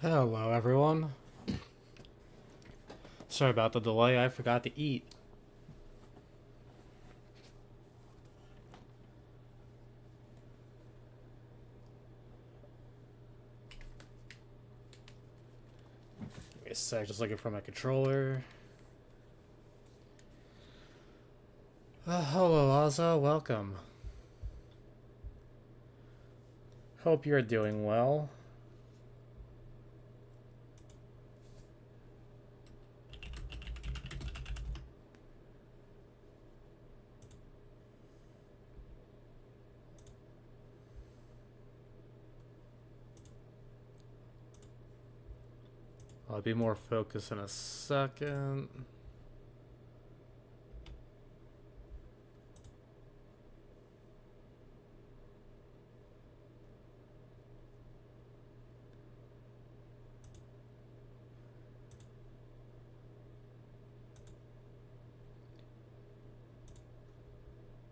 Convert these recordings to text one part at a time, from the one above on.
Hello, everyone. Sorry about the delay, I forgot to eat. Give me a sec, just looking for my controller. Hello, Ozza, welcome. Hope you're doing well. I'll be more focused in a second.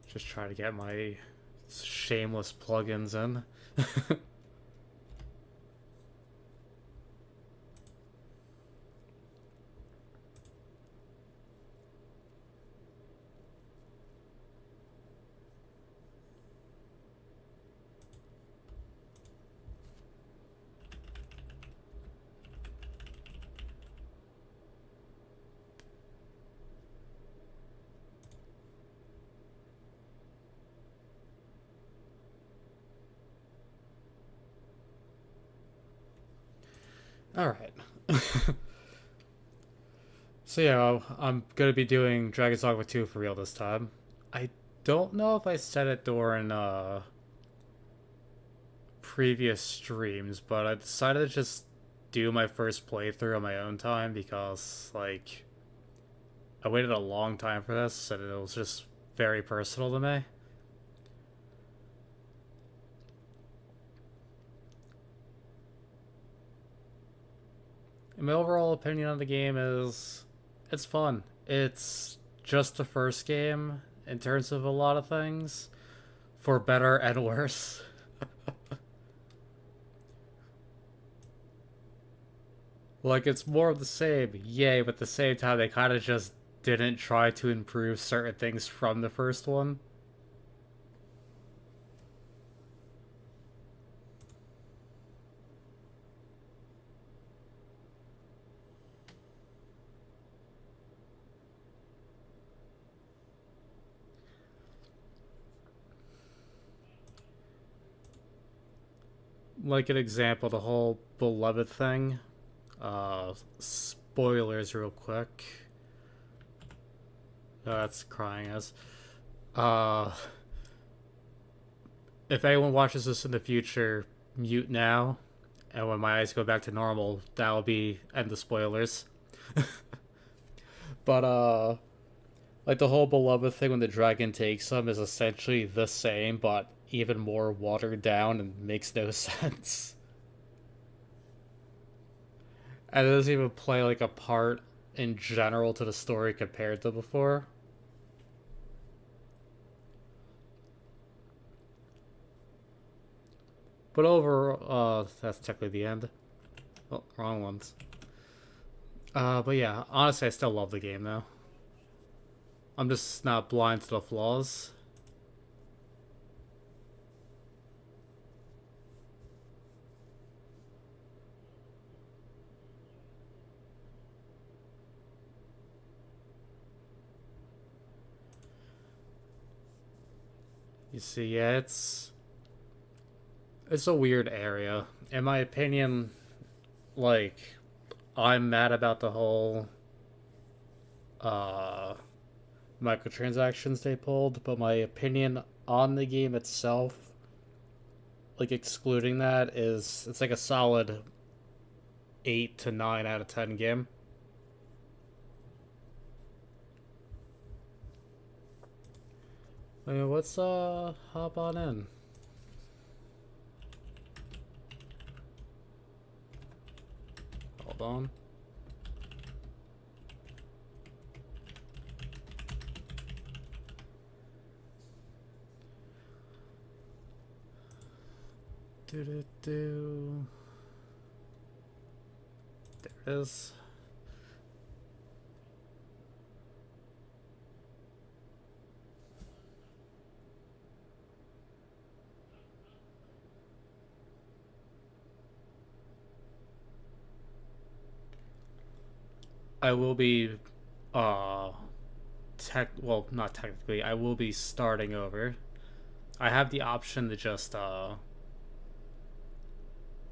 Just try to get my shameless plugins in. Alright. So yeah, I'm gonna be doing Dragon's Dogma 2 for real this time. I don't know if I said it during previous streams, but I decided to just do my first playthrough on my own time because, like, I waited a long time for this and it was just very personal to me. And my overall opinion on the game is it's fun. It's just the first game in terms of a lot of things, for better and worse. Like, it's more of the same, yay, but at the same time, they kind of just didn't try to improve certain things from the first one. Like an example, the whole beloved thing. Spoilers real quick. That's crying as. Uh, if anyone watches this in the future, mute now. And when my eyes go back to normal, that'll be end the spoilers. But like the whole beloved thing when the dragon takes him is essentially the same, but even more watered down and makes no sense. And it doesn't even play like a part in general to the story compared to before. But over, that's technically the end. Oh, wrong ones. But yeah, honestly, I still love the game though. I'm just not blind to the flaws. You see, yeah, it's a weird area. In my opinion, like, I'm mad about the whole uh microtransactions they pulled, but my opinion on the game itself, like excluding that, is it's like a solid 8 to 9 out of 10 game. I mean, let's hop on in. Hold on. Do do do. it is. I will be, well, not technically, I will be starting over. I have the option to just,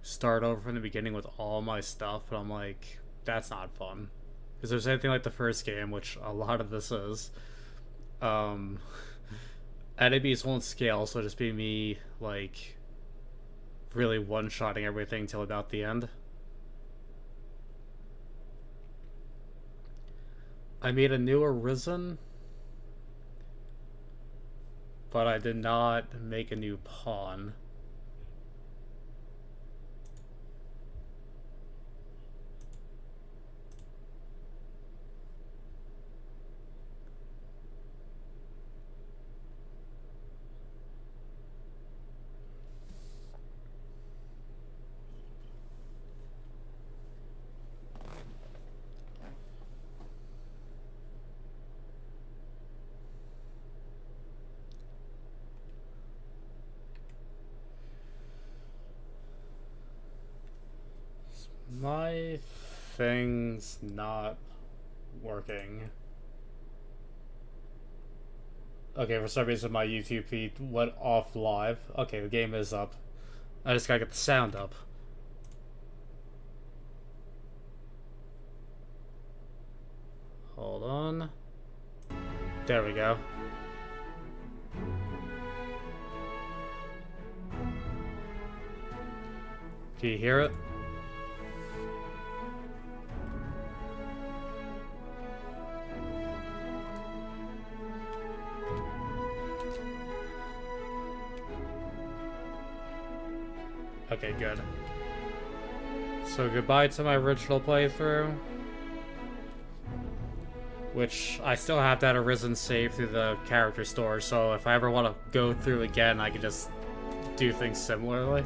start over from the beginning with all my stuff, but I'm like, that's not fun. Because there's anything like the first game, which a lot of this is, enemies won't scale, so it'll just be me, like, really one-shotting everything till about the end. I made a new Arisen, but I did not make a new pawn. My thing's not working. Okay, for some reason my YouTube feed went off live. Okay, the game is up. I just gotta get the sound up. Hold on. There we go. Can you hear it? Okay, good. So goodbye to my original playthrough. Which, I still have that Arisen save through the character store, so if I ever want to go through again, I can just do things similarly.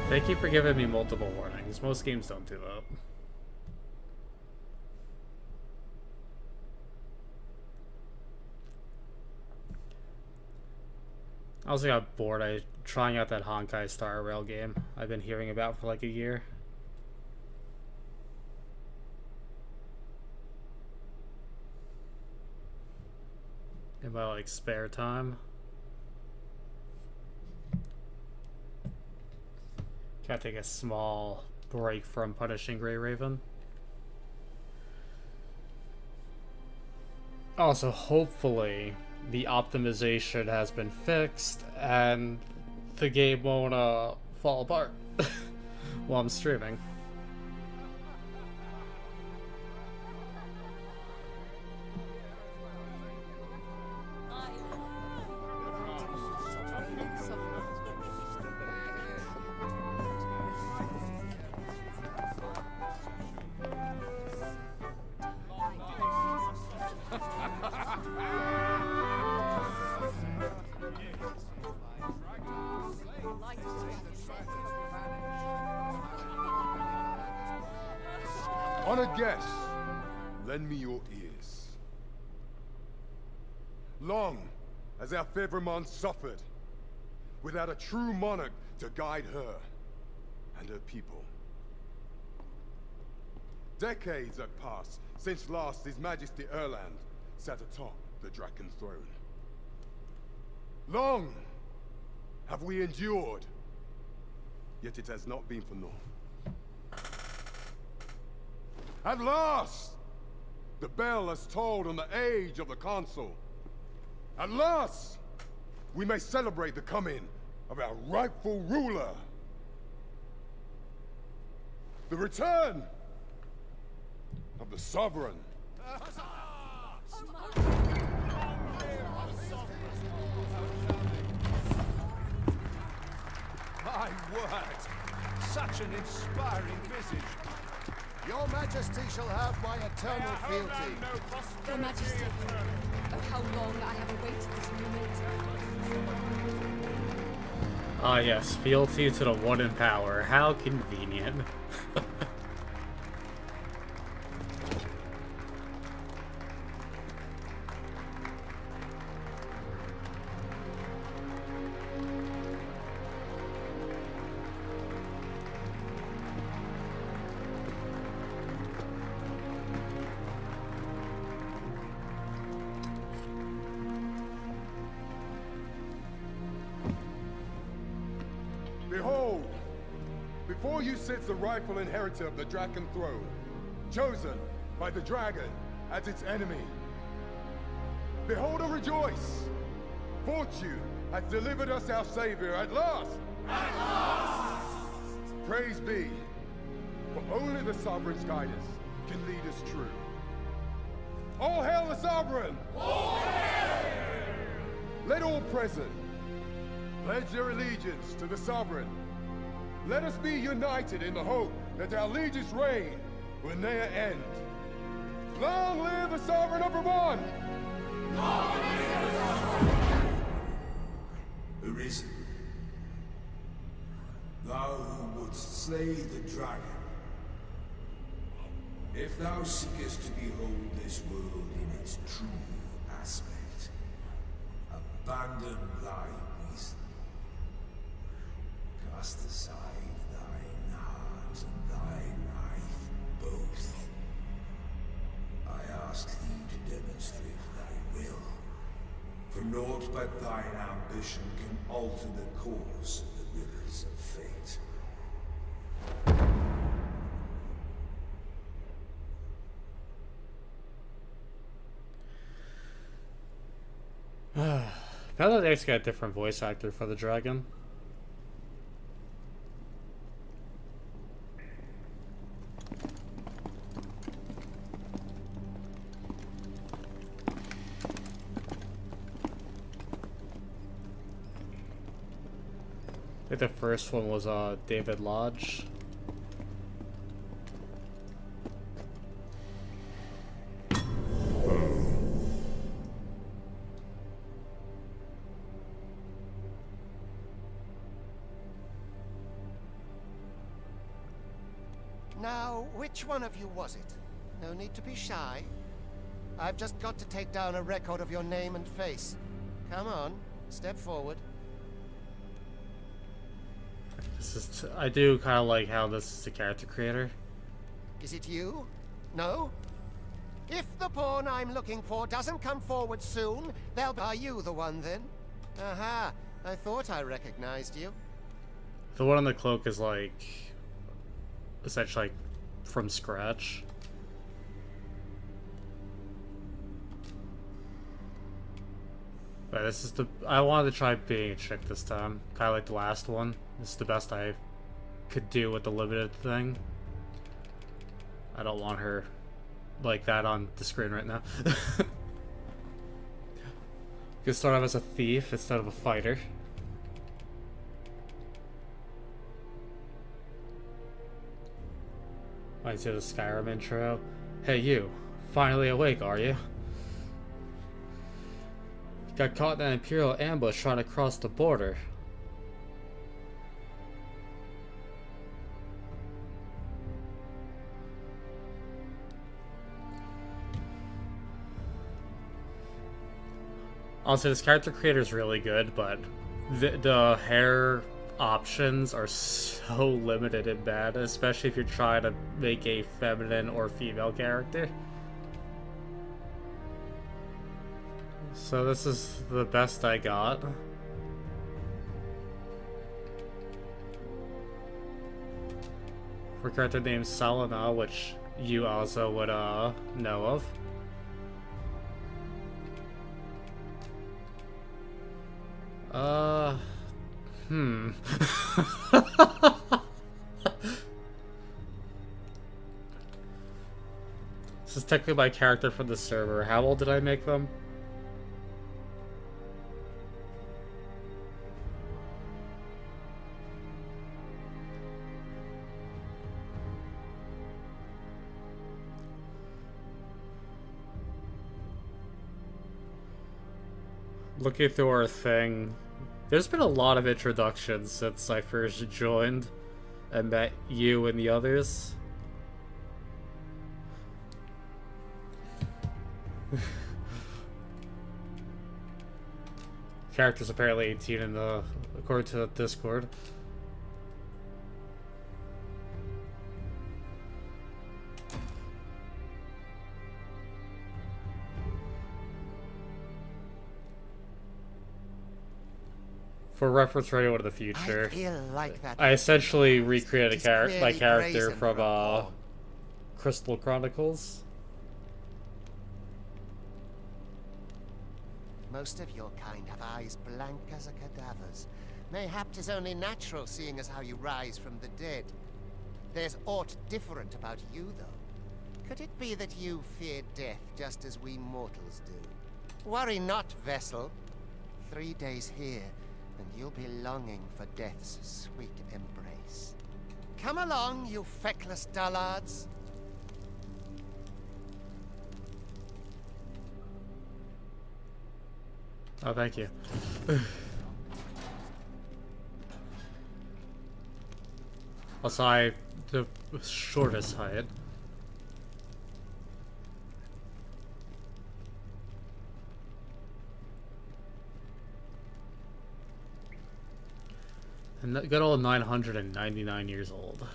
Thank you for giving me multiple warnings. Most games don't do that. I also got bored trying out that Honkai Star Rail game I've been hearing about for like a year. In my like spare time. Gotta take a small break from punishing Grey Raven. Also, hopefully the optimization has been fixed and the game won't fall apart while I'm streaming. Honored guests, lend me your ears. Long has our Fevrimon suffered, without a true monarch to guide her and her people. Decades have passed since last His Majesty Erland sat atop the Draken throne. Long have we endured, yet it has not been for naught. At last, the bell has tolled on the age of the Council. At last, we may celebrate the coming of our rightful ruler. The return of the Sovereign. My word! Such an inspiring visage. Your Majesty shall have my eternal fealty. Your Majesty, oh how long I have awaited this moment. Ah, yes, fealty to the one in power. How convenient. Behold, before you sits the rightful inheritor of the Draken throne, chosen by the dragon as its enemy. Behold and rejoice! Fortune has delivered us our savior at last! At last! Praise be, for only the sovereign's guidance can lead us true. All hail the sovereign! All hail! Let all present pledge their allegiance to the sovereign. Let us be united in the hope that our liege's reign will ne'er end. Long live the sovereign of Vermont! Arisen, thou who wouldst slay the dragon, if thou seekest to behold this world in its true aspect, abandon thy reason. Cast aside thine heart and thy life both. I ask thee to demonstrate thy will, for naught but thine ambition can alter the course of the rivers of fate. Found out they actually got a different voice actor for the dragon. I think the first one was David Lodge. Now, which one of you was it? No need to be shy. I've just got to take down a record of your name and face. Come on, step forward. This is I do kind of like how this is the character creator. Is it you? No? If the pawn I'm looking for doesn't come forward soon, are you the one then? Aha, I thought I recognized you. The one on the cloak is like essentially like from scratch. But this is I wanted to try being a chick this time. Kind of like the last one. This is the best I could do with the limited thing. I don't want her like that on the screen right now. Could start off as a thief instead of a fighter. I see the Skyrim intro. Hey you, finally awake, are you? Got caught in an Imperial ambush trying to cross the border. Honestly, this character creator is really good, but the hair options are so limited and bad, especially if you're trying to make a feminine or female character. So this is the best I got. For a character named Salina, which you also would know of. This is technically my character for the server. How old did I make them? Looking through our thing, There's been a lot of introductions since I first joined and met you and the others. Character's apparently 18 in the, according to Discord. For reference, right into the future, I feel like that. I essentially recreated my really character brazen for a from pawn. Crystal Chronicles. Most of your kind have eyes blank as a cadaver's. Mayhap 'tis only natural, seeing as how you rise from the dead. There's aught different about you, though. Could it be that you fear death just as we mortals do? Worry not, vessel. 3 days here, and you'll be longing for death's sweet embrace. Come along, you feckless dullards. Oh, thank you. Also, I the shortest height. And that good old 999 years old.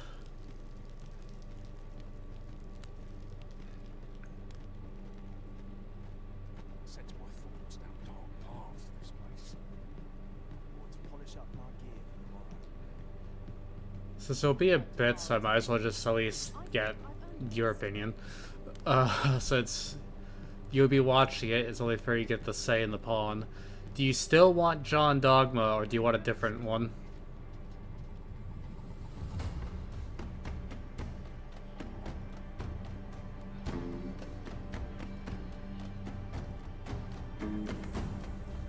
Set my thoughts down dark paths this place. I want to polish up my gear for tomorrow. Since it'll be a bit, so I might as well just at least get your opinion. Since you'll be watching it, it's only fair you get the say in the pawn. Do you still want John Dogma, or do you want a different one?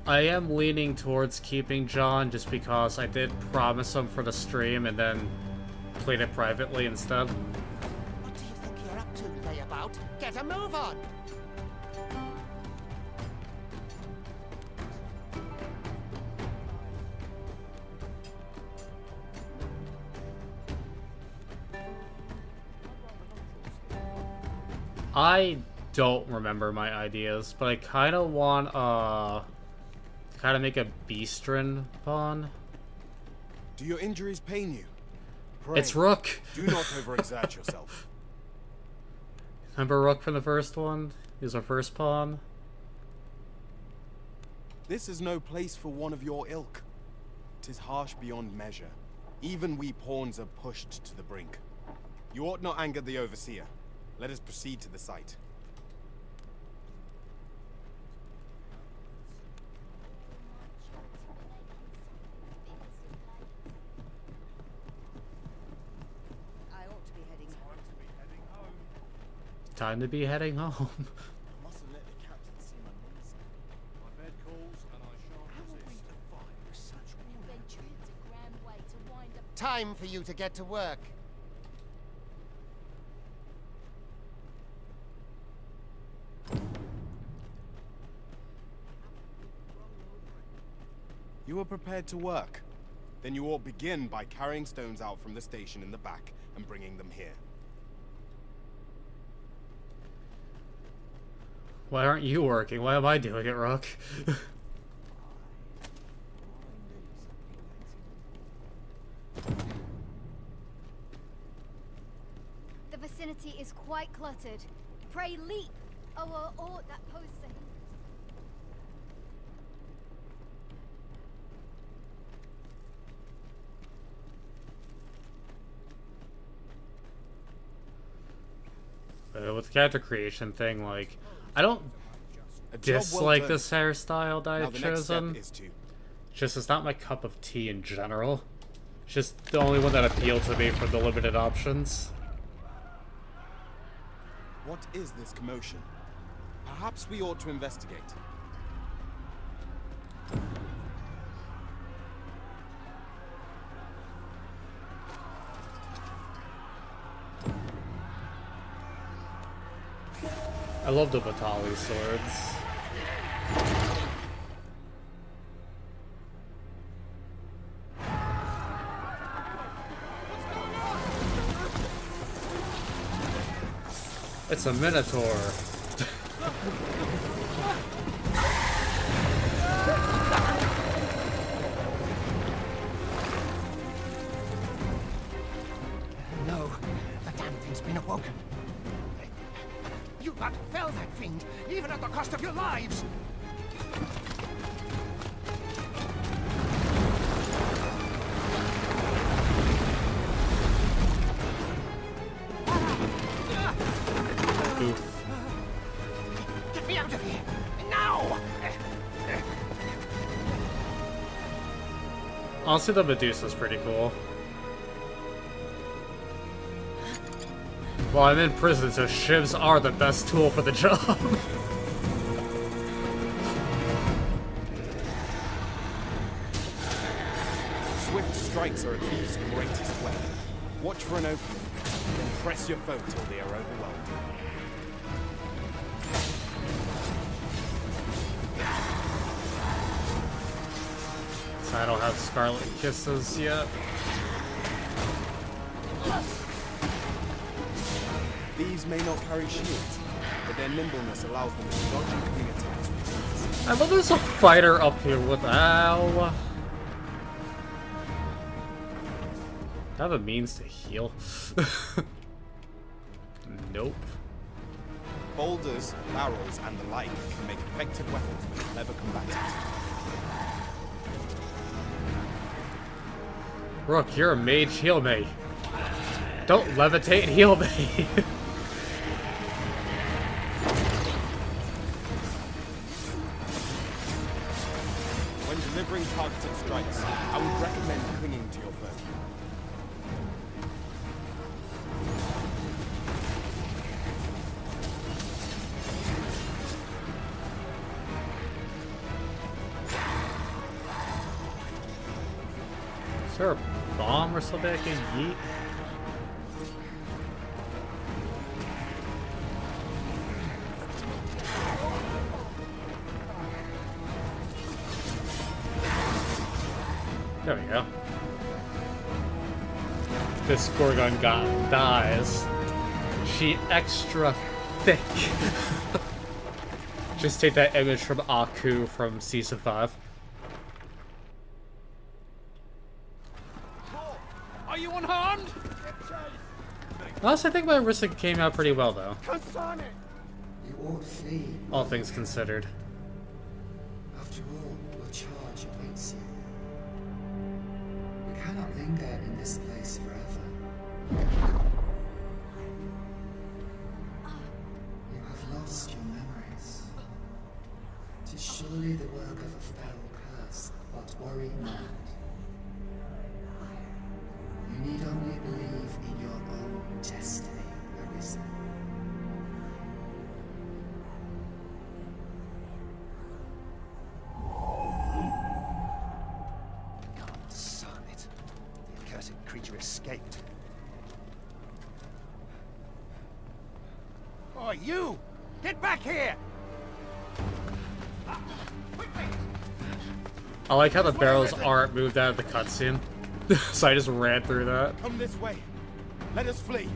I am leaning towards keeping John just because I did promise him for the stream and then played it privately instead. What do you think you're up to, layabout? Get a move on! I don't remember my ideas, but I kind of want kind of make a Beastrin pawn. Do your injuries pain you? Pray, It's Rook. do not overexert yourself. Remember Rook from the first one? He was our first pawn. This is no place for one of your ilk. 'Tis harsh beyond measure. Even we pawns are pushed to the brink. You ought not anger the overseer. Let us proceed to the site. I ought to be heading home. Time to be heading home. Mustn't let the captain see my knees. My bed calls and I shan't How will we resist. survive with such Adventure is a grand way to wind up. Time for you to get to work. You are prepared to work. Then you ought begin by carrying stones out from the station in the back and bringing them here. Why aren't you working? Why am I doing it, Rook? The vicinity is quite cluttered. Pray leap, or that poses a hindrance. With the character creation thing, like, I don't A job well dislike done. this hairstyle that Now I've the next step chosen. is to... Just it's not my cup of tea in general. It's just the only one that appealed to me for the limited options. What is this commotion? Perhaps we ought to investigate. I love the Batali swords. It's a minotaur. No, the damn thing's been awoken. You got to fell that fiend, even at the cost of your lives. Oof. Get me out of here! Now! Honestly, the Medusa's pretty cool. Well, I'm in prison, so shivs are the best tool for the job. Swift strikes are a thief's greatest weapon. Watch for an opening, then press your foe till they are overwhelmed. So I don't have Scarlet Kisses yet. These may not carry shields, but their nimbleness allows them to dodge incoming attacks with ease. I love there's a fighter up here with ow. Do I have a means to heal? Nope. Boulders, barrels, and the like can make effective weapons for clever combatants. Rook, you're a mage, heal me. Don't levitate, heal me. When delivering targeted strikes, I would recommend clinging to your foe. Is there a bomb or something I can yeet? There we go. This Gorgon dies. She extra thick. Just take that image from Aku from Season 5. Are you unharmed? Honestly, I think my Rissa came out pretty well, though. You ought flee. All things considered. After all, your charge awaits you. You cannot linger in this place forever. You have lost your memories. 'Tis surely the work of a fell curse, but worry not. You need only believe in your own destiny, Arisa. God, son it. The accursed creature escaped. Oh, you! Get back here! I like how the barrels aren't moved out of the cutscene. So I just ran through that. Come this way. Let us flee.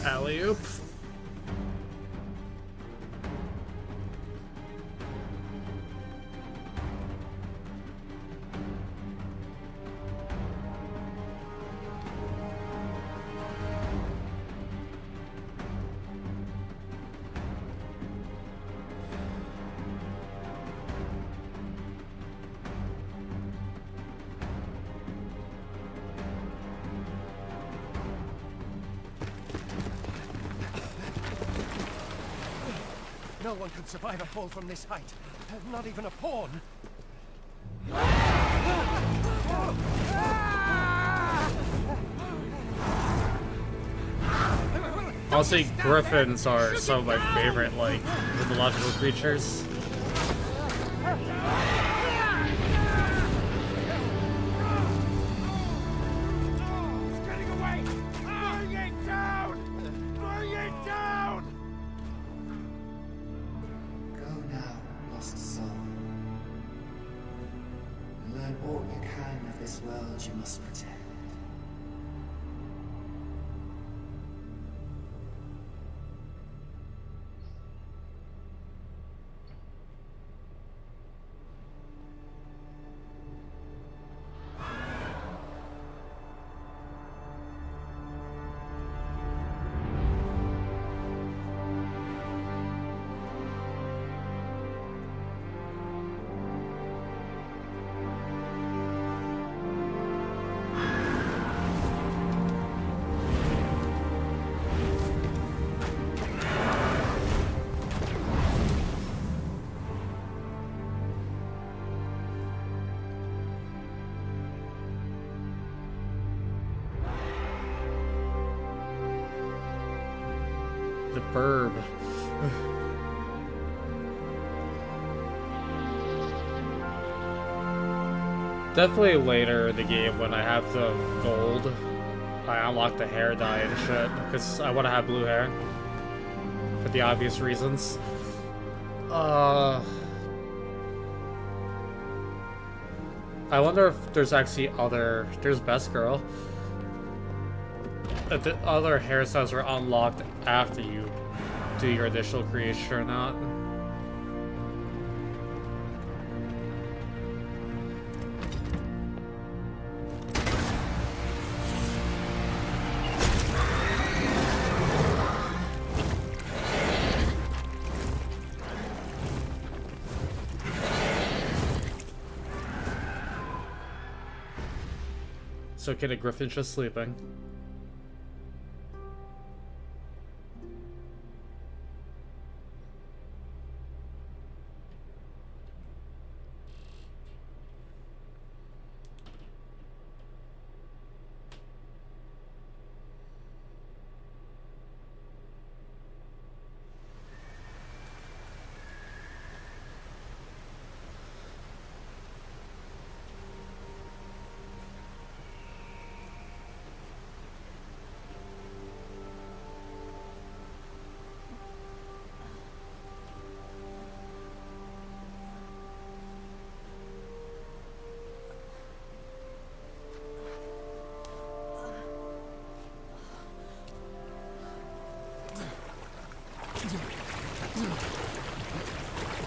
Alley-oop. No one could survive a fall from this height. Not even a pawn. Honestly, griffins are some of my favorite, like, mythological creatures. Go now, lost soul. The burb. Definitely later in the game when I have the gold, I unlock the hair dye and shit, because I want to have blue hair. For the obvious reasons. I wonder if there's actually other... There's Best Girl. If the other hairstyles are unlocked after you do your initial creation or not. So Kid Griffin's just sleeping.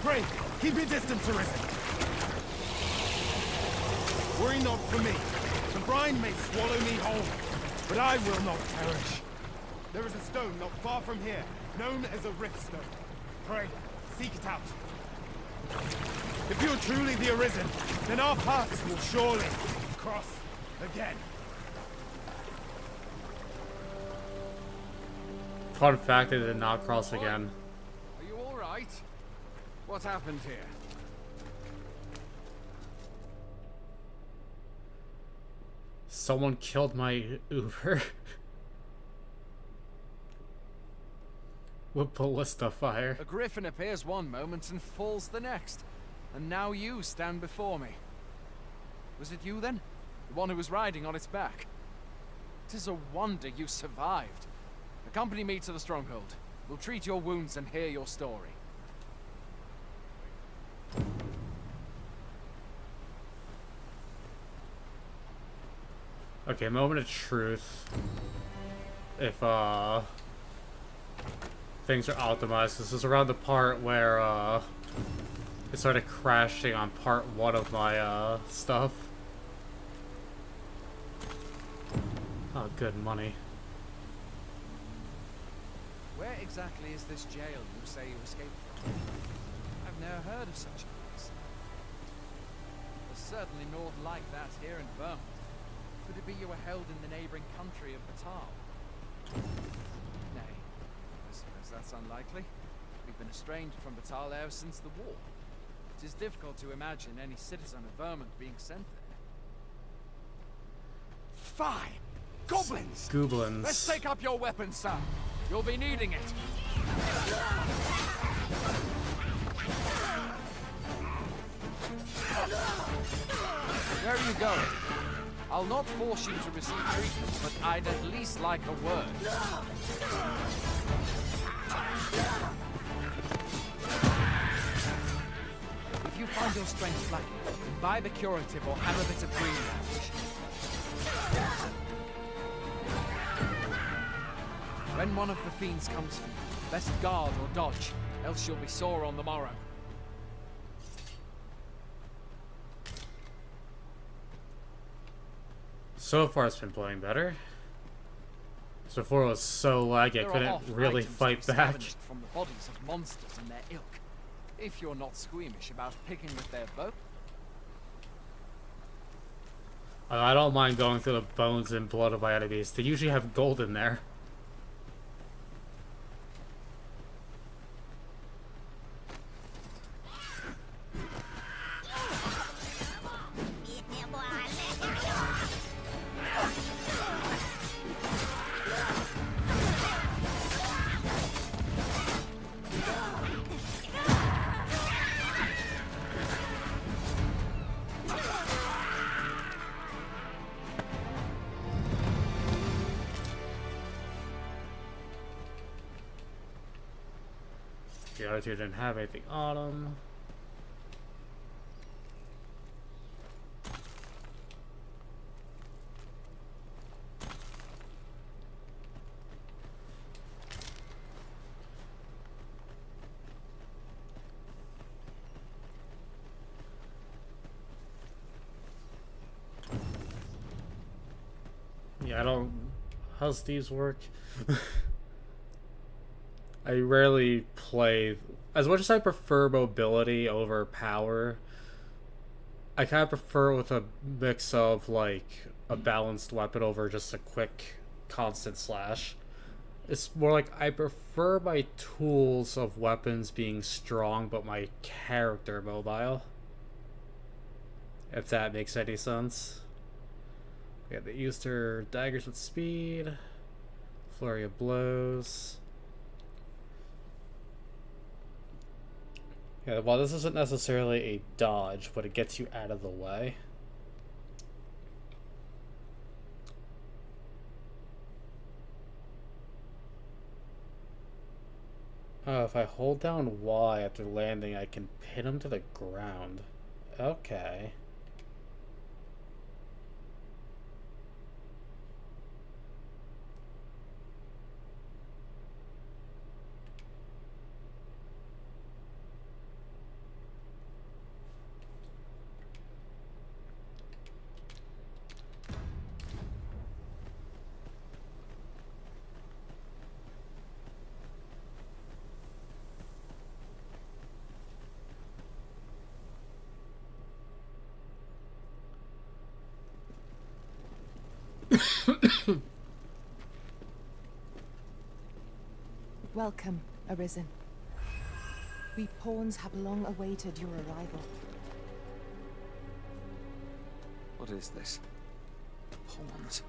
Pray, keep your distance, Arisen. Worry not for me. The brine may swallow me whole, but I will not perish. There is a stone not far from here, known as a rift stone. Pray, seek it out. If you are truly the Arisen, then our paths will surely cross again. Fun fact, they did not cross again. Are you all right? What happened here? Someone killed my Uber. With ballista fire. A griffin appears one moment and falls the next. And now you stand before me. Was it you then? The one who was riding on its back? 'Tis a wonder you survived. Accompany me to the stronghold. We'll treat your wounds and hear your story. Okay, moment of truth. If things are optimized. This is around the part where it started crashing on part 1 of my stuff. Oh, good money. Where exactly is this jail you say you escaped from? I've never heard of such a place. There's certainly naught like that here in Vermont. Could it be you were held in the neighboring country of Batal? Nay, I suppose that's unlikely. We've been estranged from Batal ever since the war. It is difficult to imagine any citizen of Vermont being sent there. Fie! Goblins! Goblins. Let's take up your weapons, son. You'll be needing it. Where are you going? I'll not force you to receive treatment, but I'd at least like a word. If you find your strength lacking, buy the curative or have a bit of green language. When one of the fiends comes for you, best guard or dodge, else you'll be sore on the morrow. So far it's been playing better. So before it was so laggy I couldn't really fight back. From the bodies of monsters and their ilk. If you're not squeamish about picking with their bow. I don't mind going through the bones and blood of my enemies. They usually have gold in there. The other two didn't have anything on them. Yeah, I don't... How's these work? I rarely play... As much as I prefer mobility over power, I kind of prefer it with a mix of, like, a balanced weapon over just a quick, constant slash. It's more like I prefer my tools of weapons being strong, but my character mobile. If that makes any sense. Yeah, they used her daggers with speed, flurry of blows. Yeah, well, this isn't necessarily a dodge, but it gets you out of the way. Oh, if I hold down Y after landing, I can pin him to the ground. Okay. Welcome, Arisen. We pawns have long awaited your arrival. What is this? Pawns.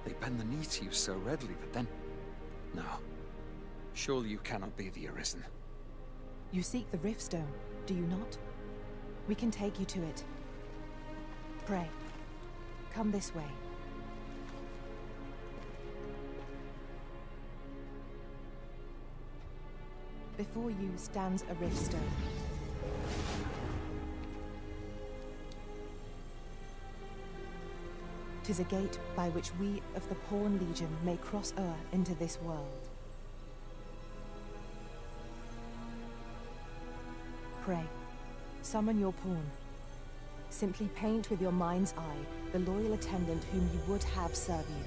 They bend the knee to you so readily, but then... No. Surely you cannot be the Arisen. You seek the Riftstone, do you not? We can take you to it. Pray, come this way. Before you stands a Riftstone. Tis a gate by which we of the Pawn Legion may cross o'er into this world. Pray, summon your pawn. Simply paint with your mind's eye the loyal attendant whom you would have serve you.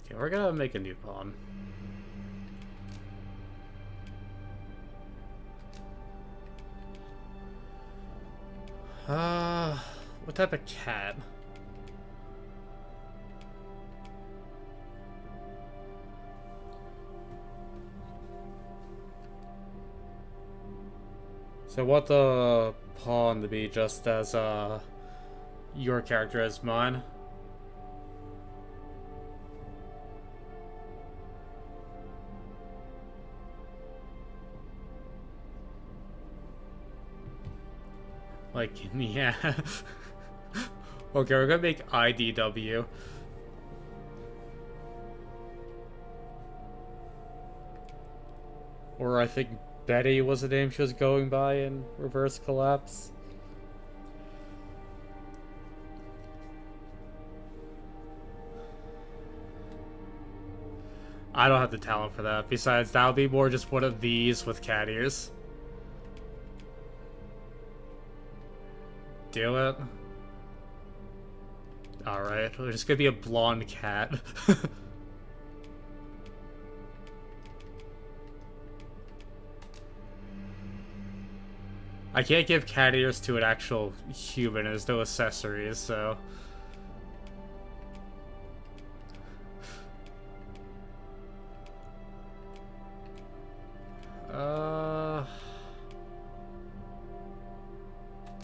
Okay, we're gonna make a new pawn. What type of cat? So what the pawn to be just as your character as mine? Like, yeah. Okay, we're gonna make IDW. Or I think Betty was the name she was going by in Reverse Collapse. I don't have the talent for that. Besides, that would be more just one of these with cat ears. Do it. Alright, we're just gonna be a blonde cat. I can't give cat ears to an actual human, there's no accessories, so...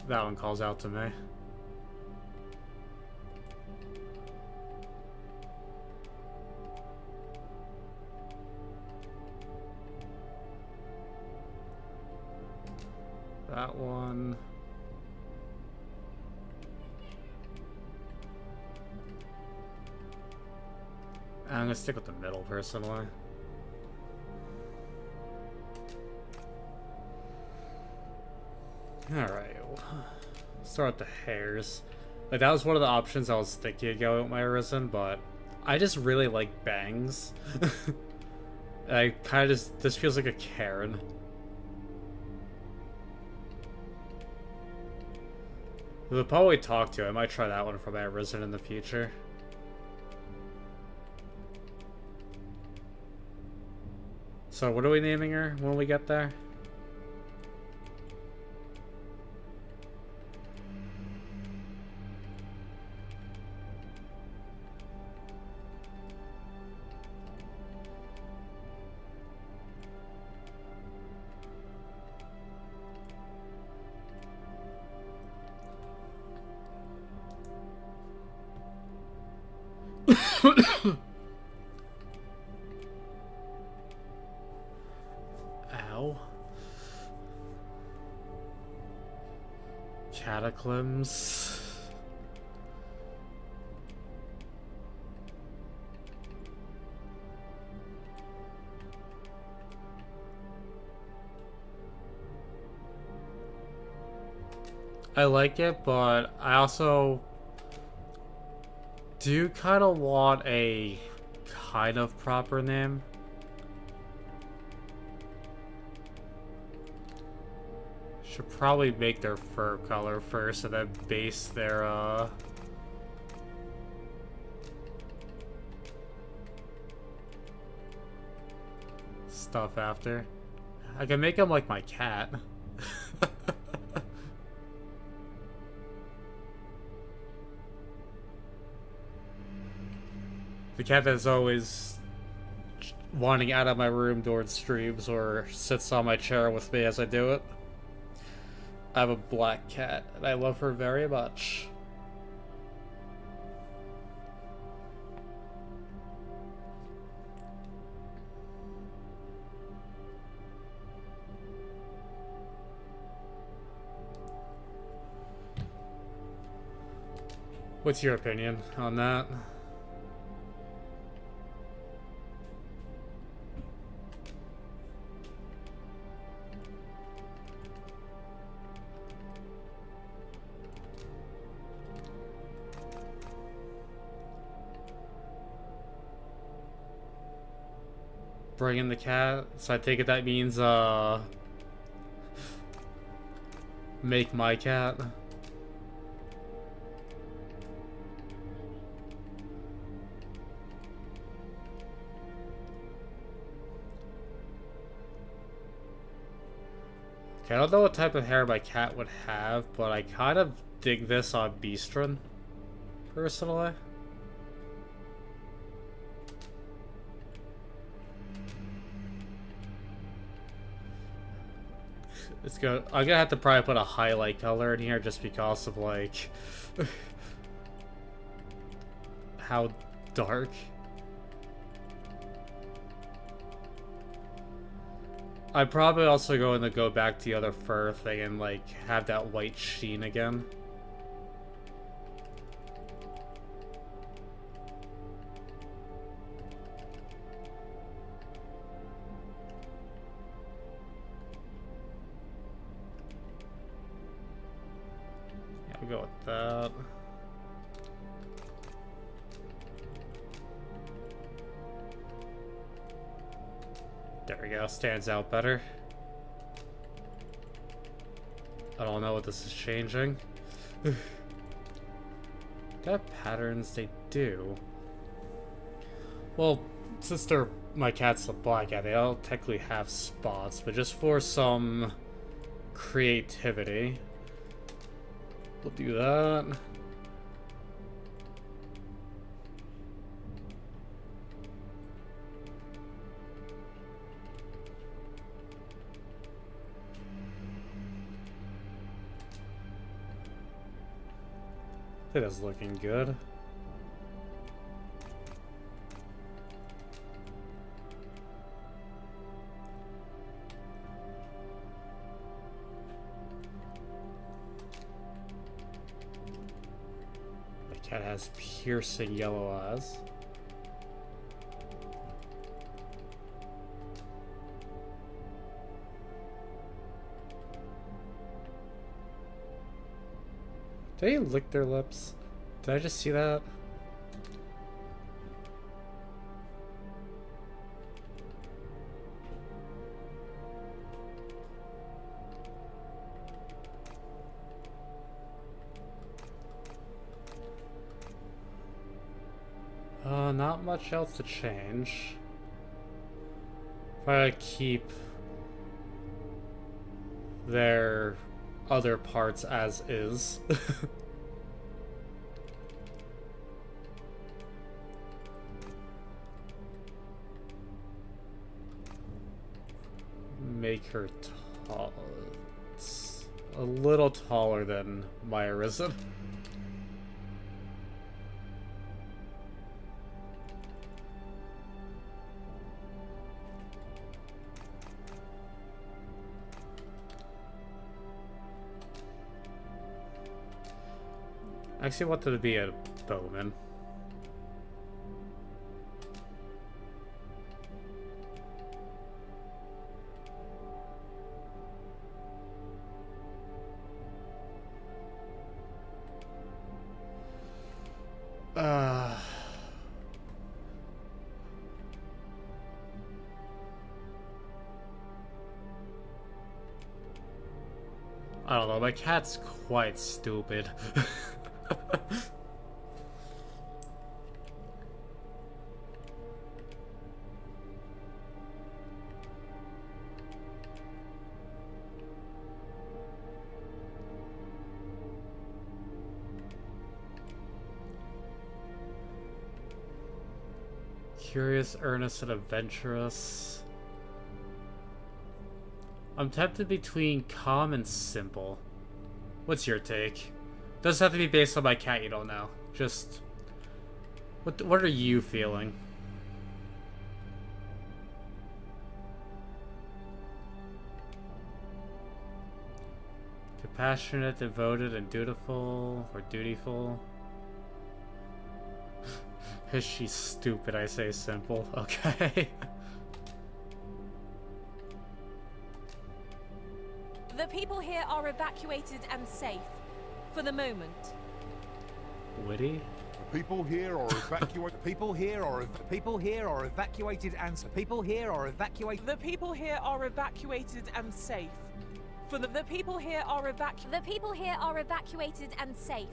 That one calls out to me. That one. I'm gonna stick with the middle personally. Alright. Start with the hairs. Like, that was one of the options I was thinking of going with my Arisen, but I just really like bangs. I kind of just... This feels like a Karen. The poet we talked to, I might try that one for my Arisen in the future. So what are we naming her when we get there? Ow. Cataclysms. I like it, but I also do kind of want a kind of proper name. Should probably make their fur color first and then base their stuff after. I can make them like my cat. The cat that's always wanting out of my room during streams or sits on my chair with me as I do it. I have a black cat, and I love her very much. What's your opinion on that? Bring in the cat, so I take it that means, make my cat. Okay, I don't know what type of hair my cat would have, but I kind of dig this on Beastron, personally. I'm gonna have to probably put a highlight color in here just because of like how dark. I'm probably also going to go back to the other fur thing and like have that white sheen again. I'll go with that. There we go, stands out better. I don't know what this is changing. Got patterns, they do. Well, since my cat's a black cat, they all technically have spots, but just for some creativity, we'll do that. That is looking good. Cat has piercing yellow eyes. Did they lick their lips? Did I just see that? Not much else to change. If I keep their other parts as is. Make her tall. It's a little taller than my Arisen. I actually wanted to be a bowman. I don't know, my cat's quite stupid. Curious, earnest, and adventurous. I'm tempted between calm and simple. What's your take? Doesn't have to be based on my cat, you don't know. Just what are you feeling? Compassionate, devoted, and dutiful, or dutiful. Is she stupid? I say simple. Okay. The people here are evacuated and safe. For the moment. Witty? The people here are evacuated. People here are evacuated and people here are evacuated. The people here are evacuated and safe. For the people here are The people here are evacuated and safe.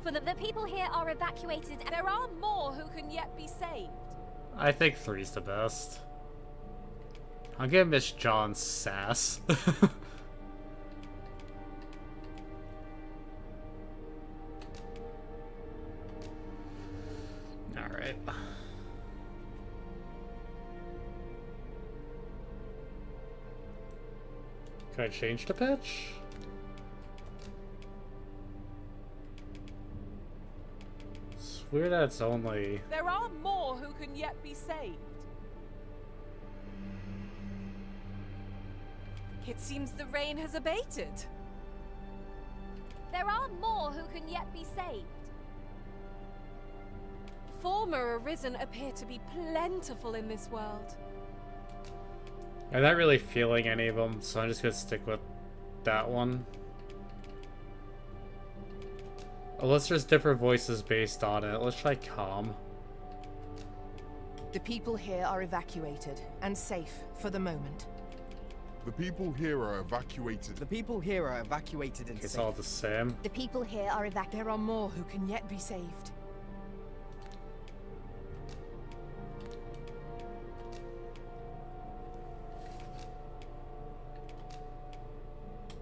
For the people here are evacuated and there are more who can yet be saved. I think 3's the best. I'm gonna miss John's sass. Alright. Can I change the pitch? It's weird that it's only... There are more who can yet be saved. It seems the rain has abated. there are more who can yet be saved. Former Arisen appear to be plentiful in this world. I'm not really feeling any of them, so I'm just gonna stick with that one. Unless there's different voices based on it. Let's try calm. The people here are evacuated and safe for the moment. The people here are evacuated. The people here are evacuated and It's safe. all the same. The people here are evacuated. There are more who can yet be saved.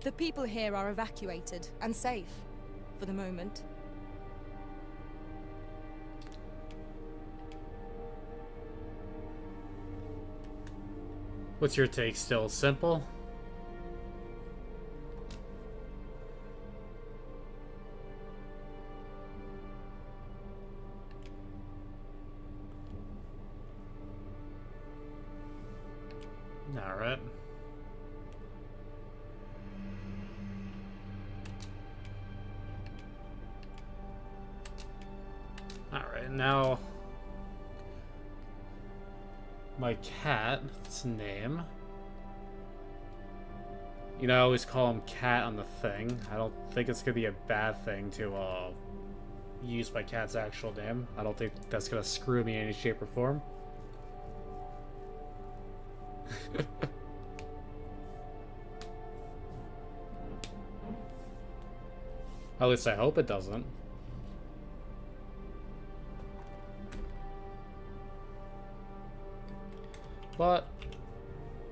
The people here are evacuated and safe for the moment. What's your take still? Simple? Alright. now my cat's name. You know, I always call him Cat on the thing. I don't think it's gonna be a bad thing to use my cat's actual name. I don't think that's gonna screw me in any shape or form. At least I hope it doesn't. But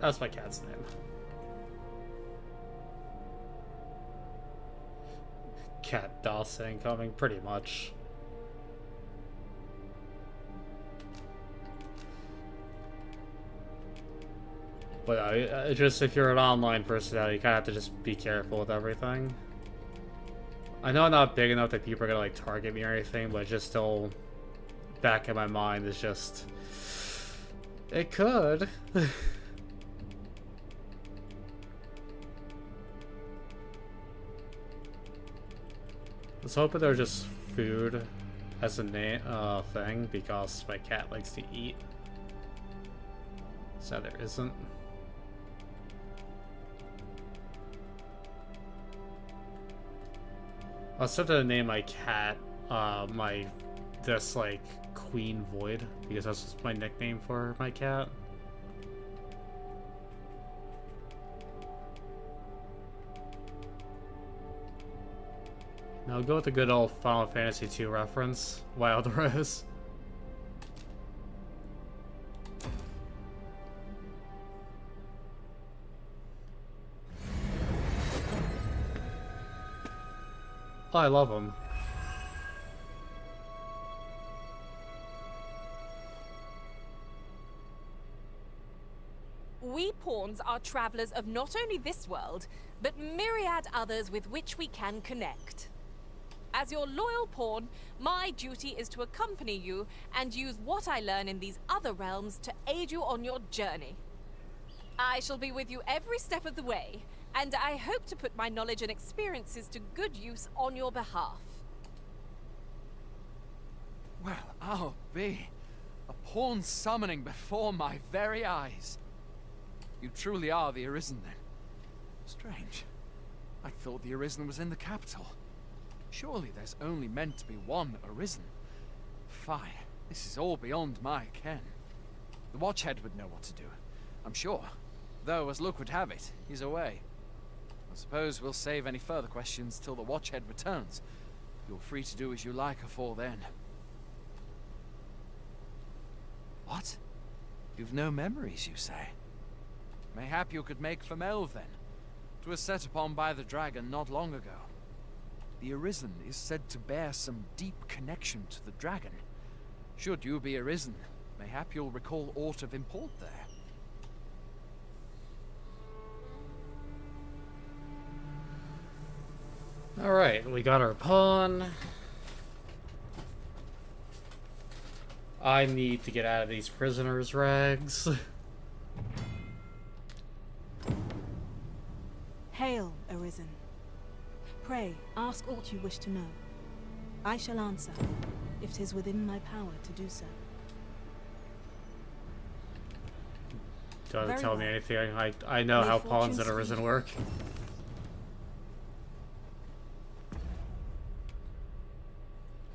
that's my cat's name. Cat DOS incoming, pretty much. But just if you're an online personality, you kind of have to just be careful with everything. I know I'm not big enough that people are gonna like target me or anything, but just still back in my mind is just it could. I was hoping there was just food as a thing because my cat likes to eat. So there isn't. I was tempted to name my cat this like Queen Void because that's just my nickname for my cat. Now go with the good old Final Fantasy II reference, Wild Rose. Oh, I love him. We pawns are travelers of not only this world, but myriad others with which we can connect. As your loyal pawn, my duty is to accompany you and use what I learn in these other realms to aid you on your journey. I shall be with you every step of the way, and I hope to put my knowledge and experiences to good use on your behalf. Well, I'll be. A pawn summoning before my very eyes. You truly are the Arisen, then. Strange. I thought the Arisen was in the capital. Surely there's only meant to be one Arisen. Fine. This is all beyond my ken. The Watchhead would know what to do, I'm sure. Though, as luck would have it, he's away. I suppose we'll save any further questions till the Watchhead returns. You're free to do as you like afore then. What? You've no memories, you say? Mayhap you could make for Melve, then. 'Twas set upon by the dragon not long ago. The Arisen is said to bear some deep connection to the dragon. Should you be Arisen, mayhap you'll recall aught of import there. Alright, we got our pawn. I need to get out of these prisoners' rags. Hail, Arisen. Pray, ask aught you wish to know. I shall answer, if 'tis within my power to do so. Don't Very tell well. me anything. I know May how pawns fortune at Arisen speed. work.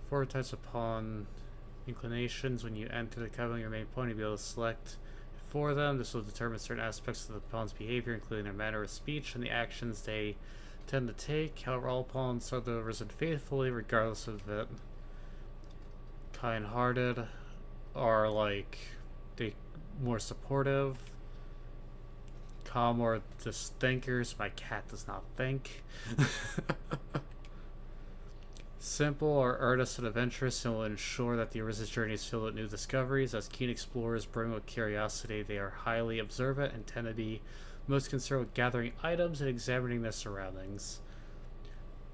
Four types of pawn inclinations. When you enter the coven, your main pawn, you'll be able to select for them. This will determine certain aspects of the pawn's behavior, including their manner of speech and the actions they tend to take. However, all pawns serve the Arisen faithfully, regardless of it. Kind-hearted are like they more supportive. Calm or just thinkers. My cat does not think. Simple or earnest and adventurous and will ensure that the Arisen's journey is filled with new discoveries. As keen explorers bring with curiosity, they are highly observant and tend to be most concerned with gathering items and examining their surroundings.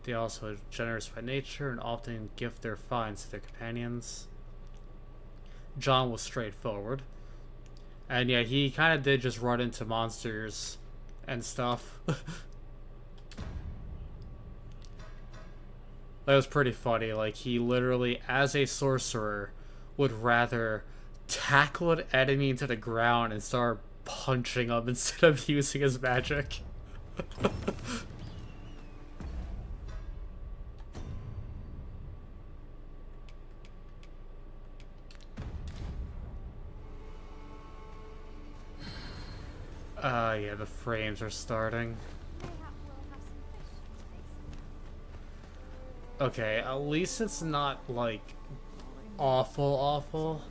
They also are generous by nature and often gift their finds to their companions. John was straightforward. And yeah, he kind of did just run into monsters and stuff. That was pretty funny. Like, he literally, as a sorcerer, would rather tackle an enemy into the ground and start punching him instead of using his magic. Yeah, the frames are starting. Okay, at least it's not, like, awful.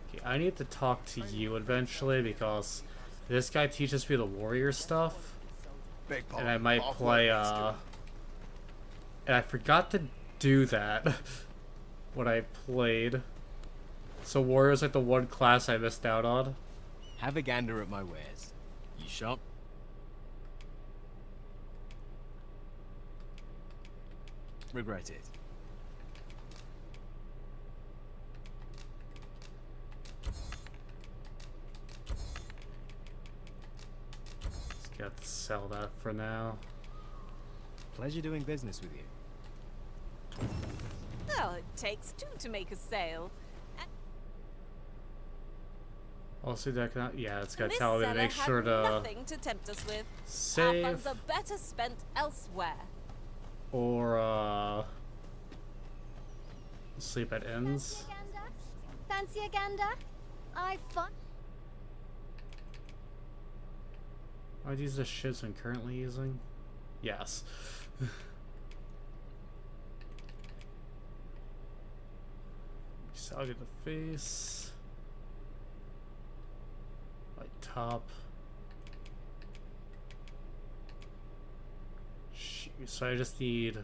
Okay, I need to talk to you eventually because this guy teaches me the warrior stuff. And I might play, and I forgot to do that when I played. So warrior's like the one class I missed out on. Have a gander at my wares. You shop? Regret it. Just got to sell that for now. Pleasure doing business with you. Well, it takes two to make a sale. Also, that can, yeah, it's gonna This tell me to seller make had sure to nothing to tempt us with. Our save funds are better spent elsewhere. or sleep at inns. Fancy a gander? I fun. Are these the ships I'm currently using? Yes. So I'll get the face. My top. Shoot, so I just need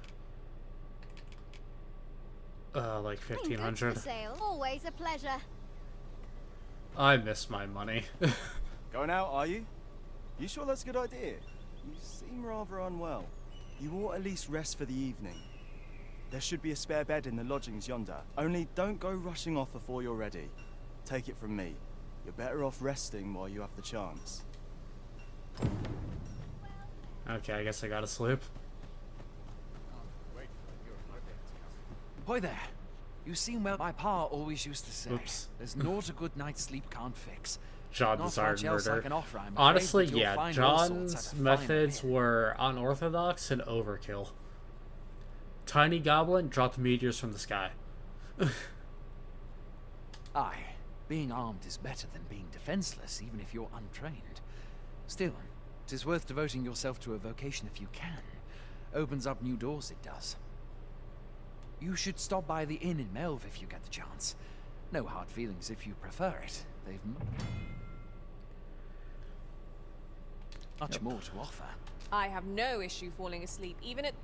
like 1,500. Sale. Always a pleasure. I miss my money. Going out, are you? You sure that's a good idea? You seem rather unwell. You ought at least rest for the evening. There should be a spare bed in the lodgings yonder. Only don't go rushing off before you're ready. Take it from me. You're better off resting while you have the chance. Okay, I guess I gotta sleep. Hoy there. You seem well. My pa always used to say, Oops. there's naught a good night's sleep can't fix. John Not desired much else I murder. can offer, I'm afraid, Honestly, but you'll yeah, find all sorts John's at a fine methods rate. were unorthodox and overkill. Tiny goblin dropped meteors from the sky. Aye, being armed is better than being defenseless, even if you're untrained. Still, 'tis worth devoting yourself to a vocation if you can. Opens up new doors, it does. You should stop by the inn in Melve if you get the chance. No hard feelings if you prefer it. They've much more to offer. I have no issue falling asleep, even at...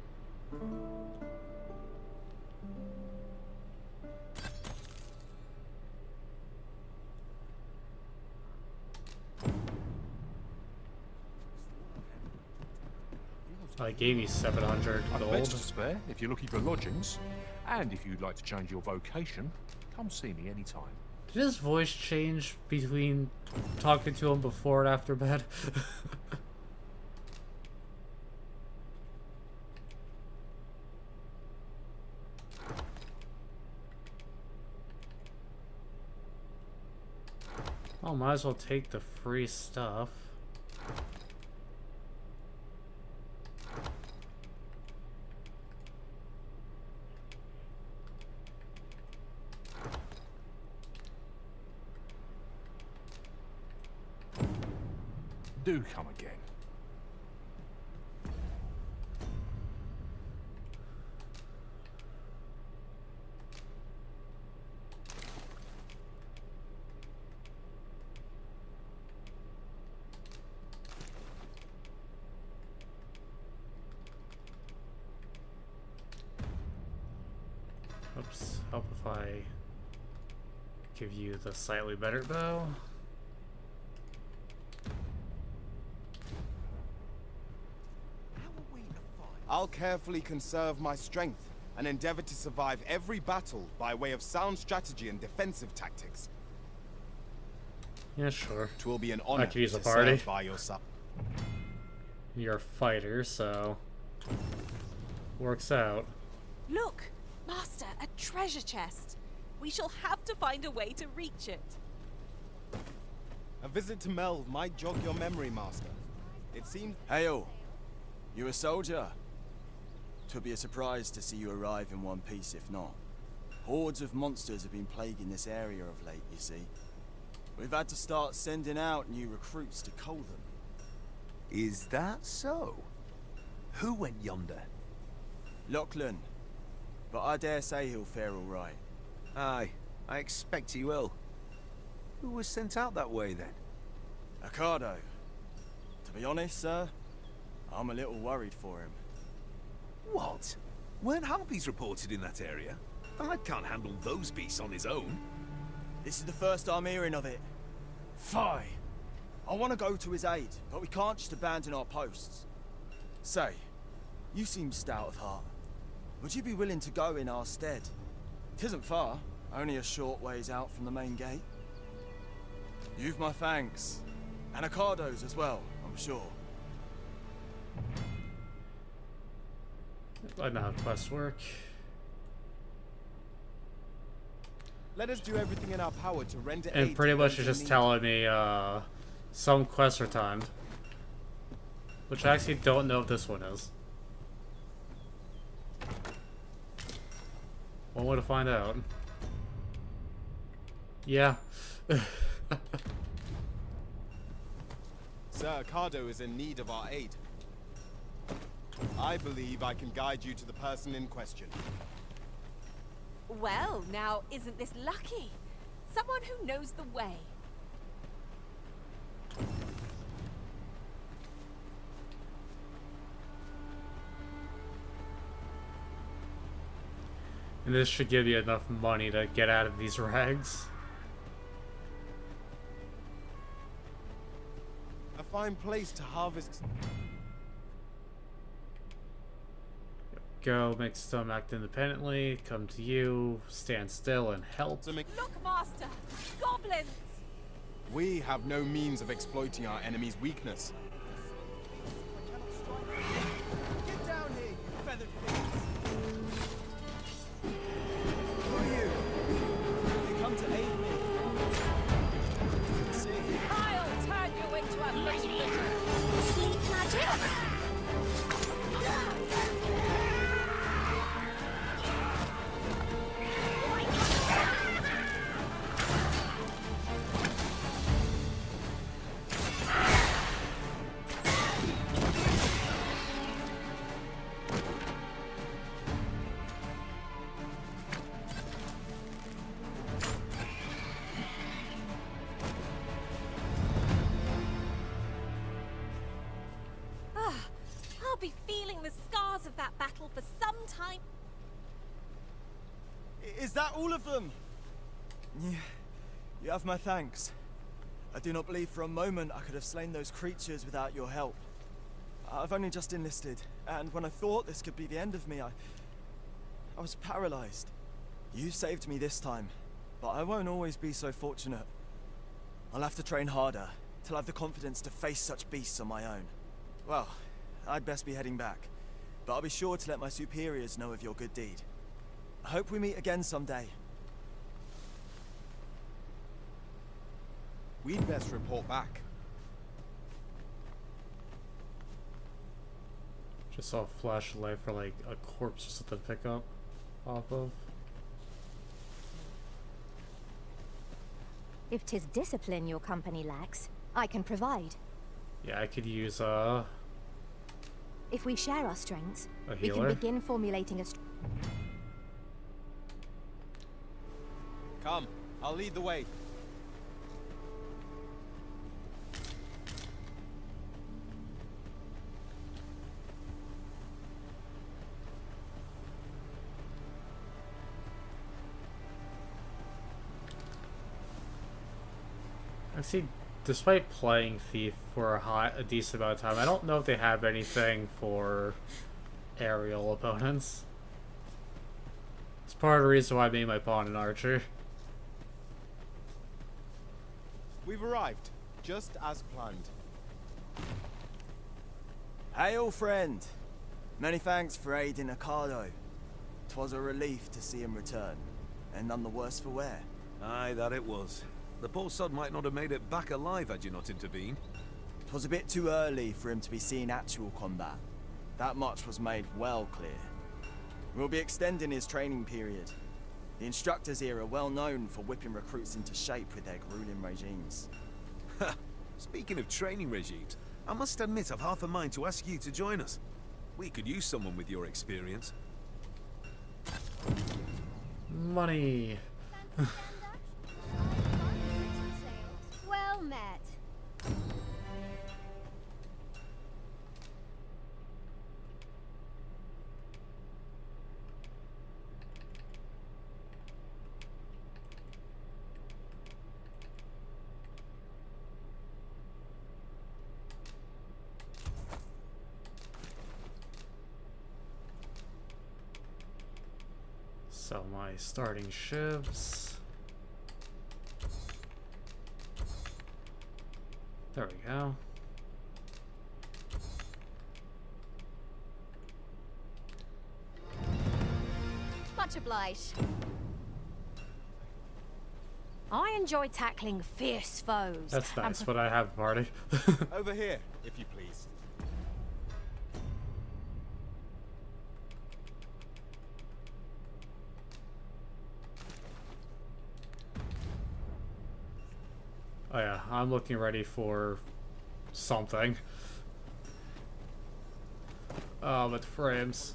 I gave you 700 I've gold. beds to spare if you're looking for lodgings. And if you'd like to change your vocation, come see me anytime. Did his voice change between talking to him before and after bed? Oh, might as well take the free stuff. Do come again. Oops, help if I give you the slightly better bow. I'll carefully conserve my strength and endeavor to survive every battle by way of sound strategy and defensive tactics. Yeah, sure. It will be an honor I could use a to party. serve by your side. You're a fighter, so works out. Look! Master Master, a treasure chest. We shall have to find a way to reach it. A visit to Melve might jog your memory, Master. It seems... Hail! You a soldier? 'Twould be a surprise to see you arrive in one piece, if not. Hordes of monsters have been plaguing this area of late, you see. We've had to start sending out new recruits to cull them. Is that so? Who went yonder? Lachlan. But I dare say he'll fare all right. Aye, I expect he will. Who was sent out that way, then? Ocado. To be honest, sir, I'm a little worried for him. What? Weren't harpies reported in that area? I can't handle those beasts on his own. This is the first I'm hearing of it. Fie! I want to go to his aid, but we can't just abandon our posts. Say, you seem stout of heart. Would you be willing to go in our stead? 'Tisn't far, only a short ways out from the main gate. You've my thanks. And Ocado's as well, I'm sure. I know how quests work. Let us do everything in our power to render aid And pretty to much those it's in just need. telling me some quests are timed. Which I actually don't know if this one is. One way to find out. Yeah. Sir Ocado is in need of our aid. I believe I can guide you to the person in question. Well, now, isn't this lucky? Someone who knows the way. And this should give you enough money to get out of these rags. A fine place to harvest. Go, make some act independently, come to you, stand still and help. Look, Master! Goblins! We have no means of exploiting our enemy's weakness. Get down here, you feathered things! Who are you? You come to aid me. See? I'll turn you into a little sleep magic! I'll be feeling the scars of that battle for some time. Is that all of them? Yeah, you have my thanks. I do not believe for a moment I could have slain those creatures without your help. I've only just enlisted, and when I thought this could be the end of me, I was paralyzed. You saved me this time, but I won't always be so fortunate. I'll have to train harder, till I have the confidence to face such beasts on my own. Well, I'd best be heading back, but I'll be sure to let my superiors know of your good deed. I hope we meet again someday. We'd best report back. Just saw a flash of light for like a corpse or something to pick up off of. If 'tis discipline your company lacks, I can provide. Yeah, I could use If we share our strengths, a we can healer. begin formulating a Come, I'll lead the way. Actually, despite playing Thief for a decent amount of time, I don't know if they have anything for aerial opponents. It's part of the reason why I made my pawn an archer. We've arrived, just as planned. Hail, friend. Many thanks for aiding Ocado. 'Twas a relief to see him return, and none the worse for wear. Aye, that it was. The poor sod might not have made it back alive had you not intervened. 'Twas a bit too early for him to be seeing actual combat. That much was made well clear. We'll be extending his training period. The instructors here are well known for whipping recruits into shape with their grueling regimes. Speaking of training regimes, I must admit I've half a mind to ask you to join us. We could use someone with your experience. Money. Well met. So my starting ships. There we go. Much obliged. I enjoy tackling fierce foes. That's nice, but I have a party. Over here, if you please. Oh yeah, I'm looking ready for something. Oh, but frames.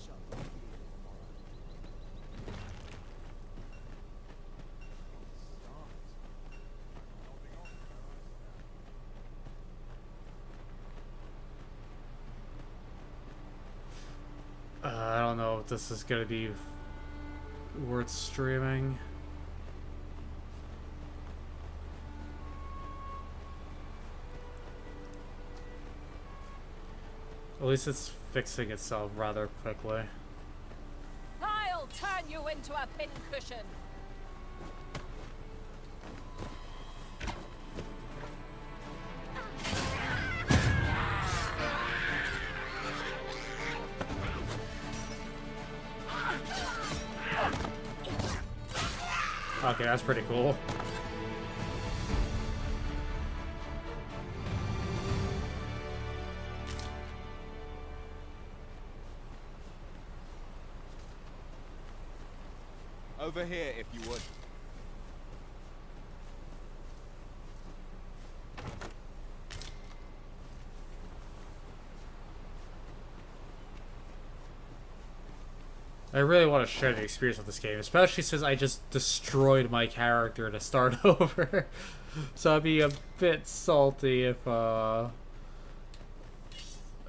I don't know if this is gonna be worth streaming. At least it's fixing itself rather quickly. I'll turn you into a pincushion. Okay, that's pretty cool. Over here, if you would. I really want to share the experience of this game, especially since I just destroyed my character to start over. So I'd be a bit salty if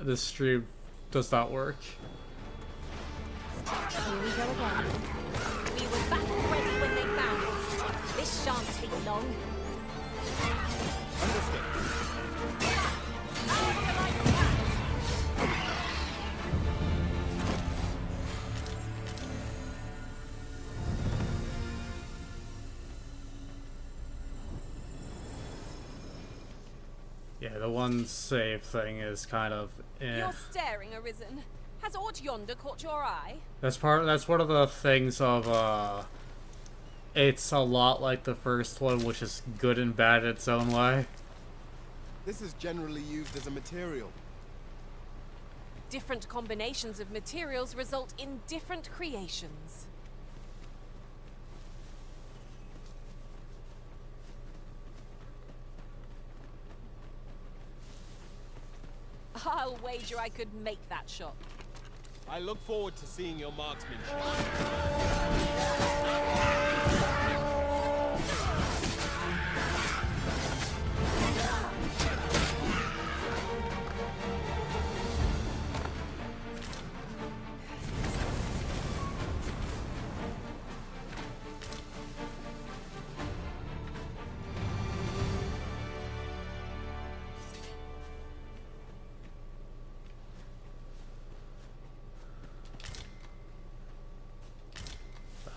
this stream does not work. Here we go again. We were back already when they found us. This shan't take long. Understood. Yeah, the one save thing is kind of eh. You're staring, Arisen. Has aught yonder caught your eye? That's one of the things of it's a lot like the first one, which is good and bad in its own way. This is generally used as a material. Different combinations of materials result in different creations. I'll wager I could make that shot. I look forward to seeing your marksmanship.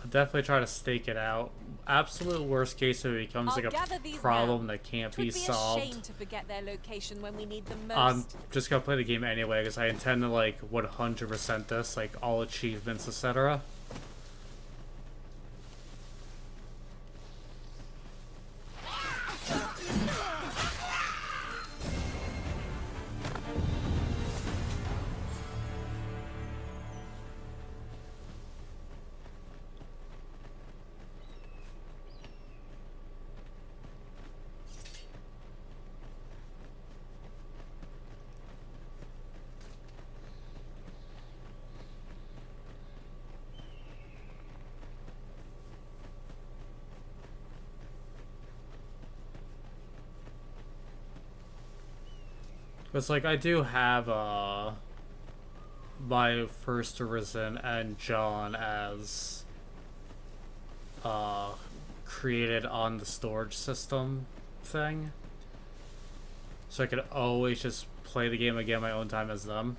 Definitely try to stake it out. Absolute worst case, if it becomes like a problem that can't be solved. Shame to forget their location when we need them most. I'm just gonna play the game anyway because I intend to like 100% this, like all achievements, etc. It's like I do have my first Arisen and John as created on the storage system thing. So I could always just play the game again my own time as them.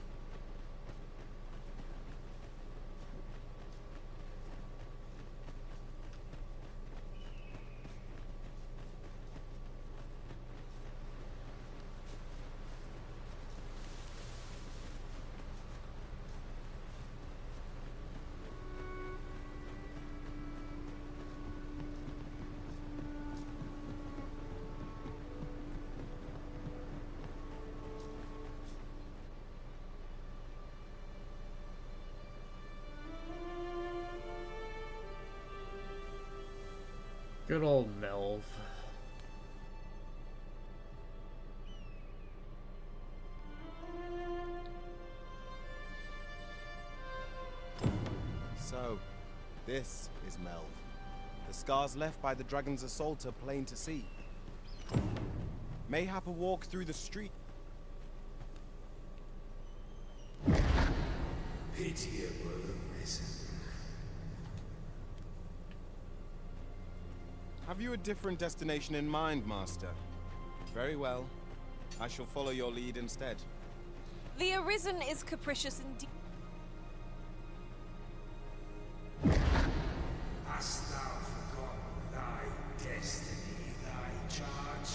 Good old Melv. So, this is Melv. The scars left by the dragon's assault are plain to see. Mayhap a walk through the street. Pitiable Arisen. Have you a different destination in mind, Master? Very well. I shall follow your lead instead. The Arisen is capricious indeed. Hast thou forgotten thy destiny, thy charge?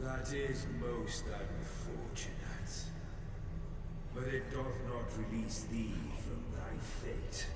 That is most unfortunate. But it doth not release thee from thy fate.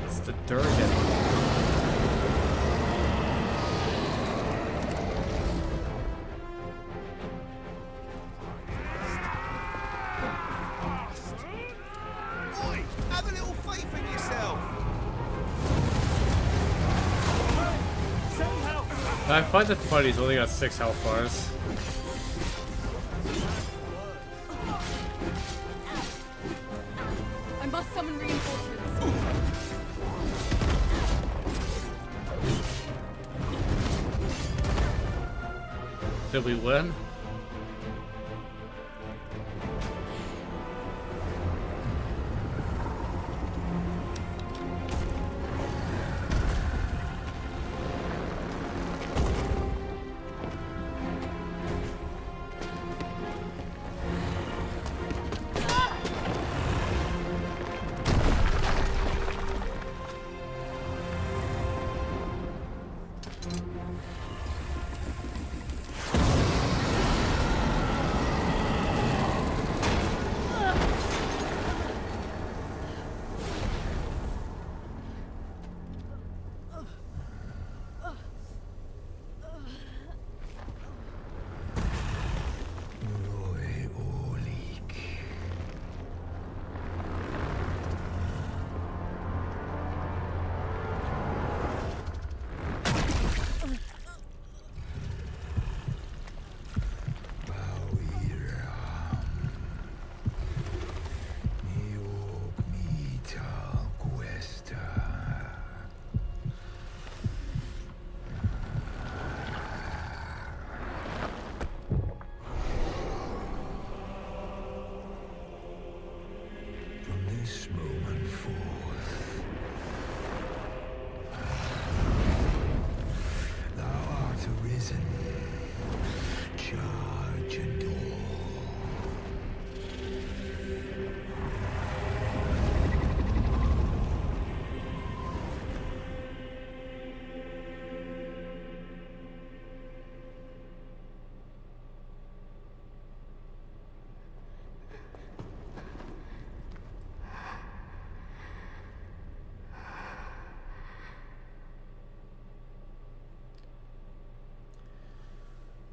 It's the Durgan. Oi! Have a little faith in yourself! I find it funny he's only got 6 health bars. I must summon reinforcements. Did we win?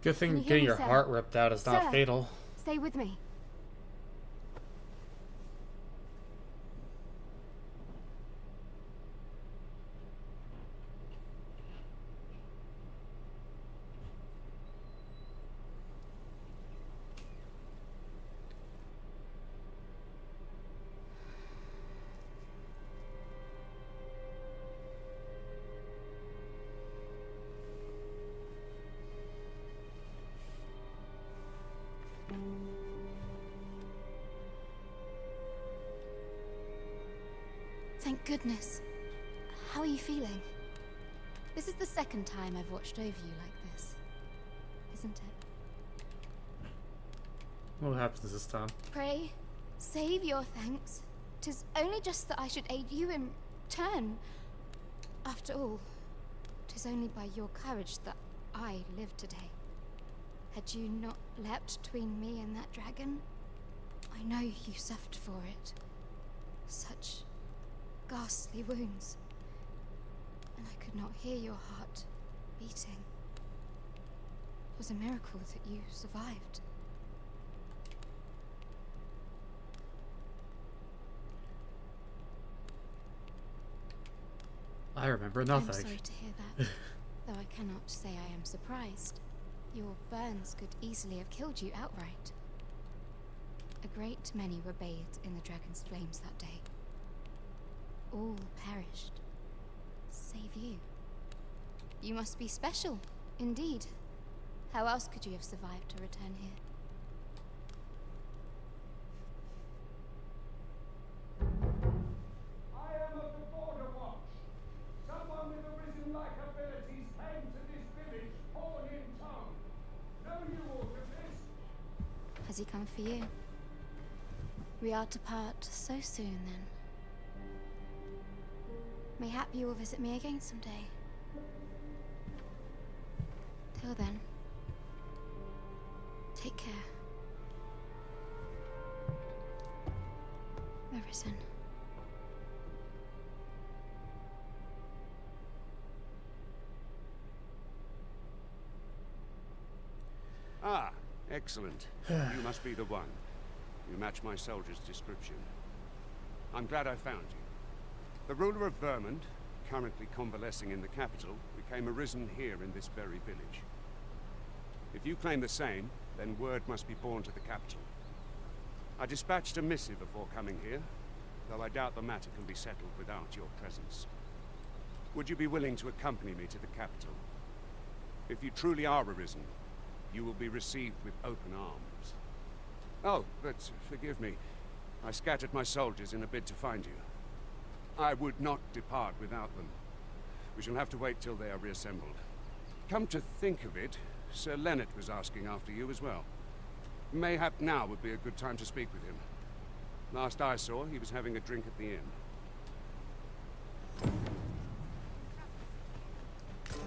Good thing Can you hear getting me, your sir? heart ripped out is not Sir, fatal. stay with me. Thank goodness. How are you feeling? This is the second time I've watched over you like this, isn't it? What happens this time? Pray, save your thanks. 'Tis only just that I should aid you in turn. After all, 'tis only by your courage that I live today. Had you not leapt between me and that dragon, I know you suffered for it. Such ghastly wounds, and I could not hear your heart beating. It was a miracle that you survived. I remember nothing. I'm sorry to hear that, though I cannot say I am surprised. Your burns could easily have killed you outright. A great many were bathed in the dragon's flames that day. All perished, save you. You must be special, indeed. How else could you have survived to return here? I am of the Border Watch. Someone with arisen-like abilities came to this village, born in tongue. Know you aught of this? Has he come for you? We are to part so soon, then. Mayhap you will visit me again someday. Till then, take care. Arisen. Ah, excellent. You must be the one. You match my soldier's description. I'm glad I found you. The ruler of Vermund, currently convalescing in the capital, became arisen here in this very village. If you claim the same, then word must be borne to the capital. I dispatched a missive before coming here, though I doubt the matter can be settled without your presence. Would you be willing to accompany me to the capital? If you truly are arisen, you will be received with open arms. Oh, but forgive me. I scattered my soldiers in a bid to find you. I would not depart without them. We shall have to wait till they are reassembled. Come to think of it, Sir Leonard was asking after you as well. Mayhap now would be a good time to speak with him. Last I saw, he was having a drink at the inn.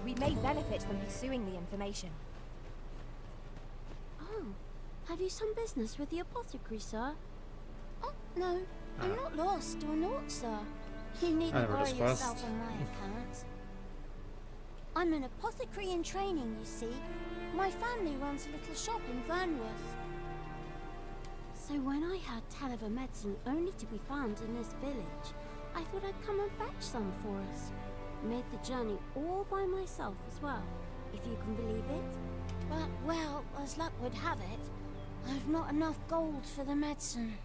We may benefit from pursuing the information. Oh, have you some business with the apothecary, sir? Oh, no, I'm not lost or naught, sir. You needn't worry yourself on my account. I'm an apothecary in training, you see. My family runs a little shop in Vernworth. So when I heard tell of a medicine only to be found in this village, I thought I'd come and fetch some for us. Made the journey all by myself as well, if you can believe it. But, well, as luck would have it, I've not enough gold for the medicine.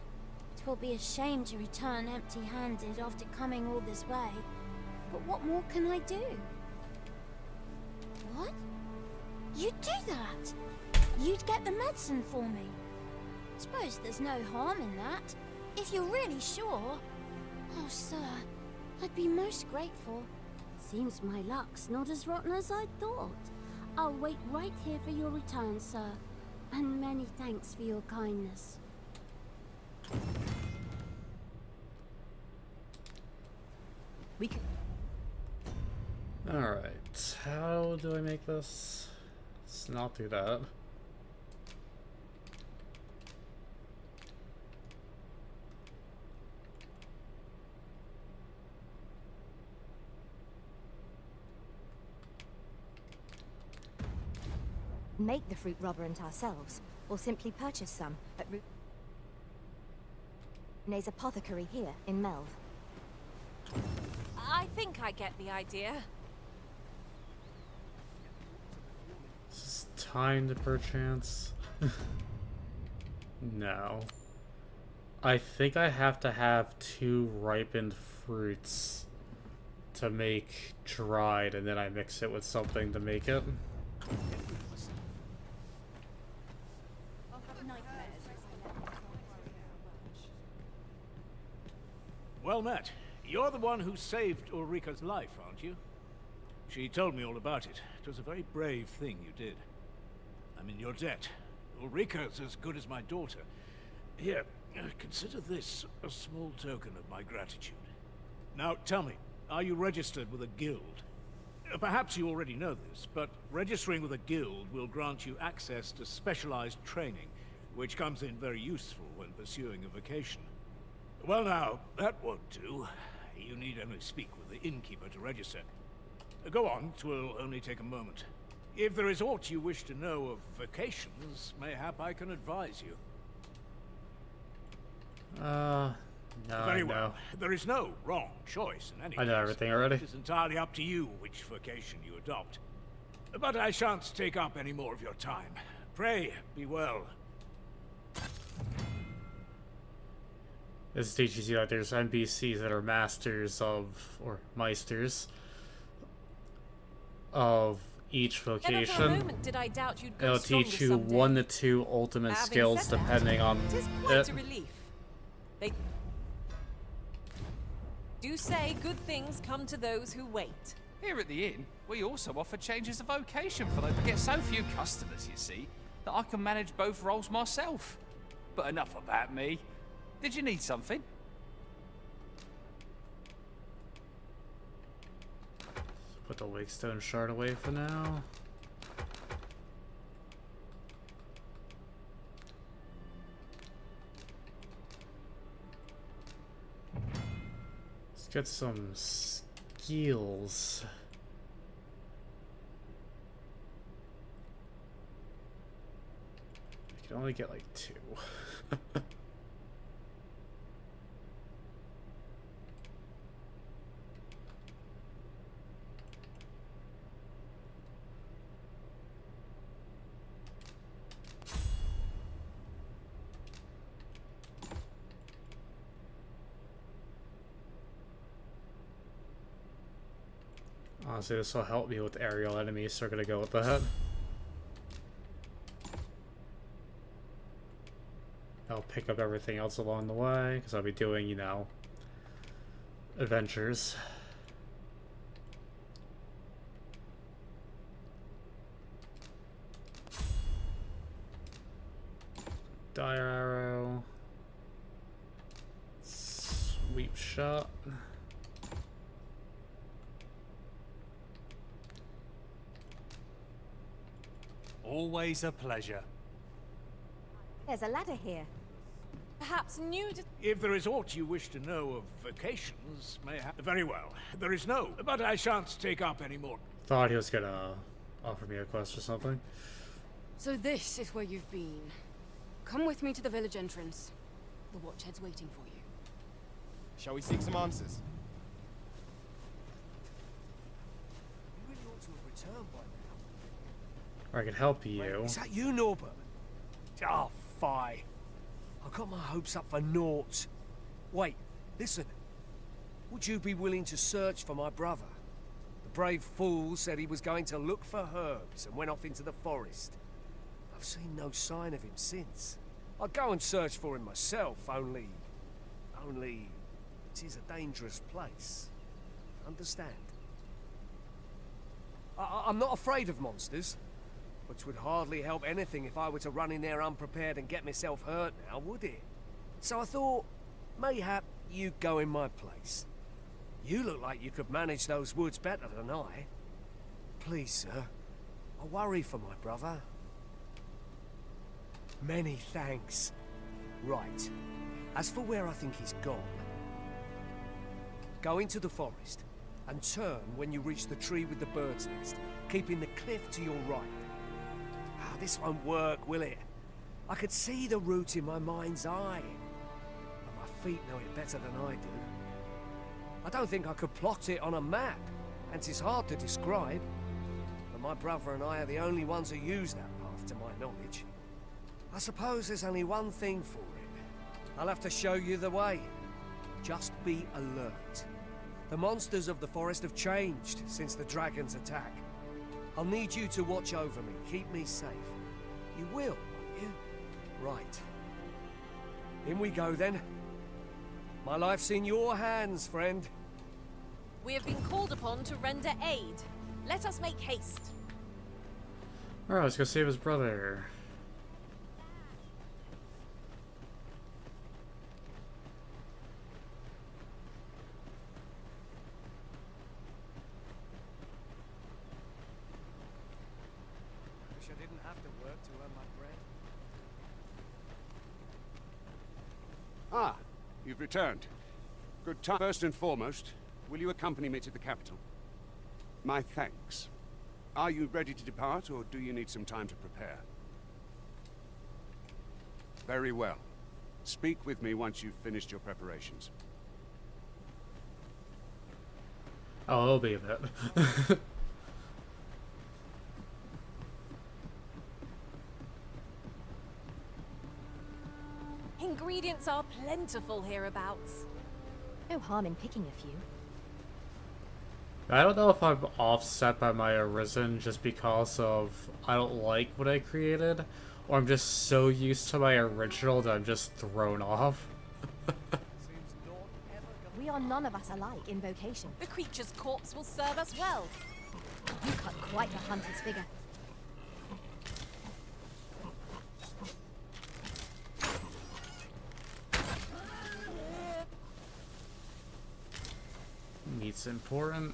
It will be a shame to return empty-handed after coming all this way. But what more can I do? What? You'd do that? You'd get the medicine for me? Suppose there's no harm in that, if you're really sure. Oh, sir, I'd be most grateful. Seems my luck's not as rotten as I thought. I'll wait right here for your return, sir. And many thanks for your kindness. We can... Alright, how do I make this? Let's not do that. make the fruit robberant ourselves, or simply purchase some at Rene's apothecary here in Melve. I think I get the idea. Is this timed perchance? No. I think I have to have 2 ripened fruits to make dried, and then I mix it with something to make it. Well met. You're the one who saved Ulrika's life, aren't you? She told me all about it. It was a very brave thing you did. I'm in your debt. Ulrika's as good as my daughter. Here, consider this a small token of my gratitude. Now, tell me, are you registered with a guild? Perhaps you already know this, but registering with a guild will grant you access to specialized training, which comes in very useful when pursuing a vocation. Well now, that won't do. You need only speak with the innkeeper to register. Go on, 'twill only take a moment. If there is aught you wish to know of vocations, mayhap I can advise you. No, Very well. There is no wrong choice in any I know case. everything already. It is entirely up to you which vocation you adopt. But I shan't take up any more of your time. Pray, be well. This teaches you that there's NPCs that are masters of, or meisters of each Never for a vocation. moment did I doubt you'd go It'll stronger teach you someday. 1 to 2 ultimate Having skills said that, depending on it is quite it. a relief. They do say good things come to those who wait. Here at the inn, we also offer changes of vocation for those. We get so few customers, you see, that I can manage both roles myself. But enough about me. Did you need something? Put the Wakestone shard away for now. Let's get some skills. I can only get like 2. Honestly, this will help me with aerial enemies, so we're gonna go with that. I'll pick up everything else along the way, because I'll be doing, you know, adventures. Dire arrow. Sweep shot. Always a pleasure. There's a ladder here. Perhaps new to... If there is aught you wish to know of vocations, mayhap... Very well. There is no, but I shan't take up any more. Thought he was gonna offer me a quest or something. So this is where you've been. Come with me to the village entrance. The Watchhead's waiting for you. Shall we seek some answers? You really ought to have returned by now. Or I could help you. Wait, is that you, Norbert? Oh, fie. I got my hopes up for naught. Wait, listen. Would you be willing to search for my brother? The brave fool said he was going to look for herbs and went off into the forest. I've seen no sign of him since. I'd go and search for him myself, only... it is a dangerous place. Understand? I'm not afraid of monsters, but 'twould hardly help anything if I were to run in there unprepared and get myself hurt now, would it? So I thought, mayhap you'd go in my place. You look like you could manage those woods better than I. Please, sir, I worry for my brother. Many thanks. Right. As for where I think he's gone, go into the forest and turn when you reach the tree with the bird's nest, keeping the cliff to your right. this won't work, will it? I could see the route in my mind's eye. But my feet know it better than I do. I don't think I could plot it on a map, and it's hard to describe. But my brother and I are the only ones who use that path, to my knowledge. I suppose there's only one thing for it. I'll have to show you the way. Just be alert. The monsters of the forest have changed since the dragon's attack. I'll need you to watch over me, keep me safe. You will, won't you? Right. In we go then. My life's in your hands, friend. We have been called upon to render aid. Let us make haste. Alright, let's go save his brother. Wish I didn't have to work to earn my bread. Ah, you've returned. Good time. First and foremost, will you accompany me to the capital? My thanks. Are you ready to depart, or do you need some time to prepare? Very well. Speak with me once you've finished your preparations. Oh, it'll be a bit. Ingredients are plentiful hereabouts. No harm in picking a few. I don't know if I'm offset by my Arisen just because of I don't like what I created, or I'm just so used to my original that I'm just thrown off. We are none of us alike in vocation. The creature's corpse will serve us well. You cut quite a hunter's figure. Meat's important.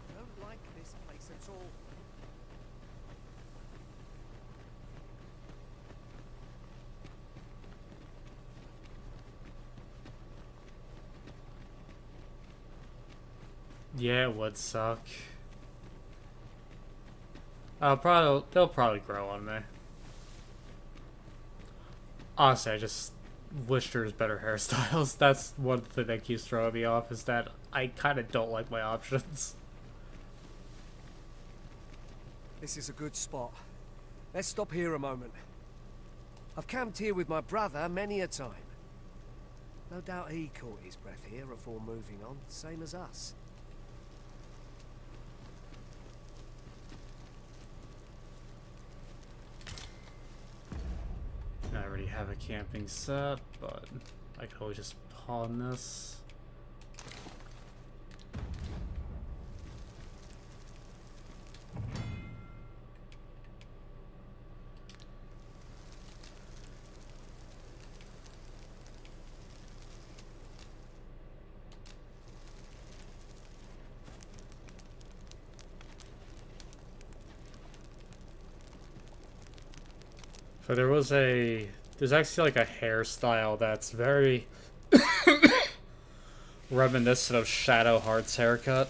I don't like this place at all. Yeah, it would suck. They'll probably grow on me. Honestly, I just wish there was better hairstyles. That's one thing that keeps throwing me off, is that I kind of don't like my options. This is a good spot. Let's stop here a moment. I've camped here with my brother many a time. No doubt he caught his breath here before moving on, same as us. I already have a camping set, but I could always just pawn this. So there's actually like a hairstyle that's very reminiscent of Shadowheart's haircut.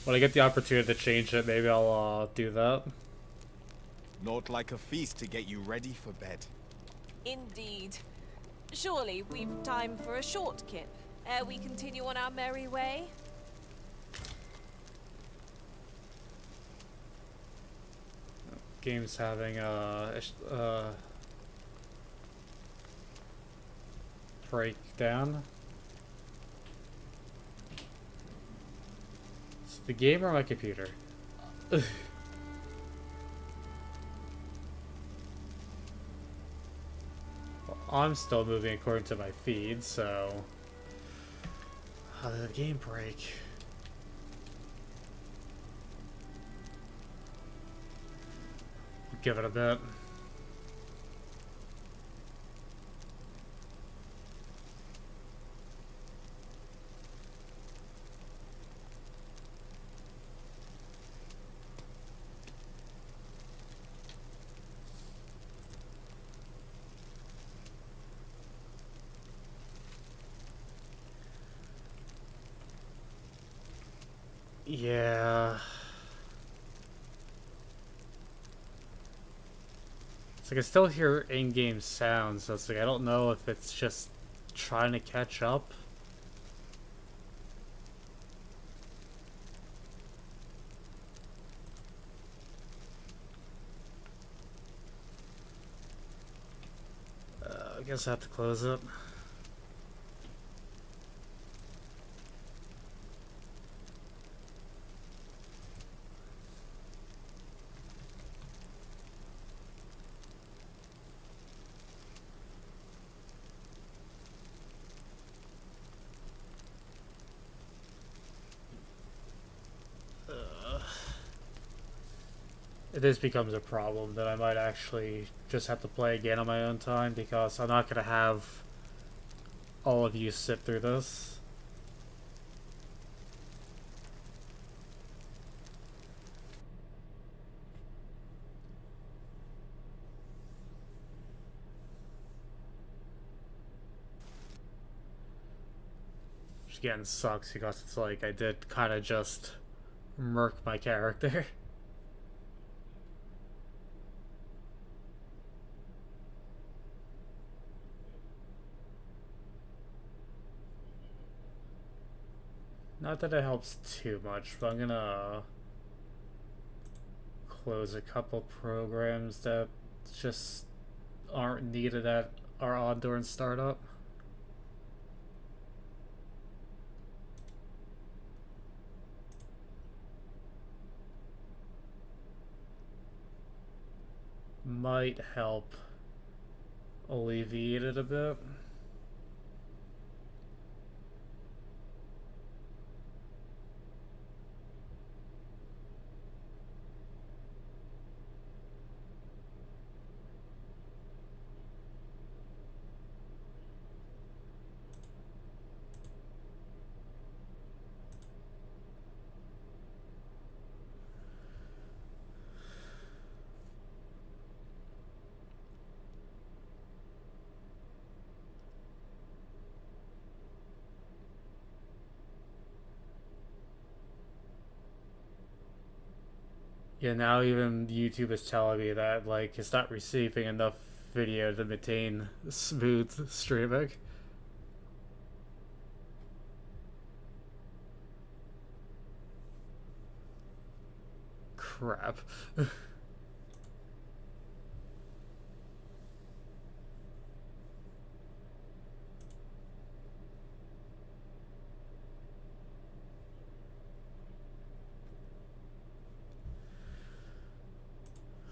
When I get the opportunity to change it, maybe I'll do that. Not like a feast to get you ready for bed. Indeed. Surely we've time for a short kip, ere we continue on our merry way. Game's having a breakdown. It's the game or my computer? Well, I'm still moving according to my feed, so how did the game break? Give it a bit. Yeah. It's like I still hear in-game sounds, so it's like I don't know if it's just trying to catch up. I guess I have to close it. If this becomes a problem, then I might actually just have to play again on my own time, because I'm not going to have all of you sit through this. Which again sucks, because it's like I did kind of just murk my character. Not that it helps too much, but I'm gonna close a couple programs that just aren't needed at our on during startup. Might help alleviate it a bit. Yeah, now even YouTube is telling me that, like, it's not receiving enough video to maintain smooth streaming. Crap.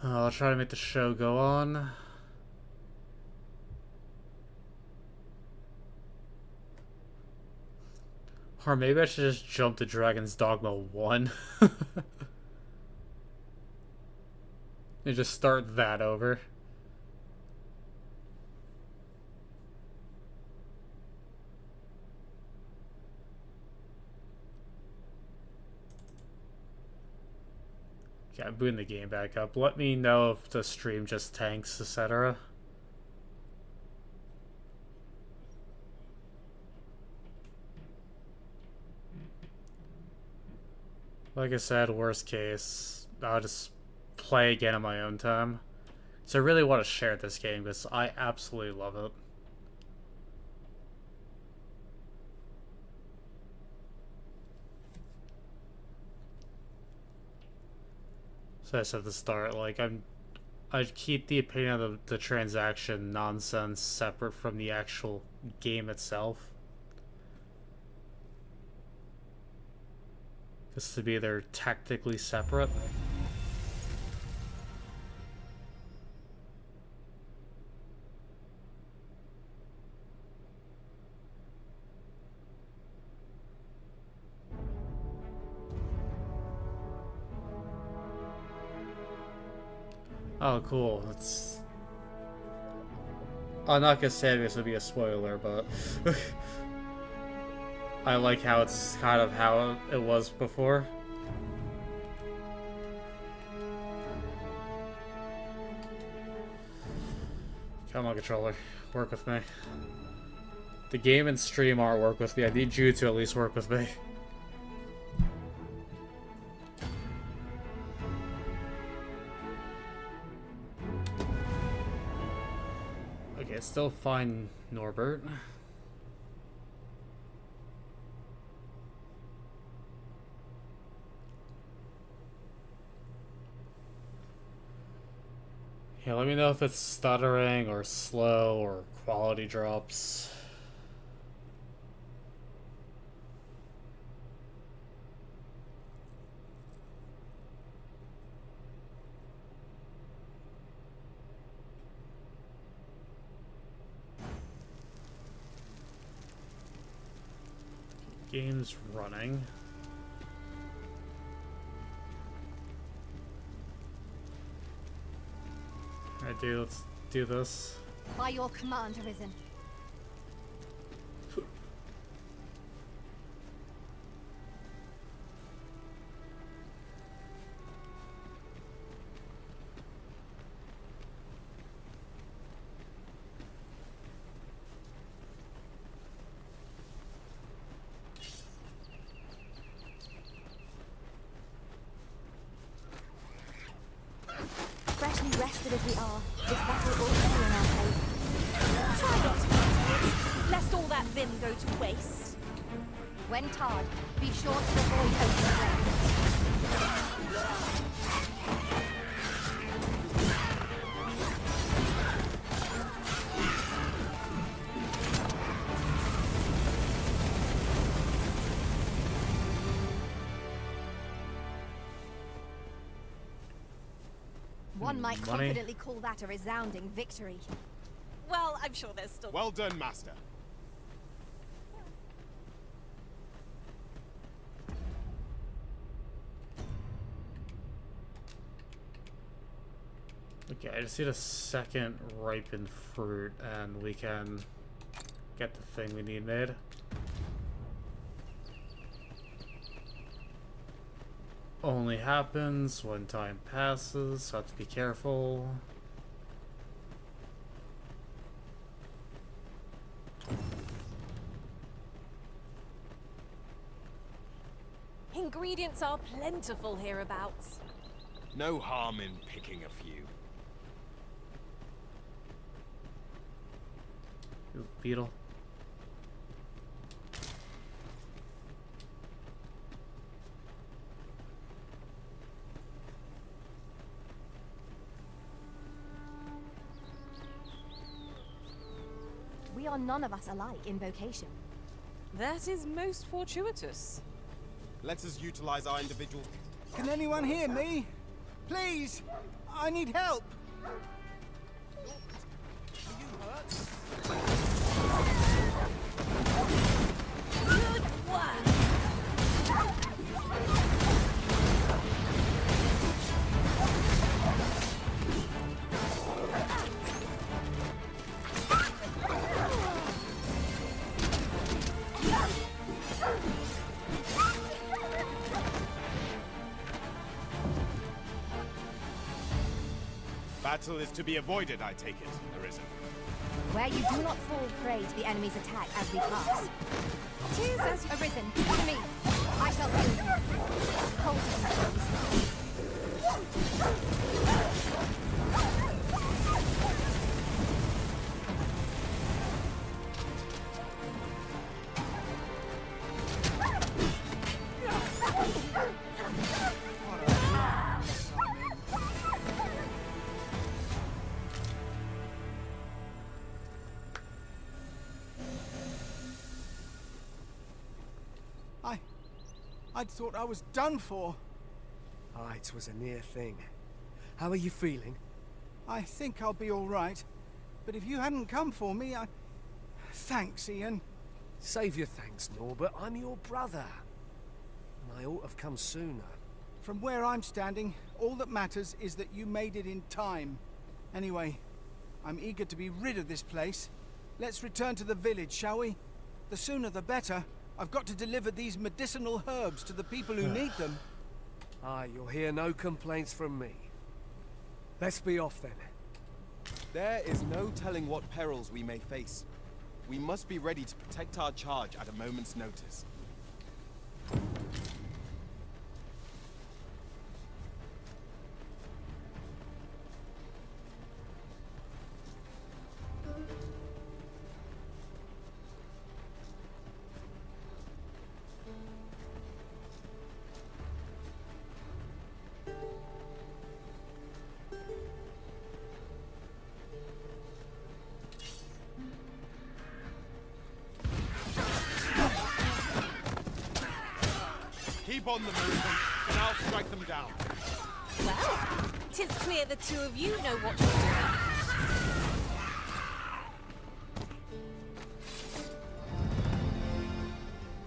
I'll try to make the show go on. Or maybe I should just jump to Dragon's Dogma 1. And just start that over. Okay, I'm booting the game back up. Let me know if the stream just tanks, etc. Like I said, worst case, I'll just play again on my own time. So I really want to share this game because I absolutely love it. So I said at the start, like I'd keep the opinion of the transaction nonsense separate from the actual game itself. Just to be they're tactically separate. Oh, cool. That's... I'm not gonna say this would be a spoiler, but... I like how it's kind of how it was before. Come on, controller. Work with me. The game and stream aren't work with me. I need you to at least work with me. Okay, still find Norbert. Yeah, let me know if it's stuttering or slow or quality drops. Game's running. Alright, dude, let's do this. By your command, Arisen. Freshly rested as we are, this battle already in our favour. Try not to meditate, lest all that vim go to waste. When tarred, be sure to avoid open ground. One might confidently call that a resounding victory. Well, I'm sure there's still... Well done, Master. Okay, I just need a second ripened fruit and we can get the thing we need made. Only happens when time passes, so I have to be careful. Ingredients are plentiful hereabouts. No harm in picking a few. Ooh, beetle. We are none of us alike in vocation. That is most fortuitous. Let us utilize our individual... Can anyone hear me? Please! I need help! Good work! Battle is to be avoided, I take it, Arisen. Where you do not fall prey to the enemy's attack as we pass. Tis as Arisen, to me. I shall heal you. Hold him, please. I'd thought I was done for. Ah, it was a near thing. How are you feeling? I think I'll be all right. But if you hadn't come for me, I... Thanks, Ian. Save your thanks, Norbert. I'm your brother. And I ought to have come sooner. From where I'm standing, all that matters is that you made it in time. Anyway, I'm eager to be rid of this place. Let's return to the village, shall we? The sooner the better. I've got to deliver these medicinal herbs to the people who need them. Aye, you'll hear no complaints from me. Let's be off then. There is no telling what perils we may face. We must be ready to protect our charge at a moment's notice. upon them, American, and I'll strike them down. Well, 'tis clear the two of you know what you're doing.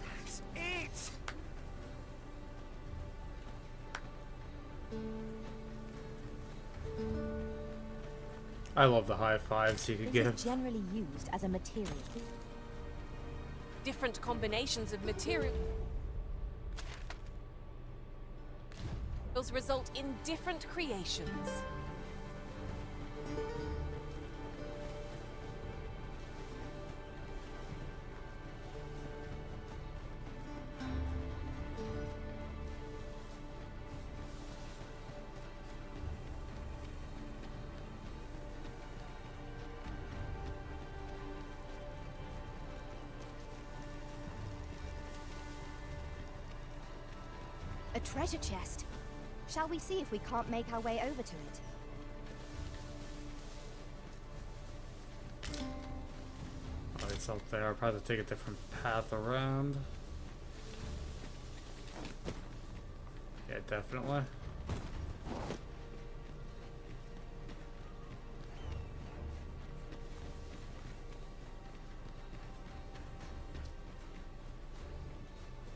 That's it! I love the high fives you could This give. is generally used as a material. Different combinations of materials result in different creations. A treasure chest. Shall we see if we can't make our way over to it? Oh, it's up there. I'll probably take a different path around. Yeah, definitely.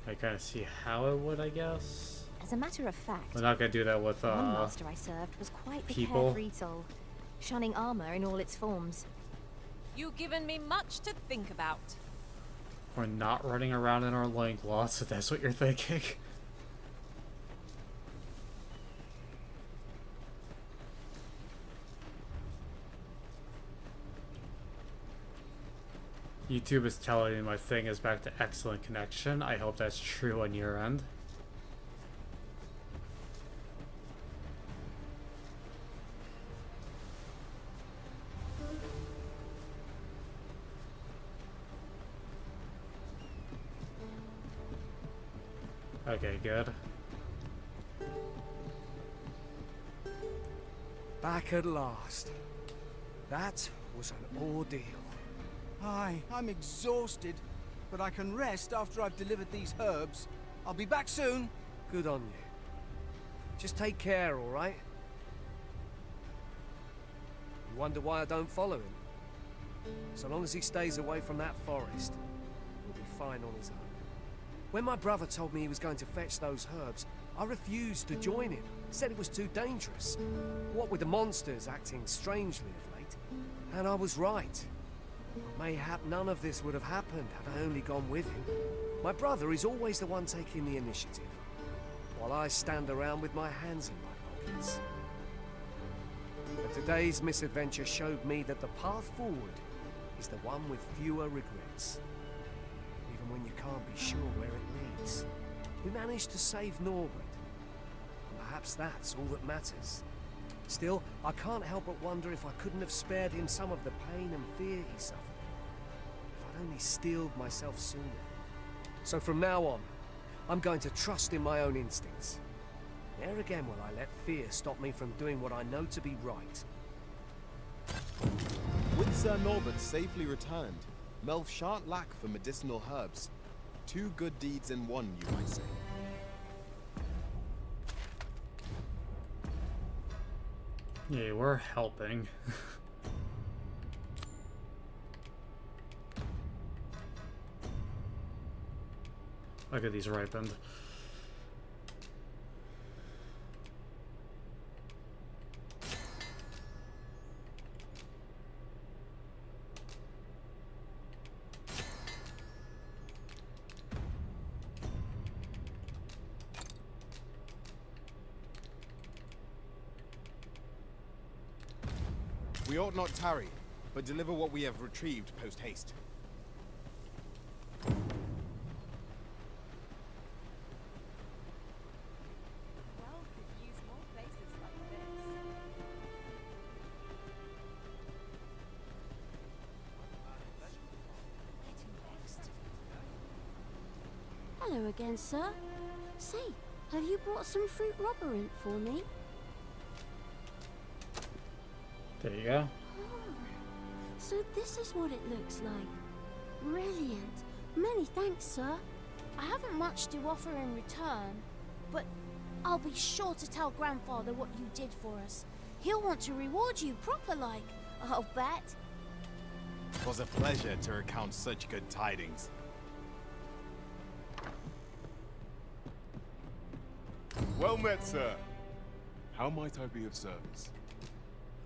I kind of see how it would, I guess. As a matter of fact, We're not gonna do that with one master I served was quite the people. carefree soul, shunning armor in all its forms. You've given me much to think about. We're not running around in our loincloths, if that's what you're thinking. YouTube is telling me my thing is back to excellent connection. I hope that's true on your end. Okay, good. Back at last. That was an ordeal. Aye, I'm exhausted, but I can rest after I've delivered these herbs. I'll be back soon. Good on you. Just take care, all right? You wonder why I don't follow him? So long as he stays away from that forest, he'll be fine on his own. When my brother told me he was going to fetch those herbs, I refused to join him. Said it was too dangerous. What with the monsters acting strangely of late. And I was right. Mayhap none of this would have happened had I only gone with him. My brother is always the one taking the initiative, while I stand around with my hands in my pockets. But today's misadventure showed me that the path forward is the one with fewer regrets. Even when you can't be sure where it leads. We managed to save Norbert. And perhaps that's all that matters. Still, I can't help but wonder if I couldn't have spared him some of the pain and fear he suffered. If I'd only steeled myself sooner. So from now on, I'm going to trust in my own instincts. Never again will I let fear stop me from doing what I know to be right. With Sir Norbert safely returned, Melv shan't lack for medicinal herbs. 2 good deeds in one, you might say. Yeah, we're helping. Look at these ripened. We ought not tarry, but deliver what we have retrieved post-haste. Hello again, sir. Say, have you brought some fruit robberant for me? There you go. So this is what it looks like. Brilliant. Many thanks, sir. I haven't much to offer in return, but I'll be sure to tell Grandfather what you did for us. He'll want to reward you proper like, I'll bet. 'Twas a pleasure to recount such good tidings. Well met, sir. How might I be of service?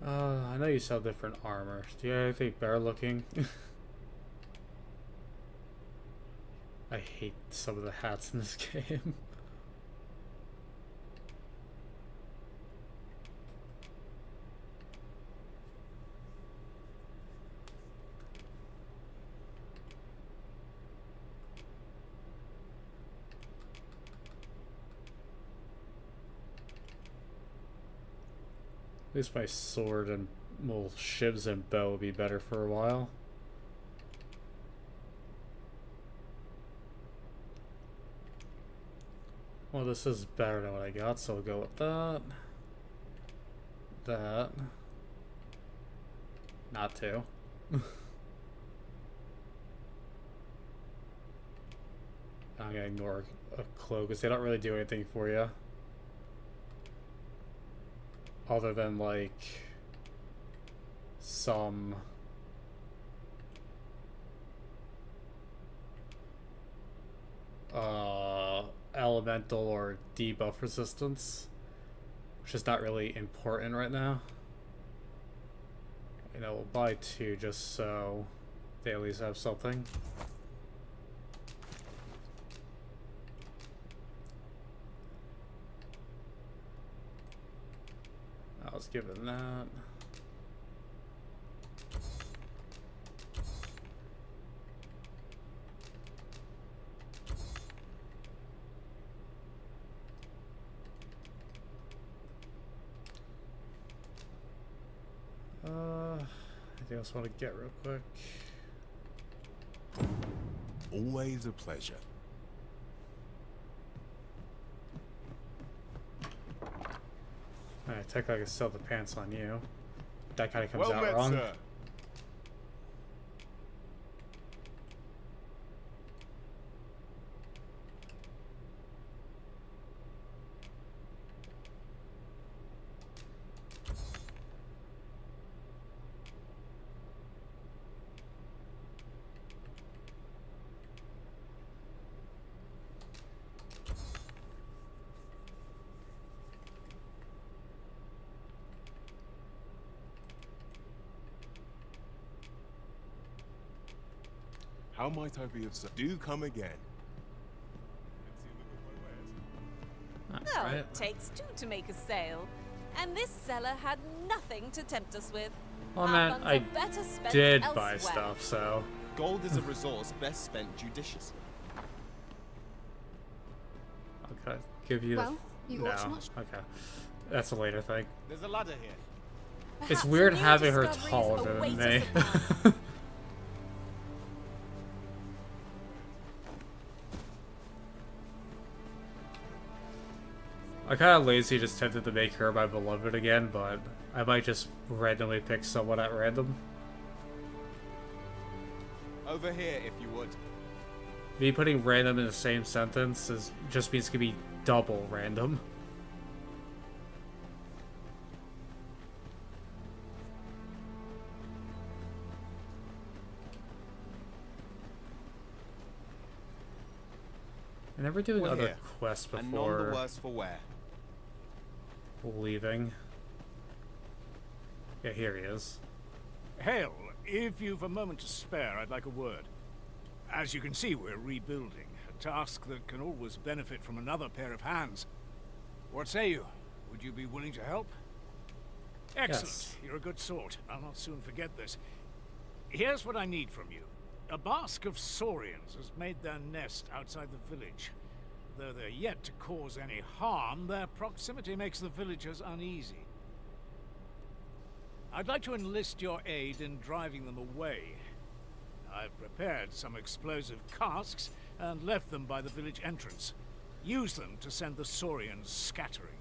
I know you sell different armor. Do you have anything better looking? I hate some of the hats in this game. At least my sword and, well, shivs and bow would be better for a while. Well, this is better than what I got, so we'll go with that. That. Not to. I'm gonna ignore a cloak because they don't really do anything for you. Other than, like, some elemental or debuff resistance, which is not really important right now. You know, we'll buy 2 just so they at least have something. I was given that. Anything else I want to get real quick? Always a pleasure. Alright, technically I can sell the pants on you. That kind of comes Well out met, wrong. sir. How might I be of service? Do come again. Well, it takes 2 to make a sale, and this seller had nothing to tempt us with. Well, Our man, funds I are better spent did elsewhere. buy stuff, so... Gold is a resource best spent judiciously. Okay, give you Well, the... you no, ought not. okay. That's a later thing. There's a ladder here. It's Perhaps weird new having her discoveries taller await than us me. above. I'm kind of lazy, just tempted to make her my beloved again, but I might just randomly pick someone at random. Over here, if you would. Me putting random in the same sentence just means it could be double random. I never do We're another here, quest and none before the worse for wear. leaving. Yeah, here he is. Hale, if you've a moment to spare, I'd like a word. As you can see, we're rebuilding, a task that can always benefit from another pair of hands. What say you? Would you be willing to help? Excellent. Yes. You're a good sort. I'll not soon forget this. Here's what I need from you. A bask of saurians has made their nest outside the village. Though they're yet to cause any harm, their proximity makes the villagers uneasy. I'd like to enlist your aid in driving them away. I've prepared some explosive casks and left them by the village entrance. Use them to send the saurians scattering.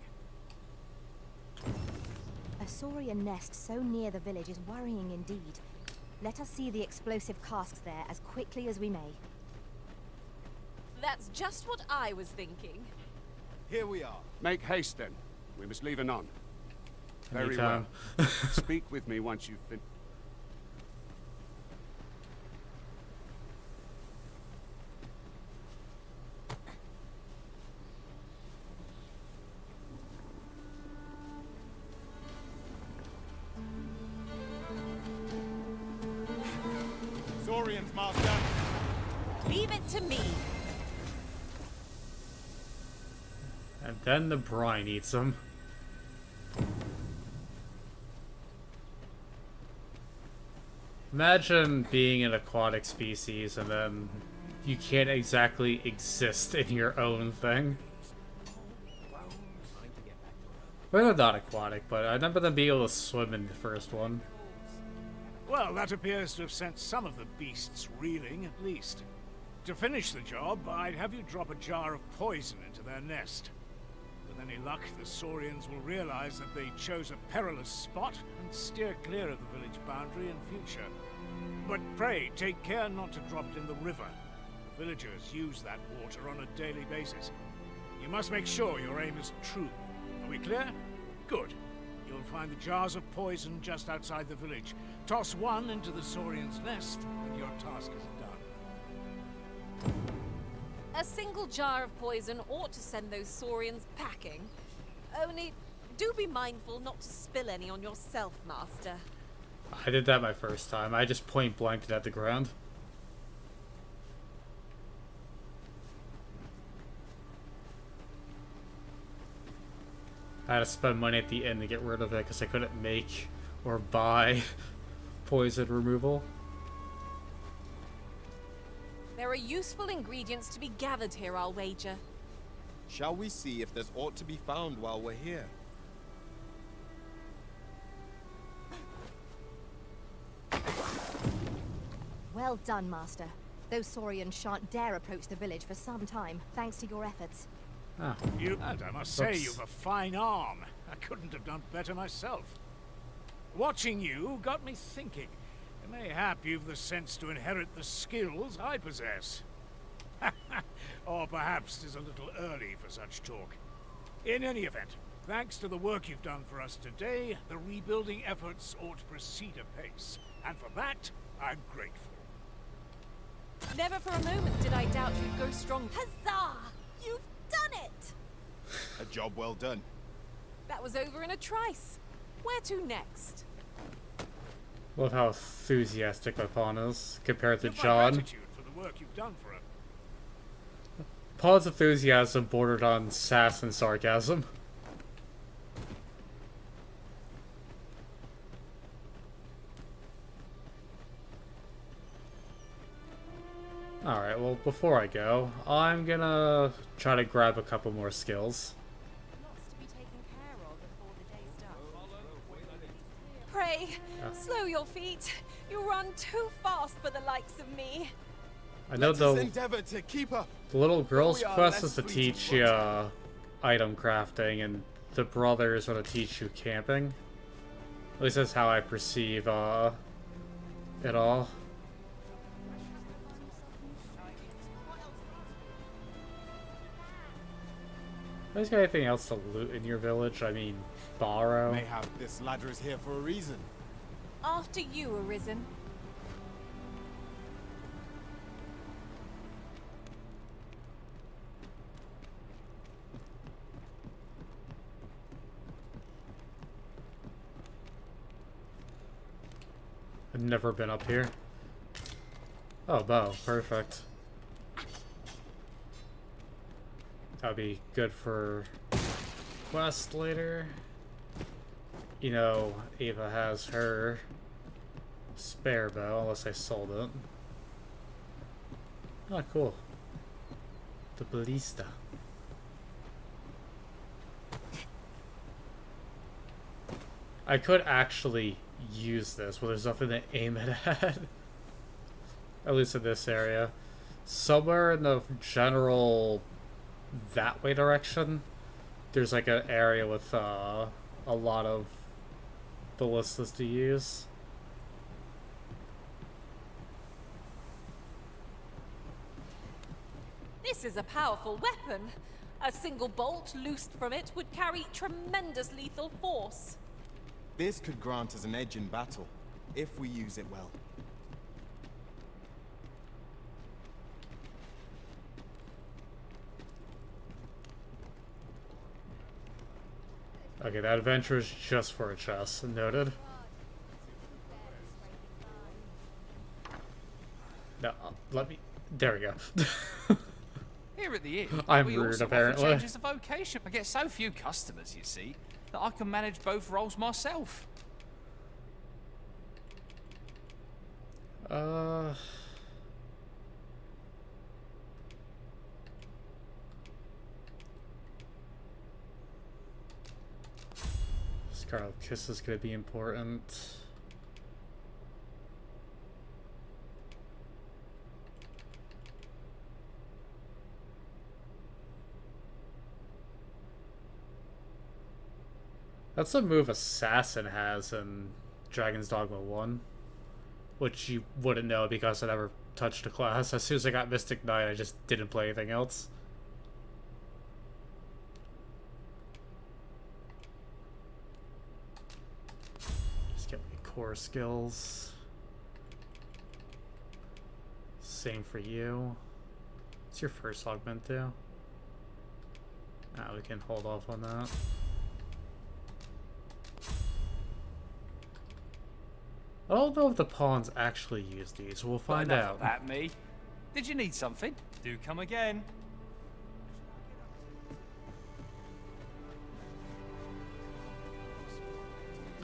A saurian nest so near the village is worrying indeed. Let us see the explosive casks there as quickly as we may. That's just what I was thinking. Here we are. Make haste then. We must leave anon. Very Anytime. well. Speak with me once you've finished. Saurians, Master. Leave it to me. And then the brine eats them. Imagine being an aquatic species and then you can't exactly exist in your own thing. Well, they're not aquatic, but I remember them being able to swim in the first one. Well, that appears to have sent some of the beasts reeling, at least. To finish the job, I'd have you drop a jar of poison into their nest. With any luck, the Saurians will realize that they chose a perilous spot and steer clear of the village boundary in future. But pray, take care not to drop it in the river. The villagers use that water on a daily basis. You must make sure your aim is true. Are we clear? Good. You'll find the jars of poison just outside the village. Toss one into the Saurian's nest, and your task is done. A single jar of poison ought to send those Saurians packing. Only, do be mindful not to spill any on yourself, Master. I did that my first time. I just point blanked it at the ground. I had to spend money at the end to get rid of it because I couldn't make or buy poison removal. There are useful ingredients to be gathered here, I'll wager. Shall we see if there's aught to be found while we're here? Well done, Master. Those Saurians shan't dare approach the village for some time, thanks to your efforts. Ah. And I must say, you've a fine arm. I couldn't have done better myself. Watching you got me thinking. Mayhap you've the sense to inherit the skills I possess. Or perhaps 'tis a little early for such talk. In any event, thanks to the work you've done for us today, the rebuilding efforts ought to proceed apace. And for that, I'm grateful. Never for a moment did I doubt you'd go strong. Huzzah! You've done it! A job well done. That was over in a trice. Where to next? Love how enthusiastic my pawn is compared to You've my John. gratitude for the work you've done for us. Pawn's enthusiasm bordered on sass and sarcasm. Alright, well, before I go, I'm gonna try to grab a couple more skills. Pray, slow your feet. You run too fast for the likes of me. I know Let us endeavor to keep up. the little girl's We are quest less is to fleet teach of you foot. item crafting, and the brothers want to teach you camping. At least that's how I perceive it all. You guys got anything else to loot in your village? I mean, borrow? Mayhap this ladder is here for a reason. After you, Arisen. I've never been up here. Oh, bow. Perfect. That'd be good for quest later. You know, Ava has her spare bow, unless I sold it. Oh, cool. The ballista. I could actually use this, but there's nothing to aim it at. At least in this area. Somewhere in the general that way direction, there's like an area with a lot of ballistas to use. This is a powerful weapon. A single bolt loosed from it would carry tremendous lethal force. This could grant us an edge in battle, if we use it well. Okay, that adventure is just for a chest. Noted. No, let me... There we go. Here at the inn, I'm we rude, also apparently. offer changes of vocation. I get so few customers, you see, that I can manage both roles myself. Scarlet Kiss is gonna be important. That's a move Assassin has in Dragon's Dogma 1. Which you wouldn't know because I never touched a class. As soon as I got Mystic Knight, I just didn't play anything else. Just get my core skills. Same for you. What's your first augment do? Ah, we can hold off on that. I don't know if the pawns actually use these. We'll find out. At me. Did you need something? Do come again.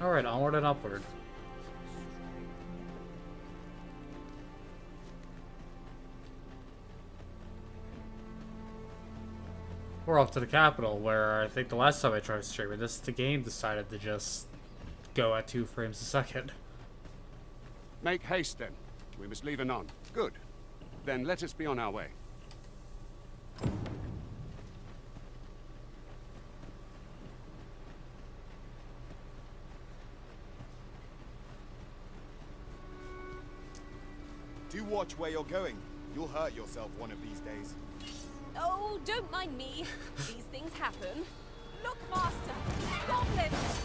Alright, onward and upward. We're off to the capital, where I think the last time I tried streaming this, the game decided to just go at 2 frames a second. Make haste, then. We must leave anon. Good. Then let us be on our way. Do watch where you're going. You'll hurt yourself one of these days. Oh, don't mind me. These things happen. Look, Master! Goblins!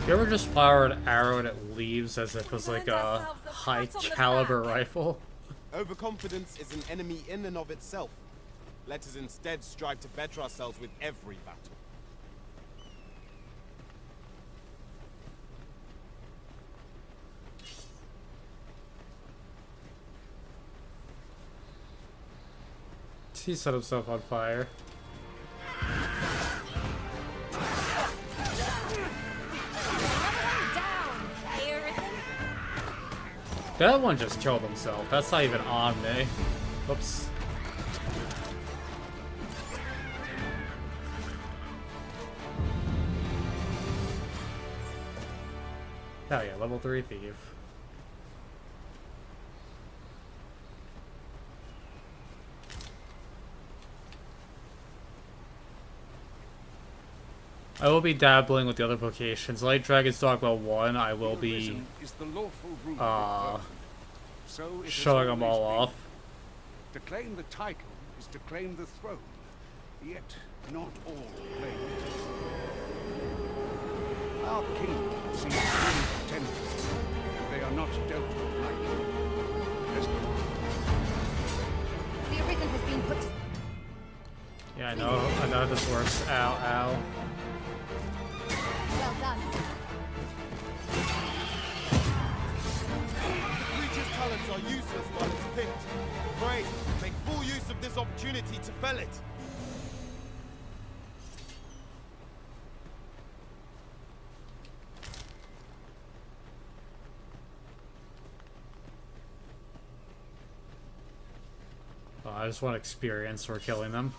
You ever just fire an arrow and it leaves as if it was like a high caliber rifle? Overconfidence is an enemy in and of itself. Let us instead strive to better ourselves with every battle. He set himself on fire. That one just killed himself. That's not even on me. Whoops. Hell yeah, level 3 thief. I will be dabbling with the other vocations. Like Dragon's Dogma 1, I will be showing them all off. To claim the title is to claim the throne, yet not all claim it. Our kingdom sees many pretenders, and they are not dealt with lightly. The Arisen has been put. Yeah, I know how this works. Ow, ow. Well done. The creature's talents are useless while it's picked. Pray, make full use of this opportunity to fell it. Oh, I just want experience for killing them.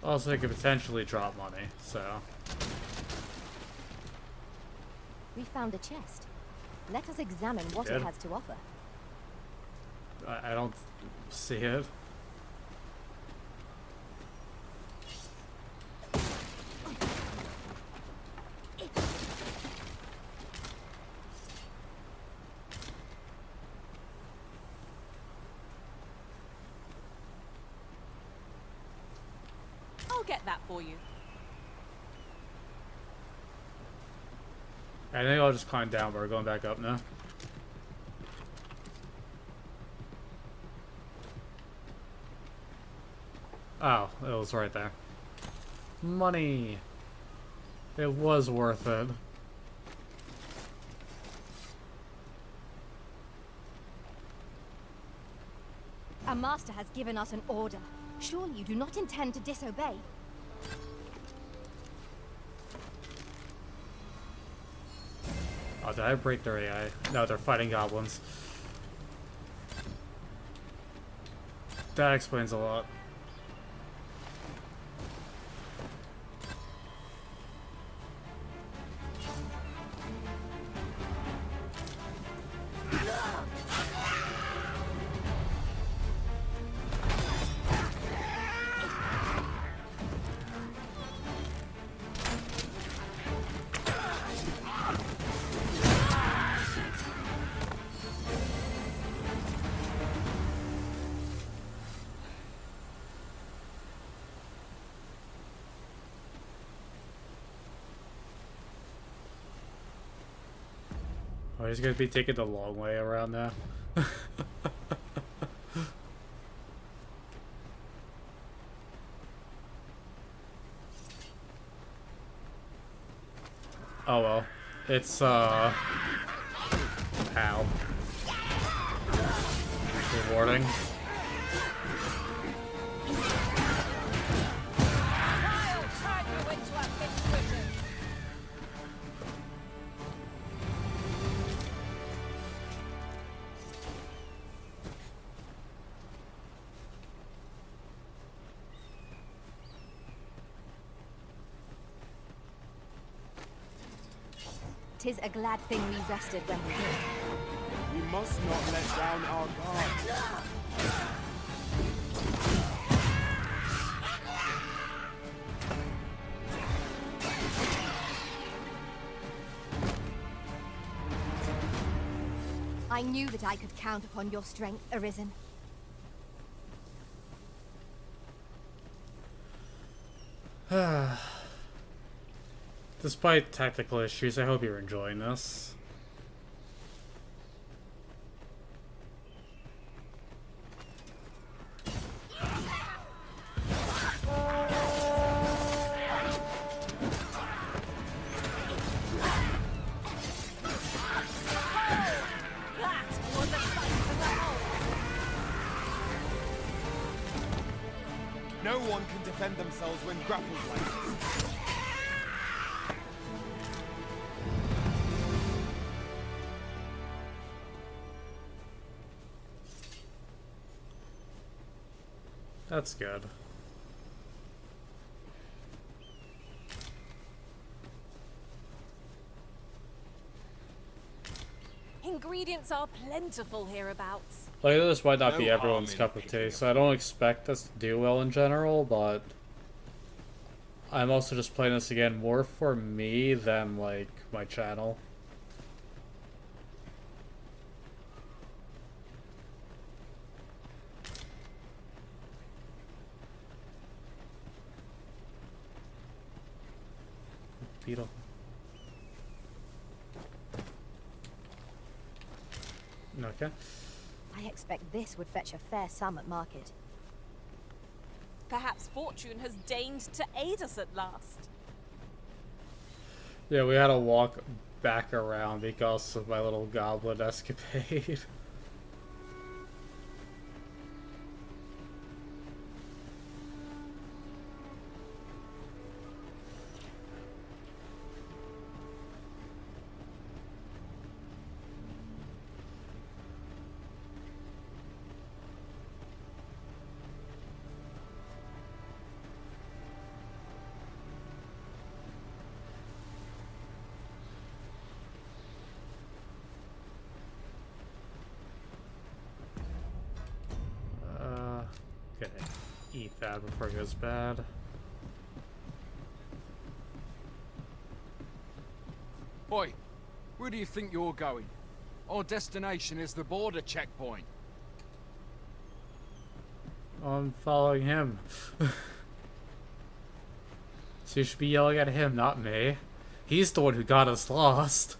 Also, it could potentially drop money, so... We found a chest. Let us examine what Good. it has to offer. I don't see it. I'll get that for you. I think I'll just climb down, but we're going back up now. Oh, it was right there. Money! It was worth it. Our master has given us an order. Surely you do not intend to disobey. Oh, did I break their AI? No, they're fighting goblins. That explains a lot. Oh, he's gonna be taking the long way around now. Oh well. It's ow. Rewarding. Tis a glad thing we rested when we did. We must not let down our guard. I knew that I could count upon your strength, Arisen. Despite technical issues, I hope you're enjoying this. No one can defend themselves when grappled like this. That's good. Ingredients are plentiful hereabouts. Like, this might not be No everyone's harm in cup of tea, so I don't expect us to do well in general, but I'm also just playing this again more for me than, like, my channel. Beetle. Okay. I expect this would fetch a fair sum at market. Perhaps fortune has deigned to aid us at last. Yeah, we had to walk back around because of my little goblin escapade. Gonna eat that before it goes bad. Boy, where do you think you're going? Our destination is the border checkpoint. I'm following him. So you should be yelling at him, not me. He's the one who got us lost.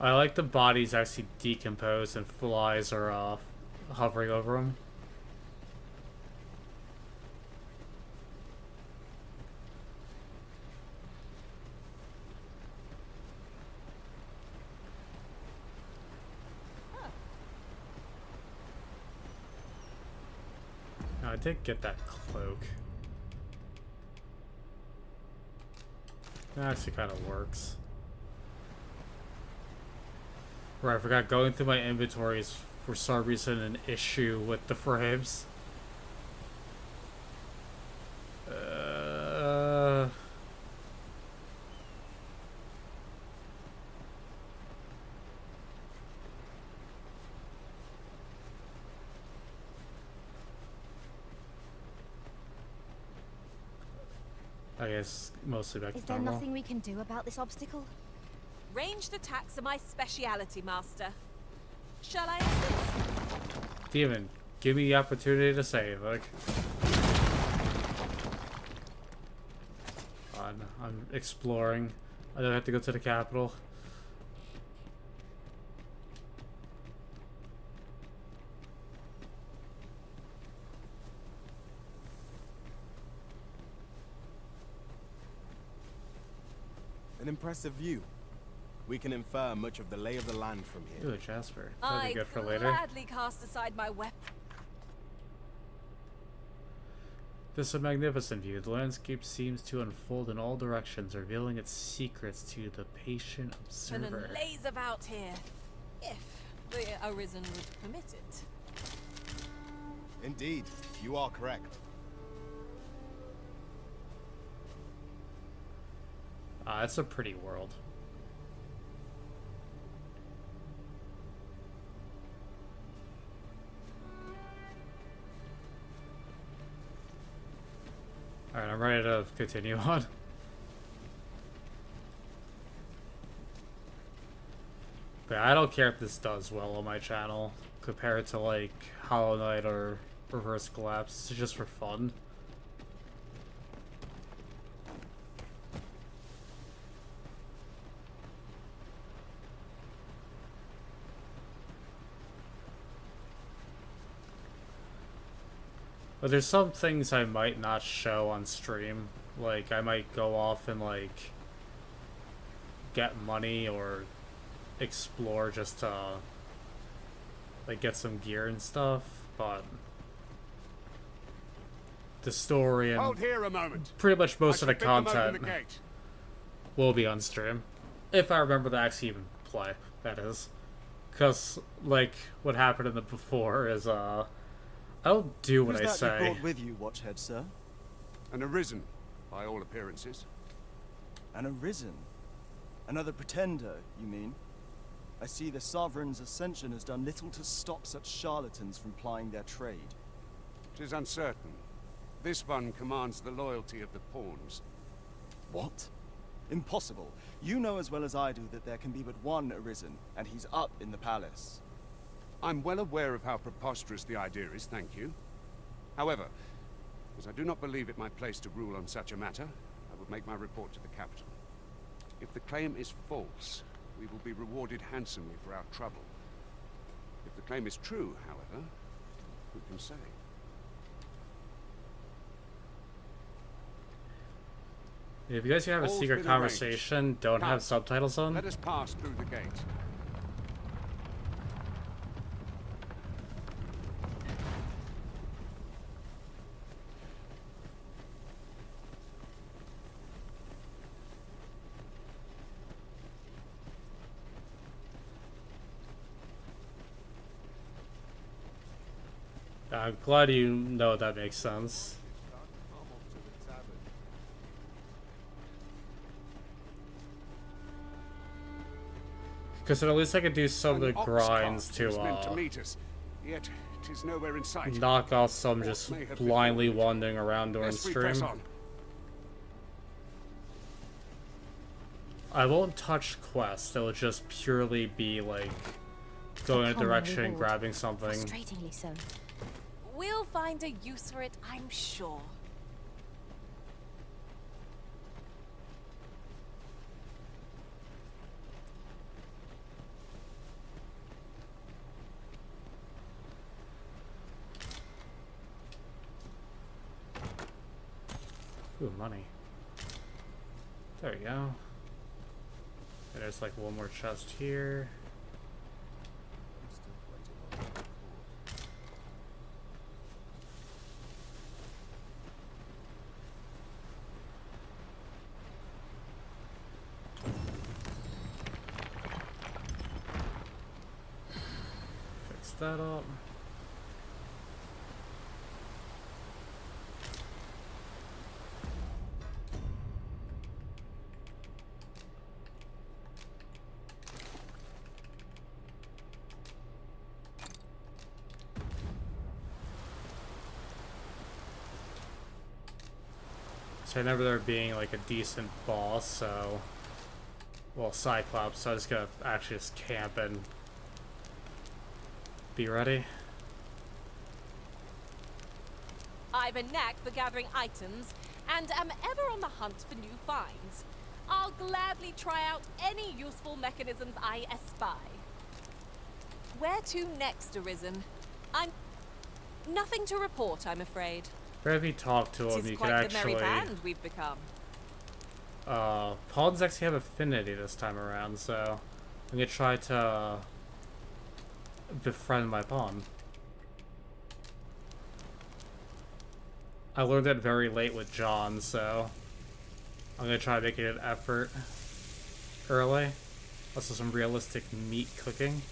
I like the bodies actually decompose and flies are hovering over them. I did get that cloak. That actually kind of works. Right, I forgot going through my inventories for some reason an issue with the frames. I guess mostly back Is to there normal. nothing we can do about this obstacle? Ranged attacks are my speciality, Master. Shall I assist? Demon, give me the opportunity to save. Like, I'm exploring. I don't have to go to the capital. An impressive view. We can infer much of the lay of the land from here. Ooh, Jasper. That'd be I'd good for later. gladly cast aside my weapon. This is a magnificent view. The landscape seems to unfold in all directions, revealing its secrets to the patient And observer. a lays about here, if the Arisen would permit it. Indeed, you are correct. It's a pretty world. Alright, I'm ready to continue on. But I don't care if this does well on my channel compared to like Hollow Knight or Reverse Collapse. It's just for fun. But there's some things I might not show on stream. Like, I might go off and, like, get money or explore just to, like, get some gear and stuff. But the story and Hold here a moment. pretty much most I of the shall bid them open content the gate. will be on stream. If I remember to actually even play, that is. Because, like, what happened in the before is, I'll do what Who's I that say. you brought with you, Watchhead, sir? An Arisen, by all appearances. An Arisen? Another pretender, you mean? I see the Sovereign's ascension has done little to stop such charlatans from plying their trade. 'Tis uncertain. This one commands the loyalty of the pawns. What? Impossible. You know as well as I do that there can be but one Arisen, and he's up in the palace. I'm well aware of how preposterous the idea is, thank you. However, as I do not believe it my place to rule on such a matter, I would make my report to the capital. If the claim is false, we will be rewarded handsomely for our trouble. If the claim is true, however, who can say? If you guys can have a All's secret been conversation, don't Come, have subtitles on. Let us pass through the gate. I'm glad you know that makes sense. Because at least I could do some of the An ox grinds cart to was meant to meet us, yet 'tis nowhere in sight. knock off some What just may have blindly befallen it? wandering around during Lest we press stream. on. I won't touch quests. It'll just purely be like going in a direction and grabbing something. Frustratingly so. We'll find a use for it, I'm sure. Ooh, money. There we go. And there's like one more chest here. Fix that up. So I remember there being like a decent boss, so... Well, Cyclops, so I just gotta actually just camp and... be ready. I've a knack for gathering items, and am ever on the hunt for new finds. I'll gladly try out any useful mechanisms I espy. Where to next, Arisen? I'm... nothing to report, I'm afraid. But if you talk to him, Tis you can quite the merry actually... band we've become. Pawns actually have affinity this time around, so... I'm gonna try to... befriend my pawn. I learned that very late with John, so... I'm gonna try making an effort early. Also some realistic meat cooking.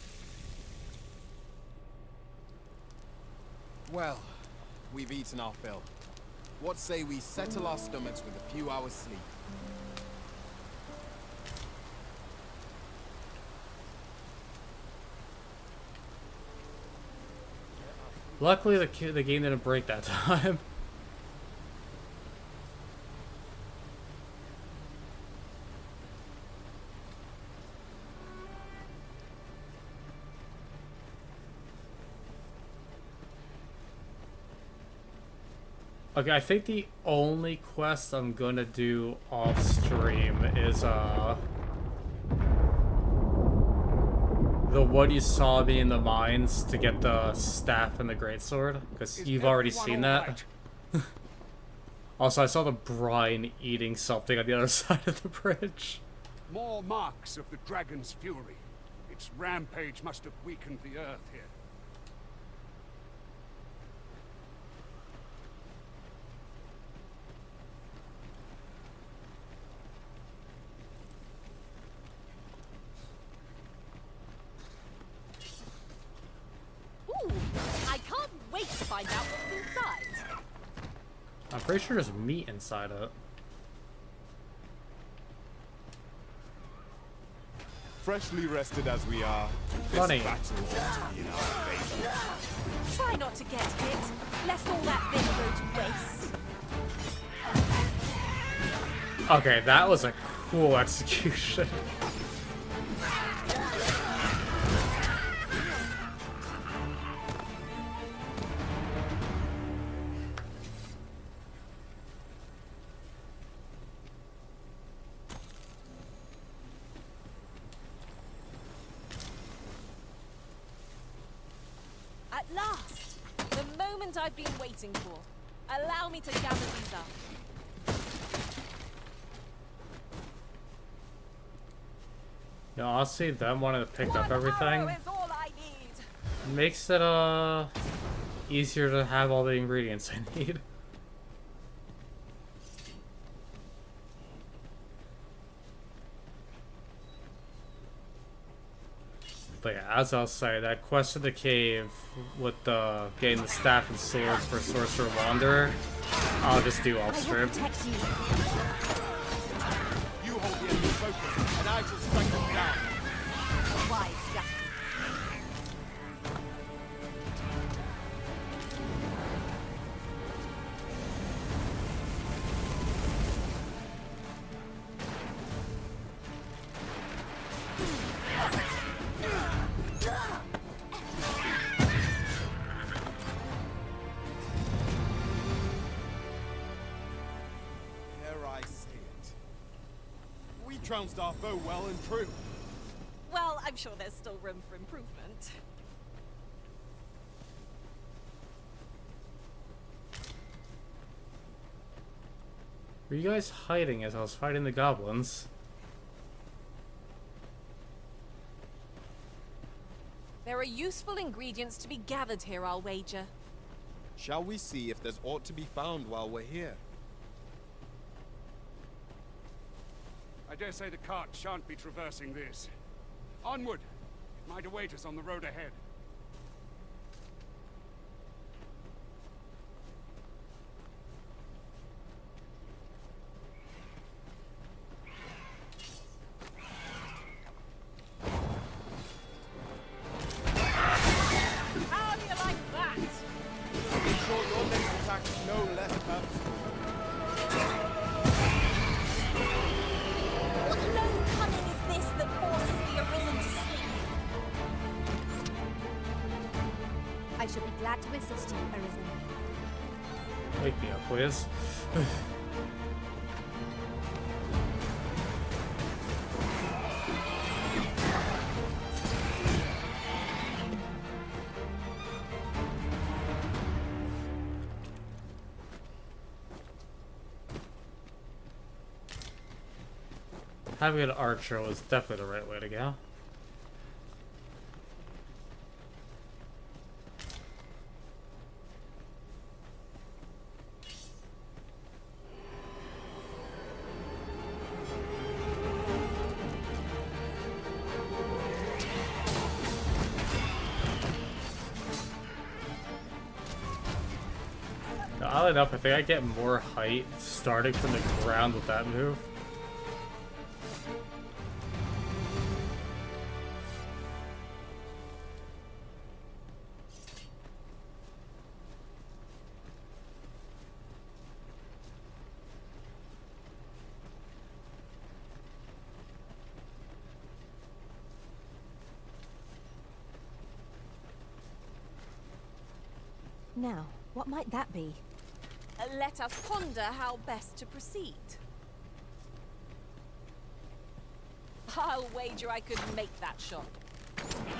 Well, we've eaten our fill. What say we settle our stomachs with a few hours sleep? Luckily, the game didn't break that time. Okay, I think the only quest I'm gonna do off stream is the one you saw me in the mines to get the staff and the greatsword, because you've already seen that. Also, I saw the brine eating something on the other side of the bridge. More marks of the dragon's fury. Its rampage must have weakened the earth here. Ooh, I can't wait to find out what's inside. I'm pretty sure there's meat inside it. Freshly rested as we are, this Funny. battle ought to be in our favor. Try not to get hit, lest all that vim go to waste. Okay, that was a cool execution. At last! The moment I've been waiting for. Allow me to gather these up. You know, honestly, them wanting to pick up everything Arrow is all I need. makes it easier to have all the ingredients I need. But yeah, as I'll say, that quest in the cave with the getting the staff and swords for Sorcerer Wanderer, I'll just do off stream. You hold the enemy focus, and I shall strike them down. wise strategy. Dare I say it? We trounced our foe well and true. Well, I'm sure there's still room for improvement. Were you guys hiding as I was fighting the goblins? There are useful ingredients to be gathered here, I'll wager. Shall we see if there's aught to be found while we're here? I dare say the cart shan't be traversing this. Onward! It might await us on the road ahead. How do you like that? Be sure your next attack is no less purposeful. What low cunning is this that forces the Arisen to sleep? I should be glad to assist you, Arisen. Wake me up, please. Having an archer was definitely the right way to go. Now, oddly enough, I think I get more height starting from the ground with that move. Now, what might that be? Let us ponder how best to proceed. I'll wager I could make that shot.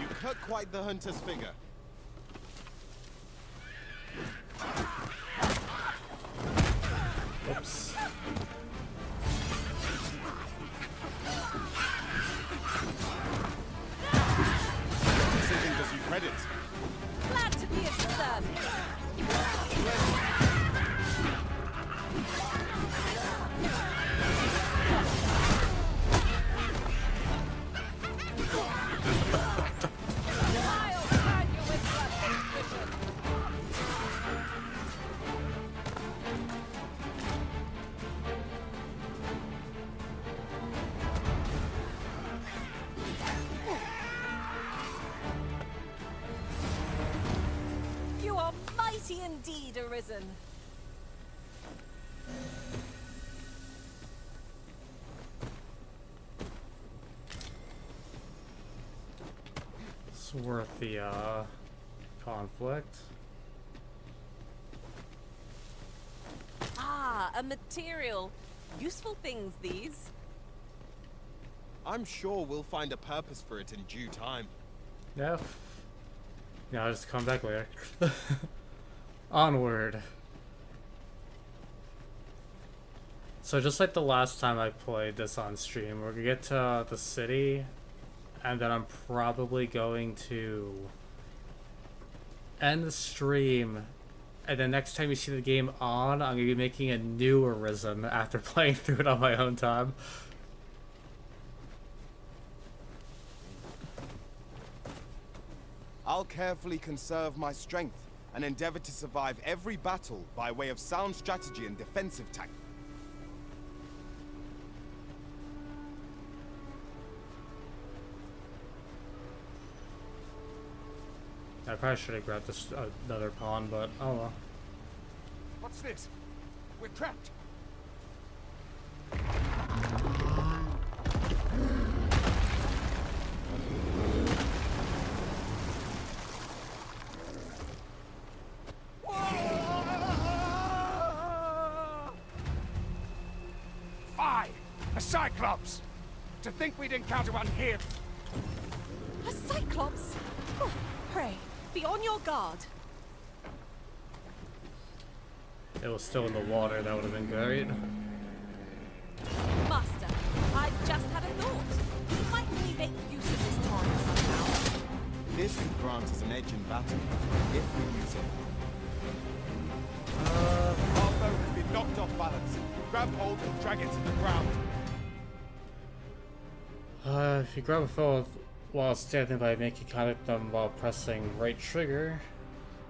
You cut quite the hunter's figure. Oops. Decision does you credit. Glad to be of service. You are mighty indeed, Arisen. It's worth the conflict. Ah, a material. Useful things, these. I'm sure we'll find a purpose for it in due time. Yeah. Yeah, I'll just come back later. Onward. So just like the last time I played this on stream, we're gonna get to the city, and then I'm probably going to end the stream, and then next time you see the game on, I'm gonna be making a new Arisen after playing through it on my own time. I'll carefully conserve my strength and endeavor to survive every battle by way of sound strategy and defensive tactics. I probably should have grabbed this another pawn, but oh well. What's this? We're trapped. Fie! A Cyclops! To think we'd encounter one here! A Cyclops? Oh, pray, be on your guard. It was still in the water, that would have been great. Master, I've just had a thought. We might really make use of this torrent somehow. This could grant us an edge in battle, if we use it. Our boat has been knocked off balance. Grab hold and drag it to the ground. If you grab a foe while standing by making contact with them while pressing right trigger,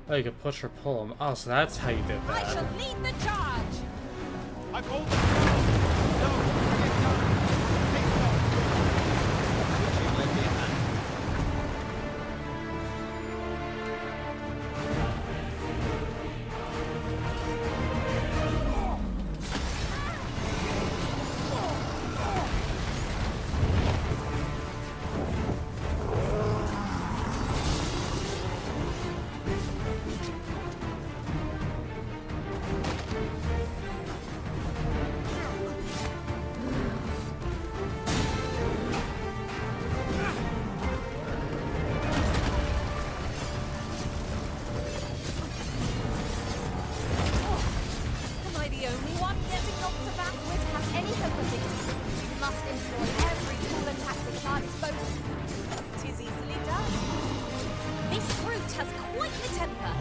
oh, you can push or pull them. Oh, so that's how you did that. I shall lead the charge! I've hold the no, bring it down. Take off. Richard, lend me a hand. Am I the only one getting knocked about? Would have any hope of victory, we must employ every tool and tactic at our disposal. 'Tis easily done. This brute has quite the temper.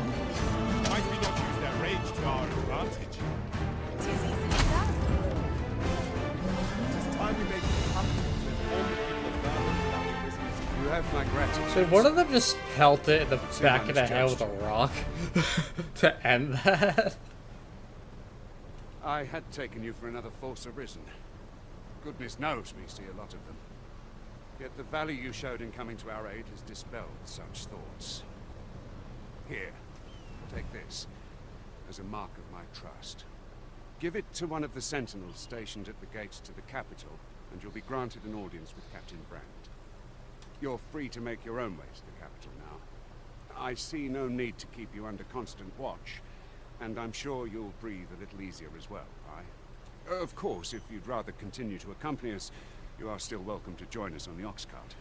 Might we not use their rage to our advantage? 'Tis easily done. It is time we make it a habit to inform the people of Vermont about the business. You have my gratitude. Did one of them just pelt it in the See back how of the it's head with judged. a rock to end that? I had taken you for another false arisen. Goodness knows we see a lot of them. Yet the value you showed in coming to our aid has dispelled such thoughts. Here, take this, as a mark of my trust. Give it to one of the sentinels stationed at the gates to the capital, and you'll be granted an audience with Captain Brand. You're free to make your own way to the capital now. I see no need to keep you under constant watch, and I'm sure you'll breathe a little easier as well, aye? Of course, if you'd rather continue to accompany us, you are still welcome to join us on the ox cart.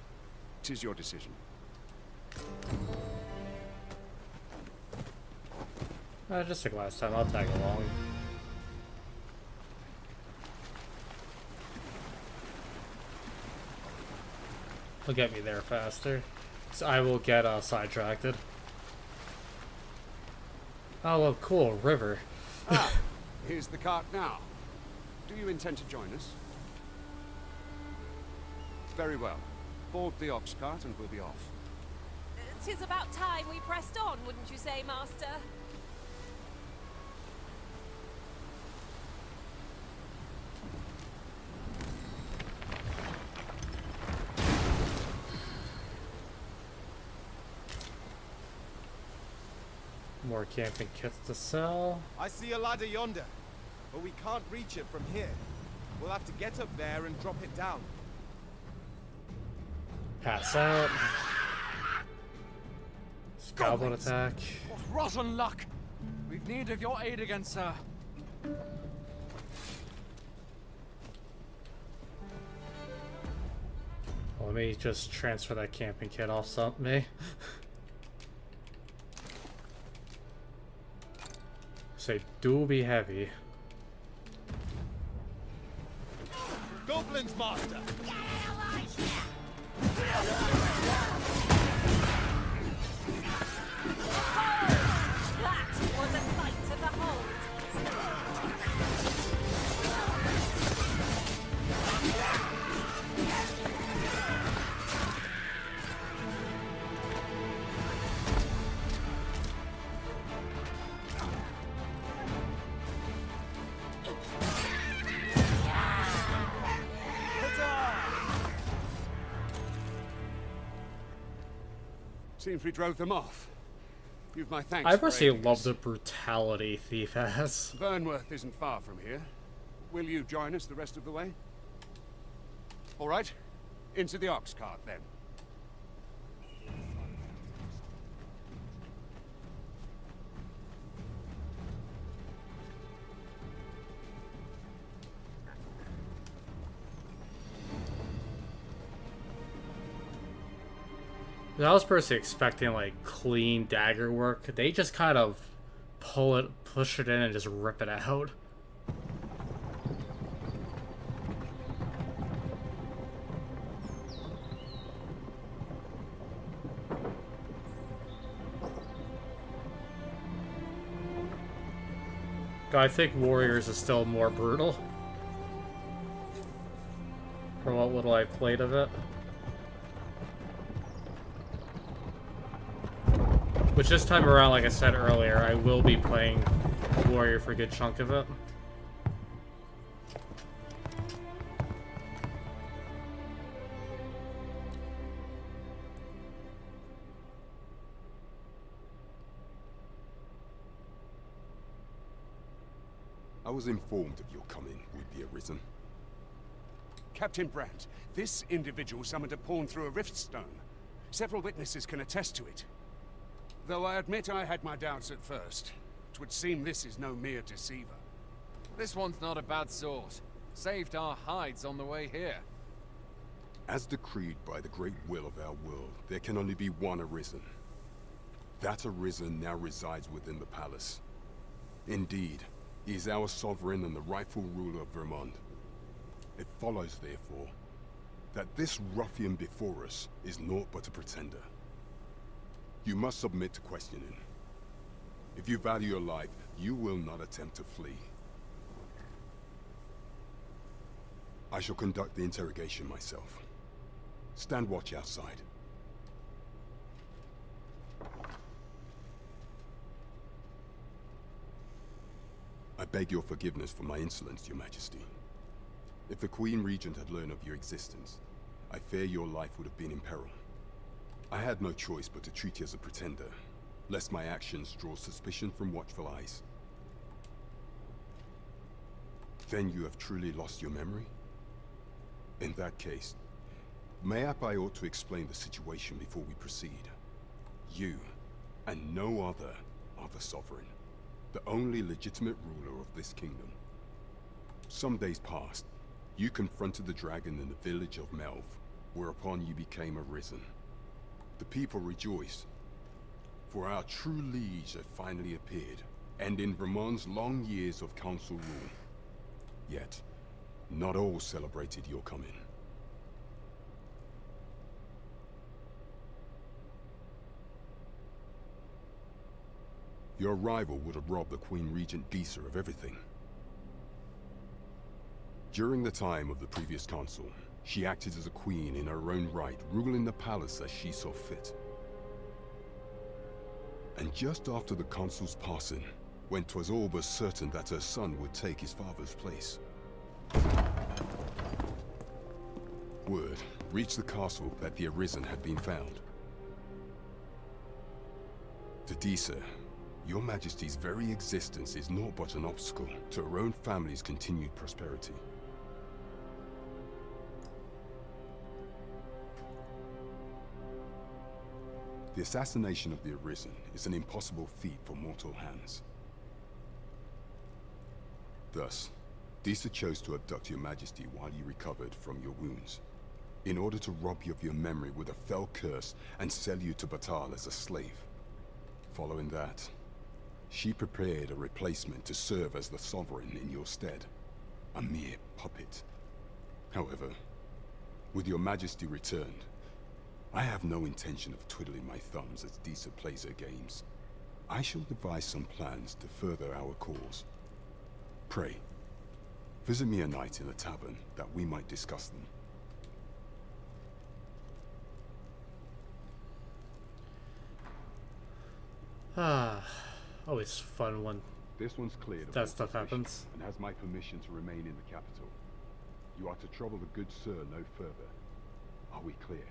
'Tis your decision. Just like last time, I'll tag along. He'll get me there faster. So I will get sidetracked. Oh, well, cool, river. Ah, here's the cart now. Do you intend to join us? Very well. Board the ox cart and we'll be off. 'Tis about time we pressed on, wouldn't you say, Master? More camping kits to sell. I see a ladder yonder, but we can't reach it from here. We'll have to get up there and drop it down. Pass out. Goblin Goblins! attack. What rotten luck! We've need of your aid again, sir. Well, let me just transfer that camping kit off me. Say, do be heavy. Goblins, master! That was a sight to behold. Seems we drove them off. You've my thanks. I for personally aiding love us. the brutality Thief has. Vernworth isn't far from here. Will you join us the rest of the way? All right. Into the ox cart, then. I was personally expecting like clean dagger work. They just kind of push it in and just rip it out. I think Warriors is still more brutal. For what little I played of it. Which this time around, like I said earlier, I will be playing Warrior for a good chunk of it. I was informed of your coming would be arisen. Captain Brandt, this individual summoned a pawn through a rift stone. Several witnesses can attest to it. Though I admit I had my doubts at first. It would seem this is no mere deceiver. This one's not a bad sort. Saved our hides on the way here. As decreed by the great will of our world, there can only be one arisen. That arisen now resides within the palace. Indeed, he is our sovereign and the rightful ruler of Vermont. It follows, therefore, that this ruffian before us is naught but a pretender. You must submit to questioning. If you value your life, you will not attempt to flee. I shall conduct the interrogation myself. Stand watch outside. I beg your forgiveness for my insolence, Your Majesty. If the Queen Regent had learned of your existence, I fear your life would have been in peril. I had no choice but to treat you as a pretender, lest my actions draw suspicion from watchful eyes. Then you have truly lost your memory? In that case, mayhap I ought to explain the situation before we proceed. You, and no other, are the sovereign, the only legitimate ruler of this kingdom. Some days past, you confronted the dragon in the village of Melv, whereupon you became arisen. The people rejoiced, for our true liege had finally appeared, ending Vermont's long years of council rule. Yet, not all celebrated your coming. Your arrival would have robbed the Queen Regent Disa of everything. During the time of the previous consul, she acted as a queen in her own right, ruling the palace as she saw fit. And just after the consul's passing, when 'twas all but certain that her son would take his father's place, word reached the castle that the Arisen had been found. To Disa, your Majesty's very existence is naught but an obstacle to her own family's continued prosperity. The assassination of the Arisen is an impossible feat for mortal hands. Thus, Disa chose to abduct your Majesty while you recovered from your wounds, in order to rob you of your memory with a fell curse and sell you to Batal as a slave. Following that, she prepared a replacement to serve as the sovereign in your stead, a mere puppet. However, with your Majesty returned, I have no intention of twiddling my thumbs as Disa plays her games. I shall devise some plans to further our cause. Pray, visit me a night in the tavern that we might discuss them. Always fun when this one's cleared that stuff happens. And has my permission to remain in the capital. You are to trouble the good sir no further. Are we clear?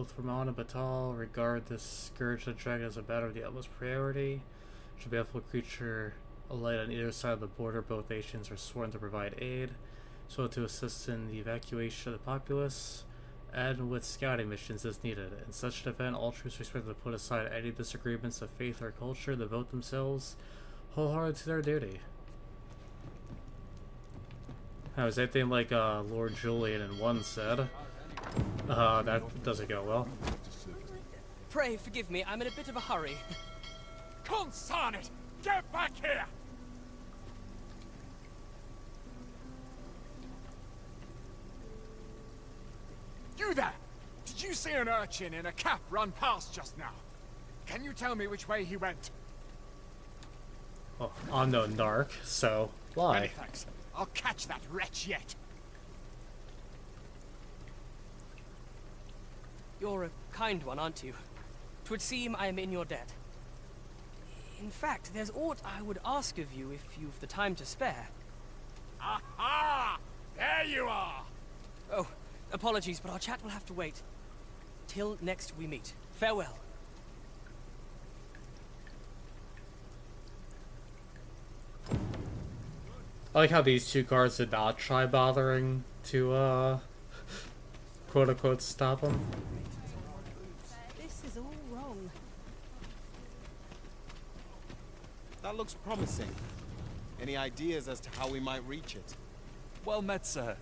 both Ramon and Batal regard this scourge of the dragon as a matter of the utmost priority. Should be a beautiful creature alight on either side of the border, both nations are sworn to provide aid, so to assist in the evacuation of the populace, and with scouting missions as needed. In such an event, all troops are expected to put aside any disagreements of faith or culture, devote themselves wholeheartedly to their duty. How is anything like Lord Julian in 1 said? That doesn't go well. Pray forgive me, I'm in a bit of a hurry. Consign it! Get back here! You there! Did you see an urchin in a cap run past just now? Can you tell me which way he went? Well, I'm no narc, so why? Many thanks. I'll catch that wretch yet. You're a kind one, aren't you? 'Twould seem I am in your debt. In fact, there's aught I would ask of you if you've the time to spare. Aha! There you are! Oh, apologies, but our chat will have to wait. Till next we meet. Farewell. I like how these two guards did not try bothering to, quote-unquote, stop him. This is all wrong. That looks promising. Any ideas as to how we might reach it? Well met, sir.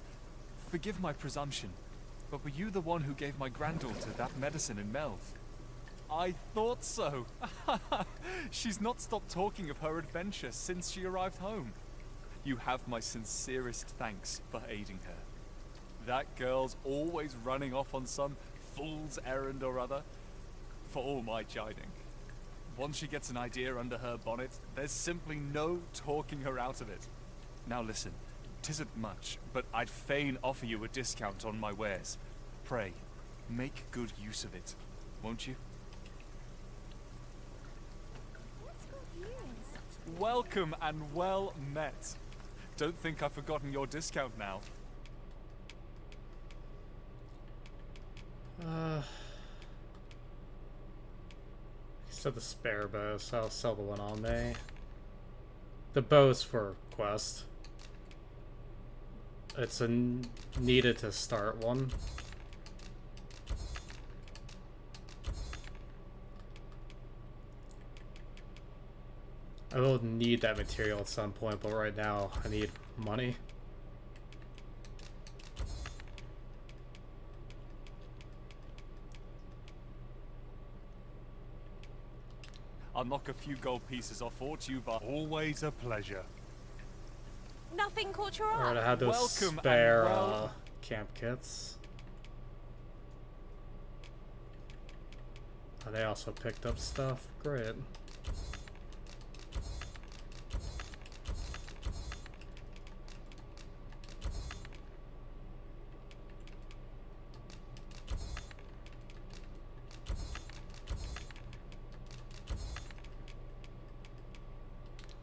Forgive my presumption, but were you the one who gave my granddaughter that medicine in Melv? I thought so. She's not stopped talking of her adventure since she arrived home. You have my sincerest thanks for aiding her. That girl's always running off on some fool's errand or other, for all my chiding. Once she gets an idea under her bonnet, there's simply no talking her out of it. Now listen, 'tisn't much, but I'd fain offer you a discount on my wares. Pray, make good use of it, won't you? Welcome and well met. Don't think I've forgotten your discount now. Said the spare bow, so I'll sell the one on me. The bow's for quest. It's a needed to start one. I will need that material at some point, but right now I need money. I'll knock a few gold pieces off for you, but always a pleasure. Nothing caught your eye. Alright, I had those Welcome spare camp kits. Oh, they also picked up stuff. Great.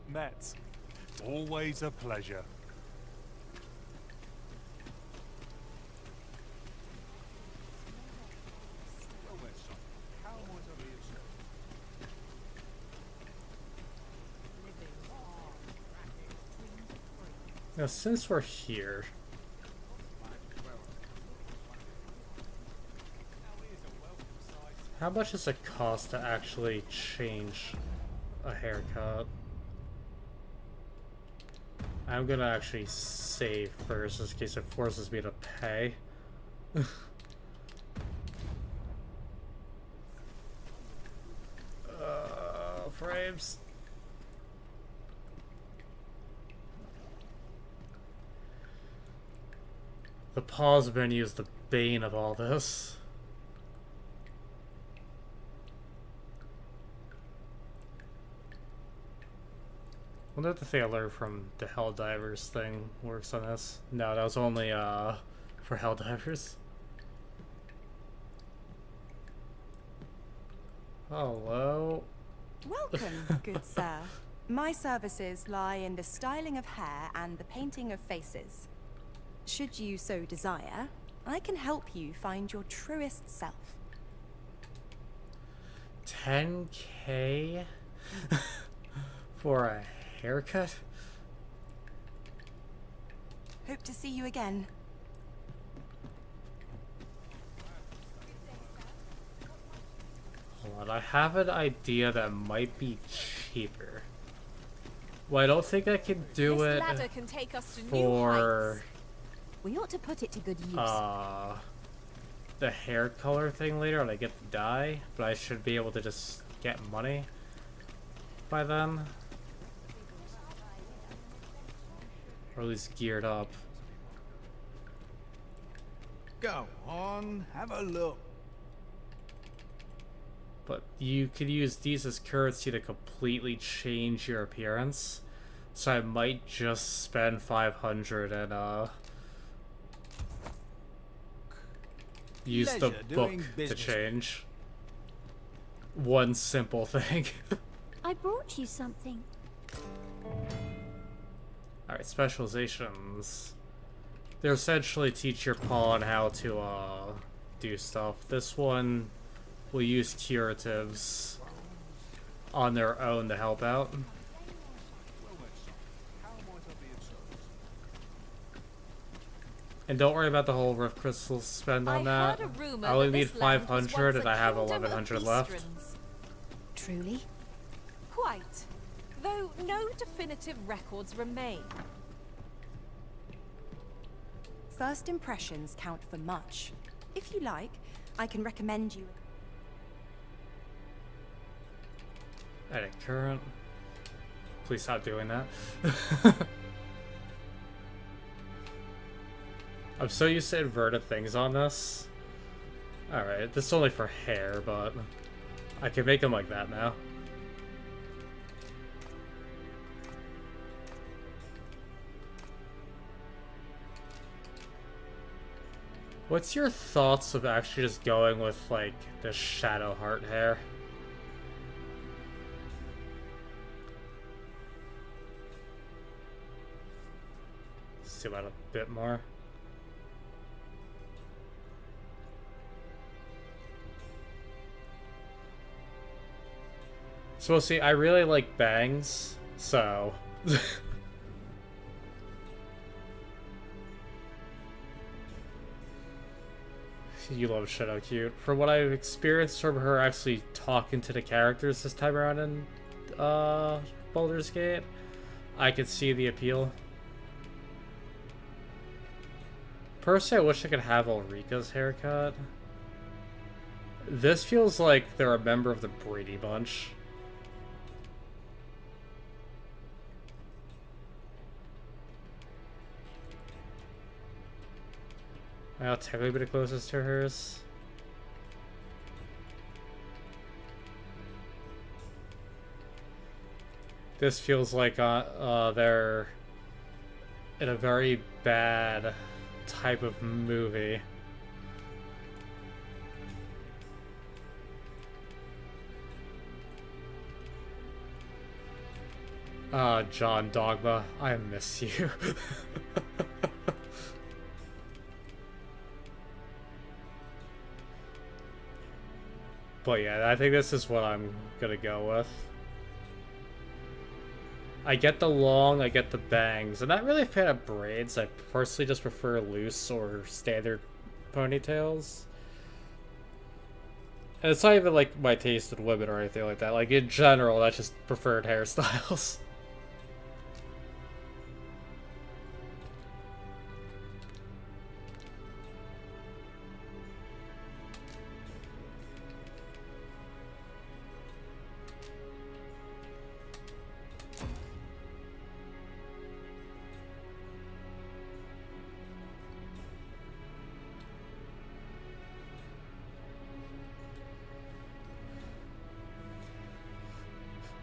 Met. Always a pleasure. Now, since we're here, how much does it cost to actually change a haircut? I'm gonna actually save first, in case it forces me to pay. Frames. The pause menu is the bane of all this. I wonder if the thing I learned from the Helldivers thing works on this. No, that was only for Helldivers. Hello. Welcome, good sir. My services lie in the styling of hair and the painting of faces. Should you so desire, I can help you find your truest self. 10K for a haircut? Hope to see you again. Hold on, I have an idea that might be cheaper. Well, I don't think I can do This it ladder can take us to new for heights. We ought to put it to good use. the hair color thing later when I get the dye, but I should be able to just get money by then. Or at least geared up. Go on, have a look. But you could use these as currency to completely change your appearance. So I might just spend 500 and use the Pleasure book doing to business. change. One simple thing. I brought you something. Alright, specializations. They essentially teach your pawn how to do stuff. This one will use curatives on their own to help out. And don't worry about the whole rift crystal spend on that. I only need 500 and I have 1100 left. Truly? Quite. Though no definitive records remain. First impressions count for much. If you like, I can recommend you. Edit current. Please stop doing that. I'm so used to inverted things on this. Alright, this is only for hair, but I can make them like that now. What's your thoughts of actually just going with, like, the shadow heart hair? See about a bit more. So see, I really like bangs, so you love Shadow Cute. From what I've experienced from her actually talking to the characters this time around in Baldur's Gate, I could see the appeal. Personally, I wish I could have Ulrika's haircut. This feels like they're a member of the Brady Bunch. I'll technically be the closest to hers. This feels like they're in a very bad type of movie. John Dogma, I miss you. But yeah, I think this is what I'm gonna go with. I get the long, I get the bangs. I'm not really a fan of braids. I personally just prefer loose or standard ponytails. And it's not even like my taste in women or anything like that. Like in general, that's just preferred hairstyles.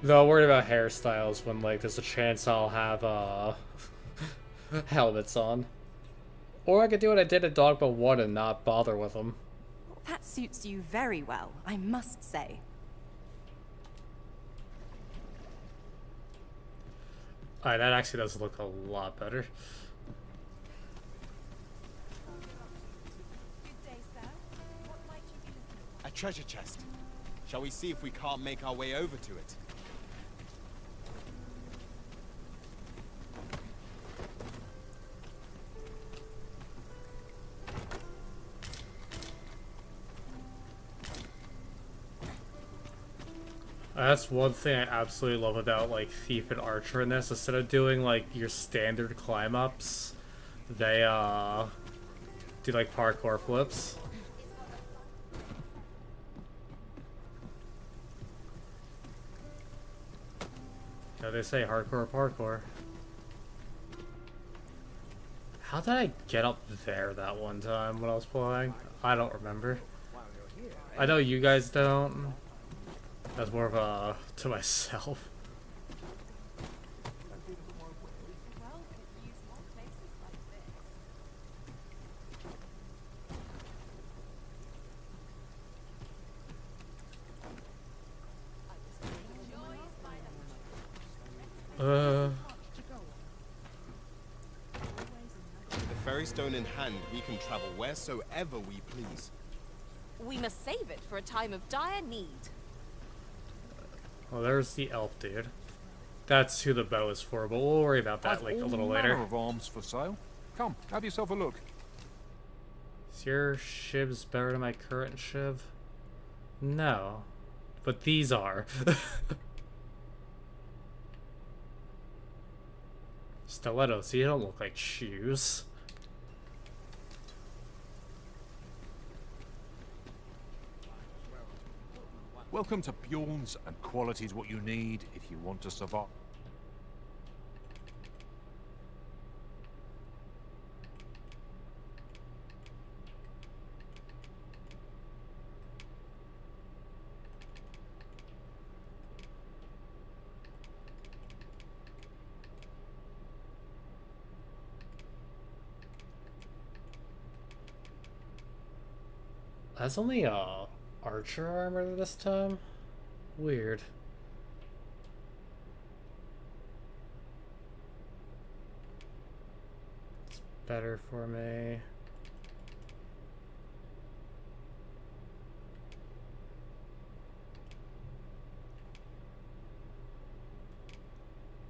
Though I'm worried about hairstyles when, like, there's a chance I'll have, helmets on. Or I could do what I did at Dogma 1 and not bother with them. That suits you very well, I must say. Alright, that actually does look a lot better. A treasure chest. Shall we see if we can't make our way over to it? That's one thing I absolutely love about like Thief and Archer in this. Instead of doing like your standard climb ups, they do like parkour flips. Yeah, they say hardcore parkour. How did I get up there that one time when I was playing? I don't remember. I know you guys don't. That's more of a to myself. With the ferry stone in hand, we can travel wheresoever we please. We must save it for a time of dire need. Well, there's the elf dude. That's who the bow is for, but we'll worry about that like a little later. Of arms for sale. Come, have yourself a look. Is your shivs better than my current shiv? No, but these are. Stilettos, you don't look like shoes. Welcome to Bjorn's, and quality is what you need if you want to survive. That's only archer armor this time? Weird. It's better for me.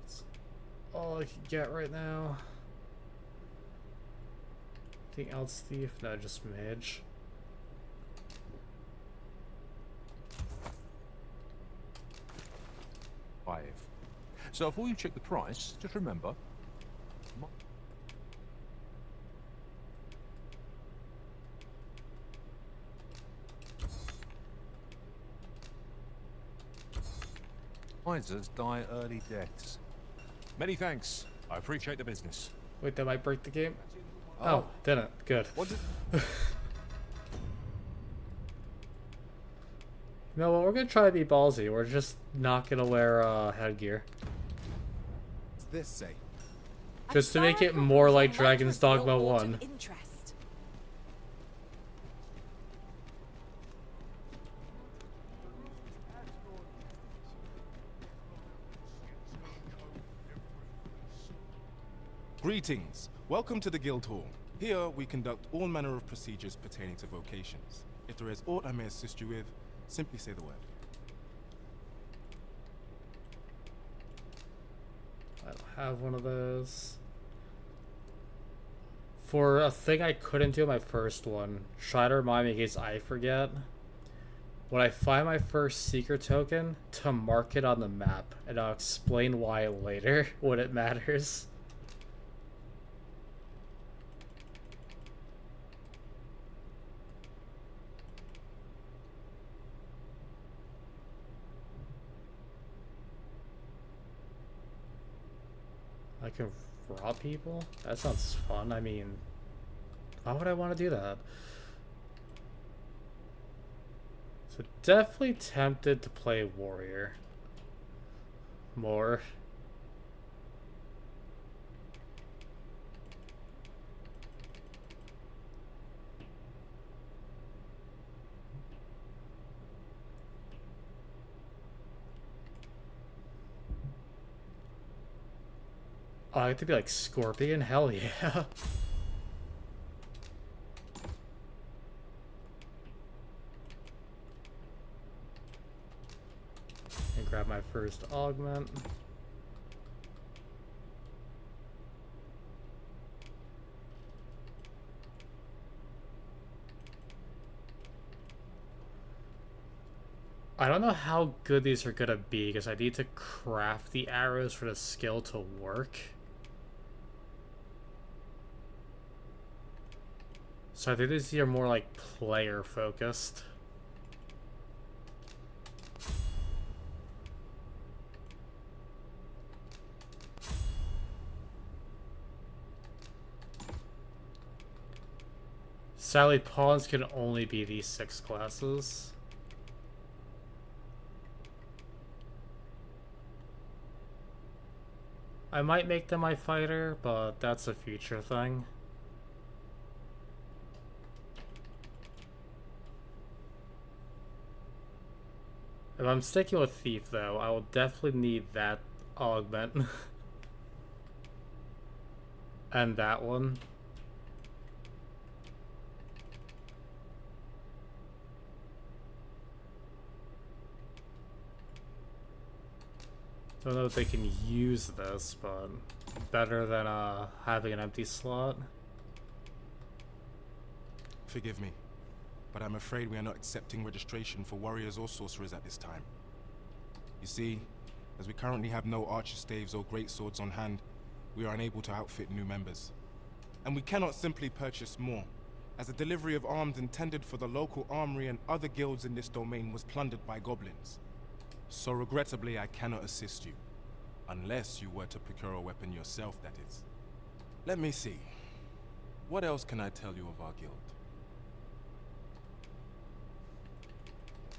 It's all I can get right now. Anything else, thief? No, just mage. So before you check the price, just remember. Misers die early deaths. Many thanks. I appreciate the business. Wait, that might break the game? Oh, didn't. Good. What did... No, well, we're gonna try to be ballsy. We're just not gonna wear headgear. What's this say? Just to make it more like Dragon's Dogma 1. Greetings. Welcome to the Guild Hall. Here we conduct all manner of procedures pertaining to vocations. If there is aught I may assist you with, simply say the word. I don't have one of those. For a thing I couldn't do my first one, try to remind me in case I forget. When I find my first secret token, to mark it on the map, and I'll explain why later when it matters. I can rob people? That sounds fun. I mean, why would I want to do that? So definitely tempted to play warrior more. Oh, I get to be like Scorpion? Hell yeah. grab my first augment. I don't know how good these are gonna be because I need to craft the arrows for the skill to work. So I think these are more like player focused. Sadly, pawns can only be these 6 classes. I might make them my fighter, but that's a future thing. If I'm sticking with Thief, though, I will definitely need that augment. And that one. Don't know if they can use this, but better than having an empty slot. Forgive me, but I'm afraid we are not accepting registration for warriors or sorcerers at this time. You see, as we currently have no archer staves or greatswords on hand, we are unable to outfit new members. And we cannot simply purchase more, as the delivery of arms intended for the local armory and other guilds in this domain was plundered by goblins. So regrettably, I cannot assist you. Unless you were to procure a weapon yourself, that is. Let me see. What else can I tell you of our guild?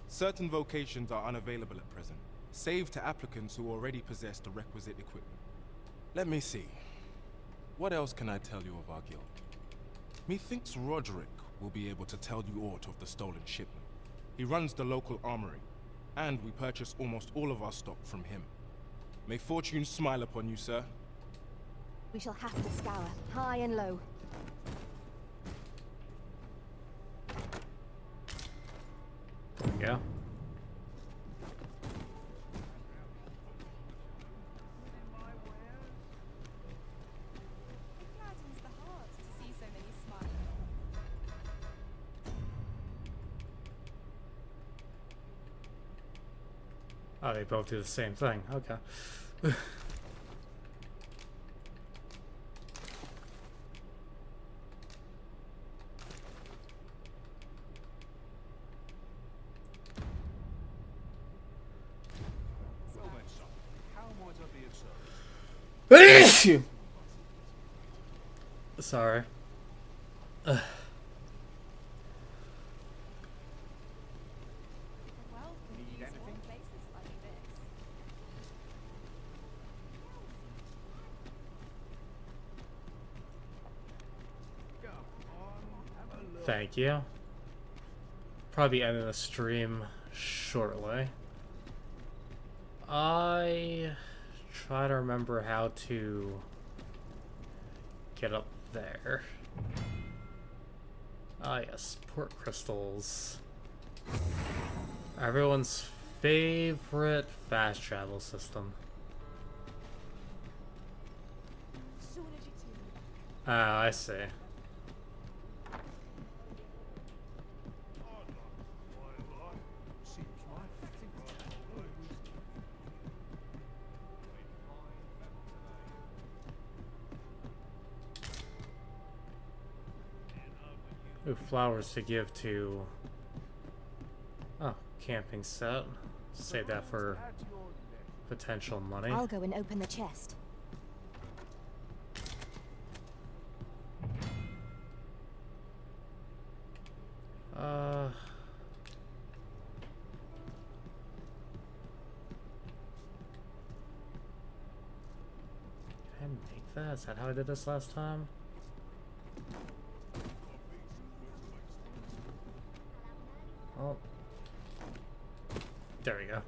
Certain vocations are unavailable at present, save to applicants who already possess the requisite equipment. Let me see. What else can I tell you of our guild? Methinks Roderick will be able to tell you aught of the stolen shipment. He runs the local armory, and we purchase almost all of our stock from him. May fortune smile upon you, sir. We shall have to scour, high and low. There we go. Oh, they both do the same thing. Okay. Sorry. Thank you. Probably ending the stream shortly. I try to remember how to get up there. Ah yes, port crystals. Everyone's favorite fast travel system. Ah, I see. Ooh, flowers to give to... Oh, camping set. Save that for potential money. I'll go and open the chest. Can I make that? Is that how I did this last time? Oh. There we go.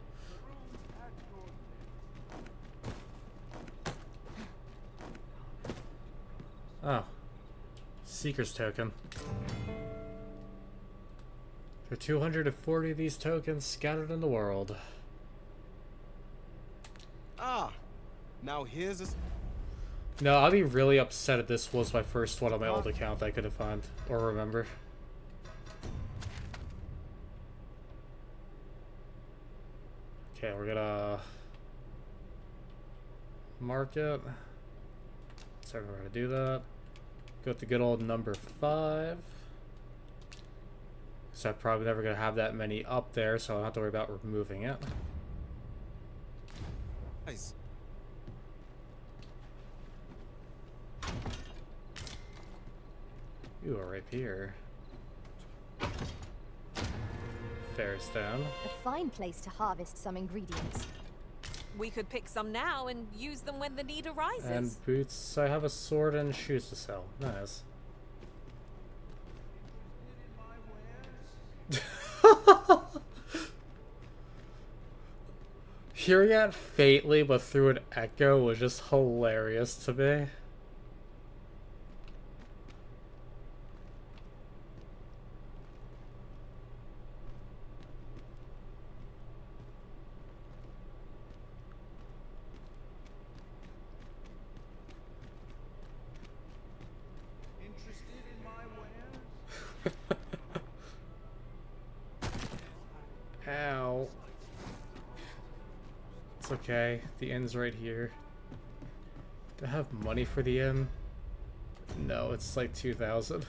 Oh. Seeker's token. There are 240 of these tokens scattered in the world. Now here's a... No, I'd be really upset if this was my first one on my old account that I couldn't find or remember. Okay, we're gonna mark it. So we're gonna do that. Go with the good old number 5. So I'm probably never gonna have that many up there, so I don't have to worry about removing it. Nice. You are right here. Fair's down. A fine place to harvest some ingredients. We could pick some now and use them when the need arises. And boots. I have a sword and shoes to sell. Nice. Hearing it faintly but through an echo was just hilarious to me. Ow. It's okay. The inn's right here. Do I have money for the inn? No, it's like 2,000.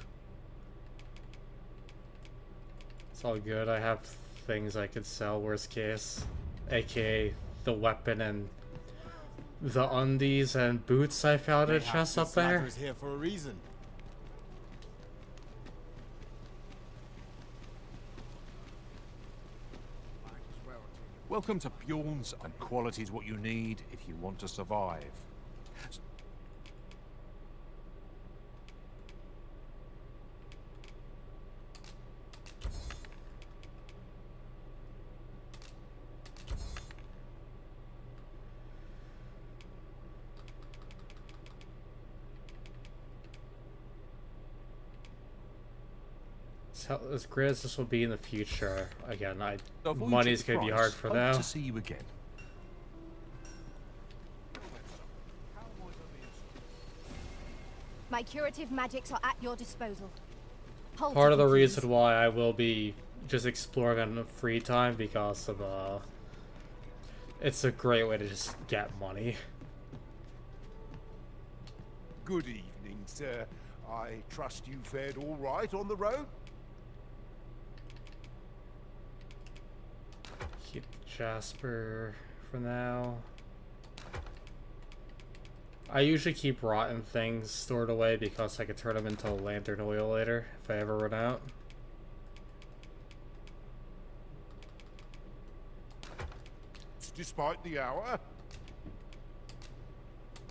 It's all good. I have things I could sell, worst case. AKA the weapon and the undies and boots I found in a chest up there. Slurs here for a reason. Welcome to Bjorn's, and quality's what you need if you want to survive. As great as this will be in the future, again, money's gonna be hard for now. Hope to see you again. My curative magics are at your disposal. Hold Part of the it, please. reason why I will be just exploring on free time because of it's a great way to just get money. Good evening, sir. I trust you fared all right on the road? Keep Jasper for now. I usually keep rotten things stored away because I could turn them into lantern oil later if I ever run out. Despite the hour?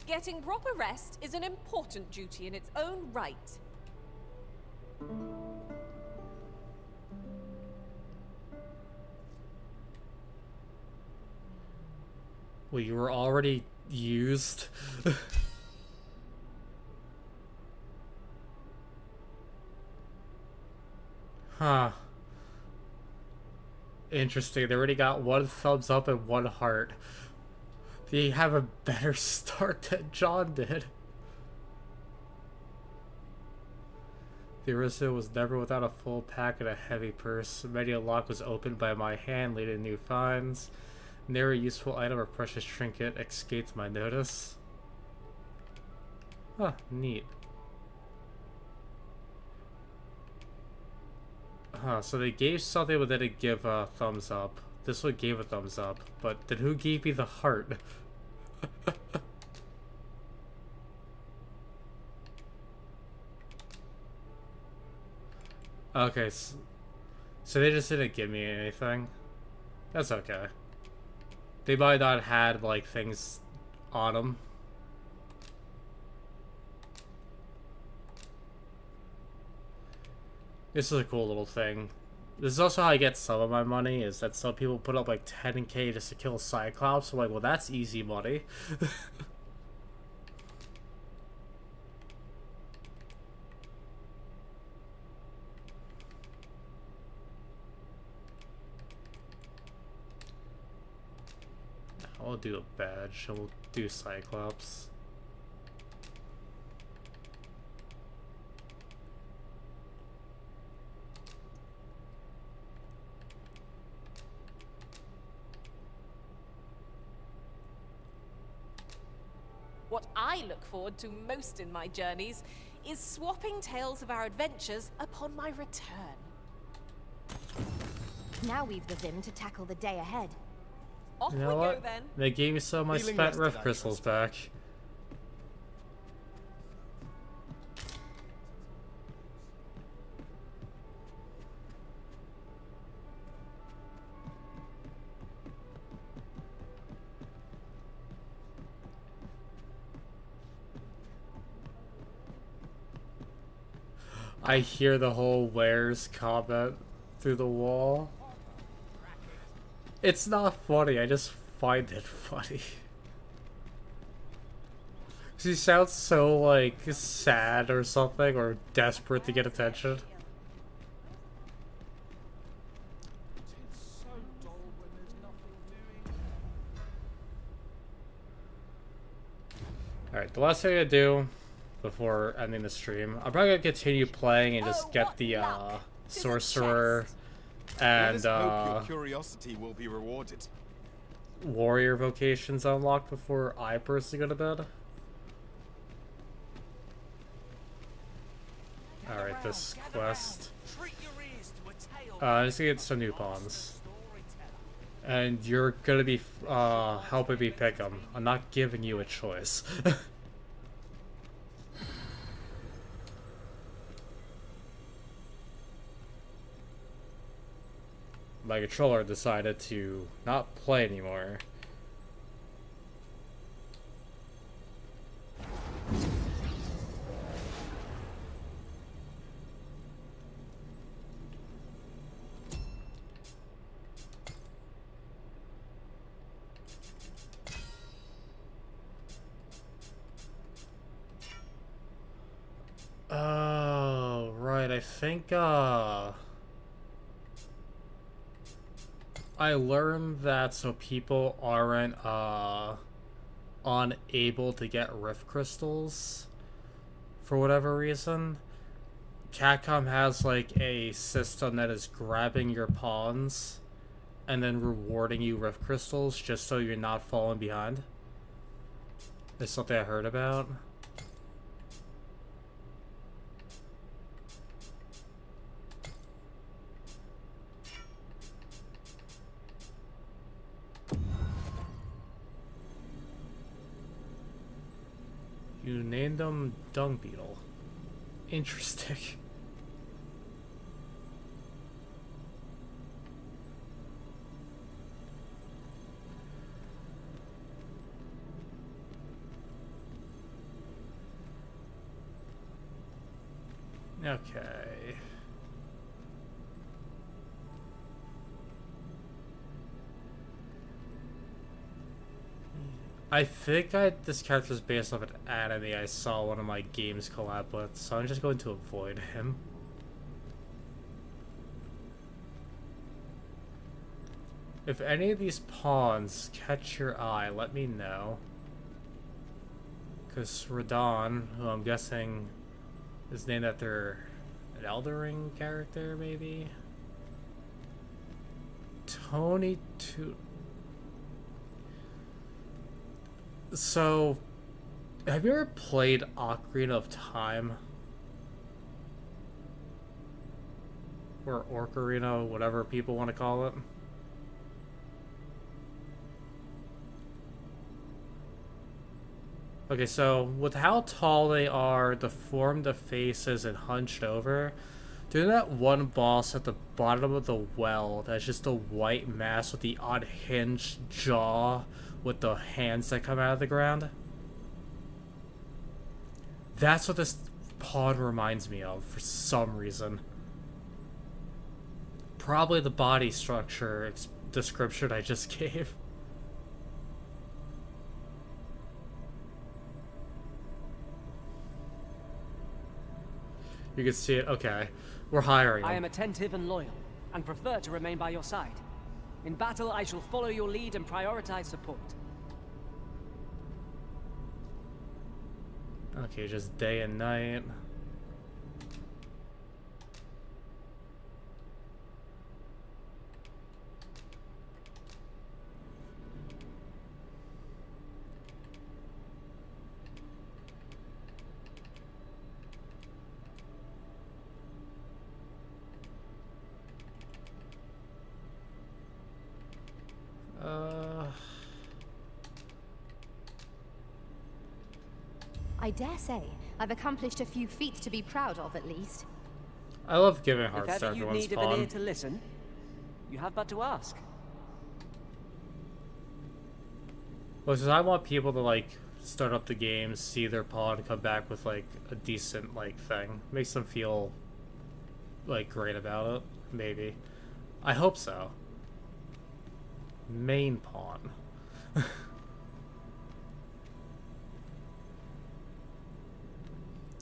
Getting proper rest is an important duty in its own right. Well, you were already used. Huh. Interesting. They already got 1 thumbs up and 1 heart. They have a better start than John did. The Arista was never without a full pack and a heavy purse. Many a lock was opened by my hand, leading to new finds. Never a useful item or precious trinket escaped my notice. Huh, neat. Huh, so they gave something but they didn't give a thumbs up. This one gave a thumbs up, but then who gave me the heart? Okay, so they just didn't give me anything. That's okay. They might not had like things on them. This is a cool little thing. This is also how I get some of my money, is that some people put up like 10k just to kill Cyclops. I'm like, well, that's easy money. I'll do a badge, and we'll do Cyclops. What I look forward to most in my journeys is swapping tales of our adventures upon my return. Now we've the vim to tackle the day ahead. Off You know we what? go then. They gave me some of my Feeling spent rested, rift I crystals trust. back. I hear the whole "where's" comment through the wall. It's not funny, I just find it funny. She sounds so, like, sad or something, or desperate to get attention. Alright, the last thing I do before ending the stream, I'm probably gonna continue playing and just get the sorcerer Let and us hope your curiosity will be rewarded. warrior vocations unlocked before I personally go to bed. Alright, this quest. Just to get some new pawns. And you're gonna be helping me pick them. I'm not giving you a choice. My controller decided to not play anymore. Oh, right, I think, I learned that so people aren't, unable to get rift crystals for whatever reason. Capcom has, like, a system that is grabbing your pawns and then rewarding you rift crystals just so you're not falling behind. It's something I heard about. You named them Dung Beetle. Interesting. Okay. I think this character is based off an anime I saw one of my games collab with, so I'm just going to avoid him. If any of these pawns catch your eye, let me know. Because Radon, who I'm guessing is named after an Elden Ring character, maybe? Tony So, have you ever played Ocarina of Time? Or Ocarina, whatever people want to call it. Okay, so with how tall they are, deformed the faces, and hunched over, doing that one boss at the bottom of the well that's just a white mass with the unhinged jaw with the hands that come out of the ground? That's what this pawn reminds me of for some reason. Probably the body structure description I just gave. You can see it. Okay. We're hiring I him. am attentive and loyal, and prefer to remain by your side. In battle, I shall follow your lead and prioritize support. Okay, just day and night. I dare say I've accomplished a few feats to be proud of, at least. I love giving hearts If to ever you everyone's need of pawn. an ear to listen, you have but to ask. Well, because I want people to, like, start up the game, see their pawn, come back with, like, a decent, like, thing. Makes them feel, like, great about it. Maybe. I hope so. Main pawn.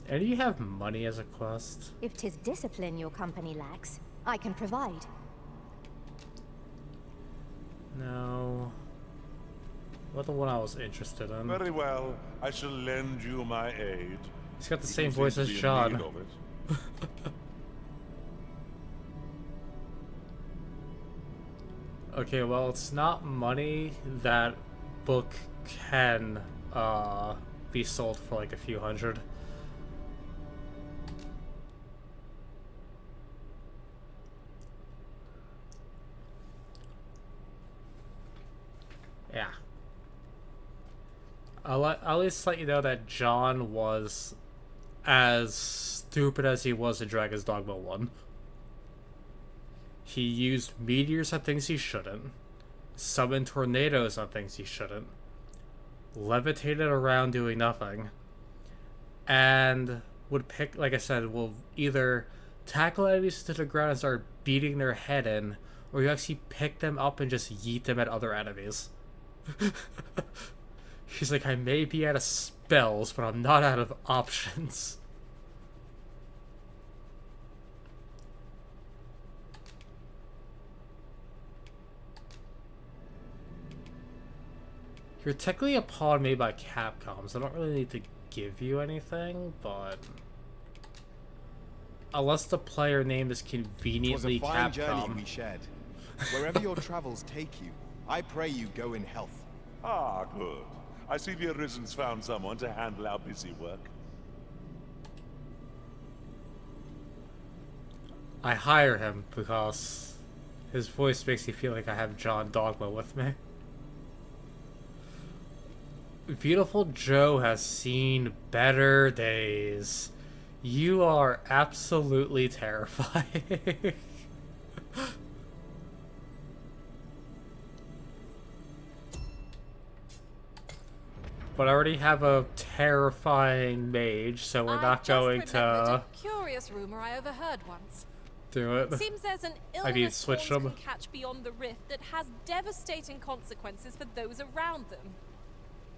And do you have money as a quest? If 'tis discipline your company lacks, I can provide. No. What the one I was interested in? Very well. I shall lend you my aid. He's got the You same seem voice to as be in John. need of it. Okay, well, it's not money. That book can be sold for like a few hundred. Yeah. I'll at least let you know that John was as stupid as he was in Dragon's Dogma 1. He used meteors on things he shouldn't, summoned tornadoes on things he shouldn't, levitated around doing nothing, and would pick, like I said, will either tackle enemies to the ground and start beating their head in, or you actually pick them up and just yeet them at other enemies. She's like, I may be out of spells, but I'm not out of options. You're technically a pawn made by Capcom, so I don't really need to give you anything, but... Unless the player name is conveniently 'Twas a fine journey Capcom. we shared. Wherever your travels take you, I pray you go in health. Ah, good. I see the Arisen's found someone to handle our busy work. I hire him because his voice makes me feel like I have John Dogma with me. Beautiful Joe has seen better days. You are absolutely terrifying. But I already have a terrifying mage, so we're not going to A curious rumor I overheard once. do it. Seems there's an I mean, illness switch pawns them. can catch beyond the rift that has devastating consequences for those around them.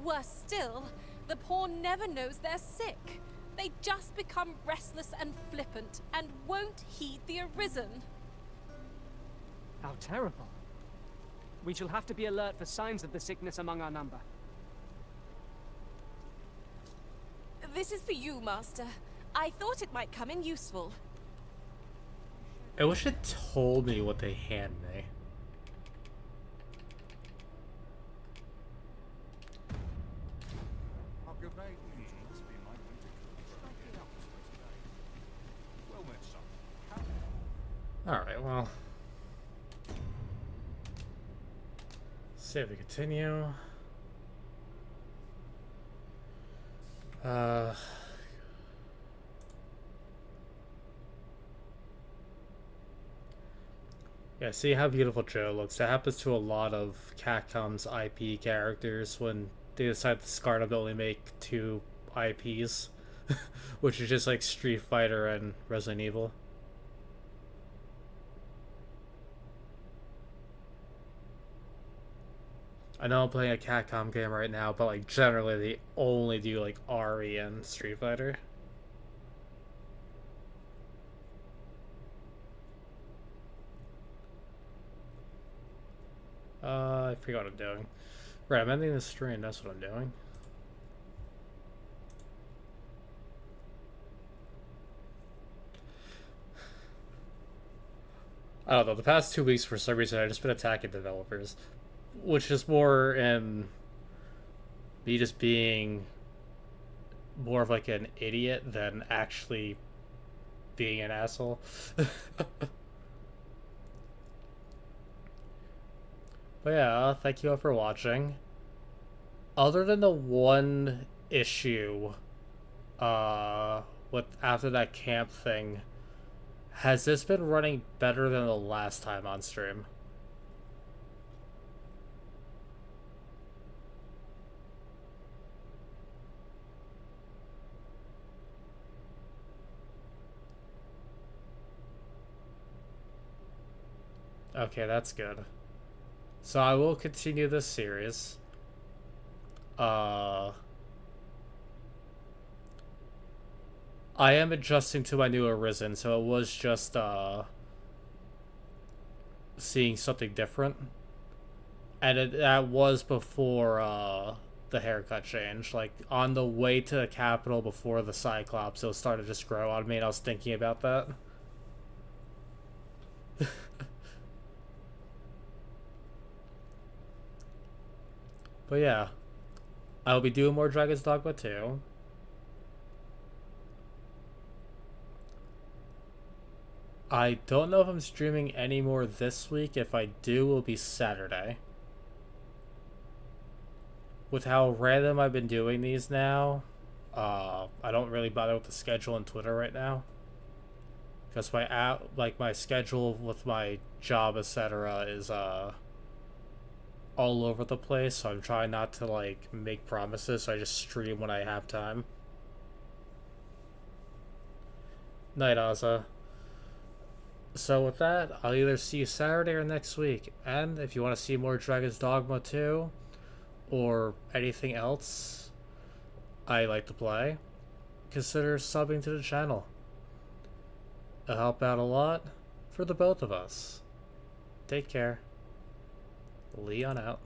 Worse still, the pawn never knows they're sick. They just become restless and flippant and won't heed the Arisen. How terrible. We shall have to be alert for signs of the sickness among our number. This is for you, Master. I thought it might come in useful. I wish it told me what they hand me. Alright, well. Save and continue. Yeah, see how beautiful Joe looks. That happens to a lot of Capcom's IP characters when they decide to start to only make 2 IPs, which is just like Street Fighter and Resident Evil. I know I'm playing a Capcom game right now, but like generally they only do like RE and Street Fighter. I forgot what I'm doing. Right, I'm ending the stream, that's what I'm doing. I don't know, the past 2 weeks for some reason I've just been attacking developers, which is more in me just being more of like an idiot than actually being an asshole. But yeah, thank you all for watching. Other than the one issue, with after that camp thing, has this been running better than the last time on stream? Okay, that's good. So I will continue this series. I am adjusting to my new Arisen, so it was just seeing something different. And that was before the haircut change. Like, on the way to the capital before the Cyclops, it started to just grow on me, and I was thinking about that. But yeah, I'll be doing more Dragon's Dogma 2. I don't know if I'm streaming any more this week. If I do, it will be Saturday. With how random I've been doing these now, I don't really bother with the schedule on Twitter right now. Because my schedule with my job, etc. is all over the place, so I'm trying not to like make promises, so I just stream when I have time. Night, Ozza. So with that, I'll either see you Saturday or next week. And if you want to see more Dragon's Dogma 2, or anything else I like to play, consider subbing to the channel. It'll help out a lot for the both of us. Take care. Leon out.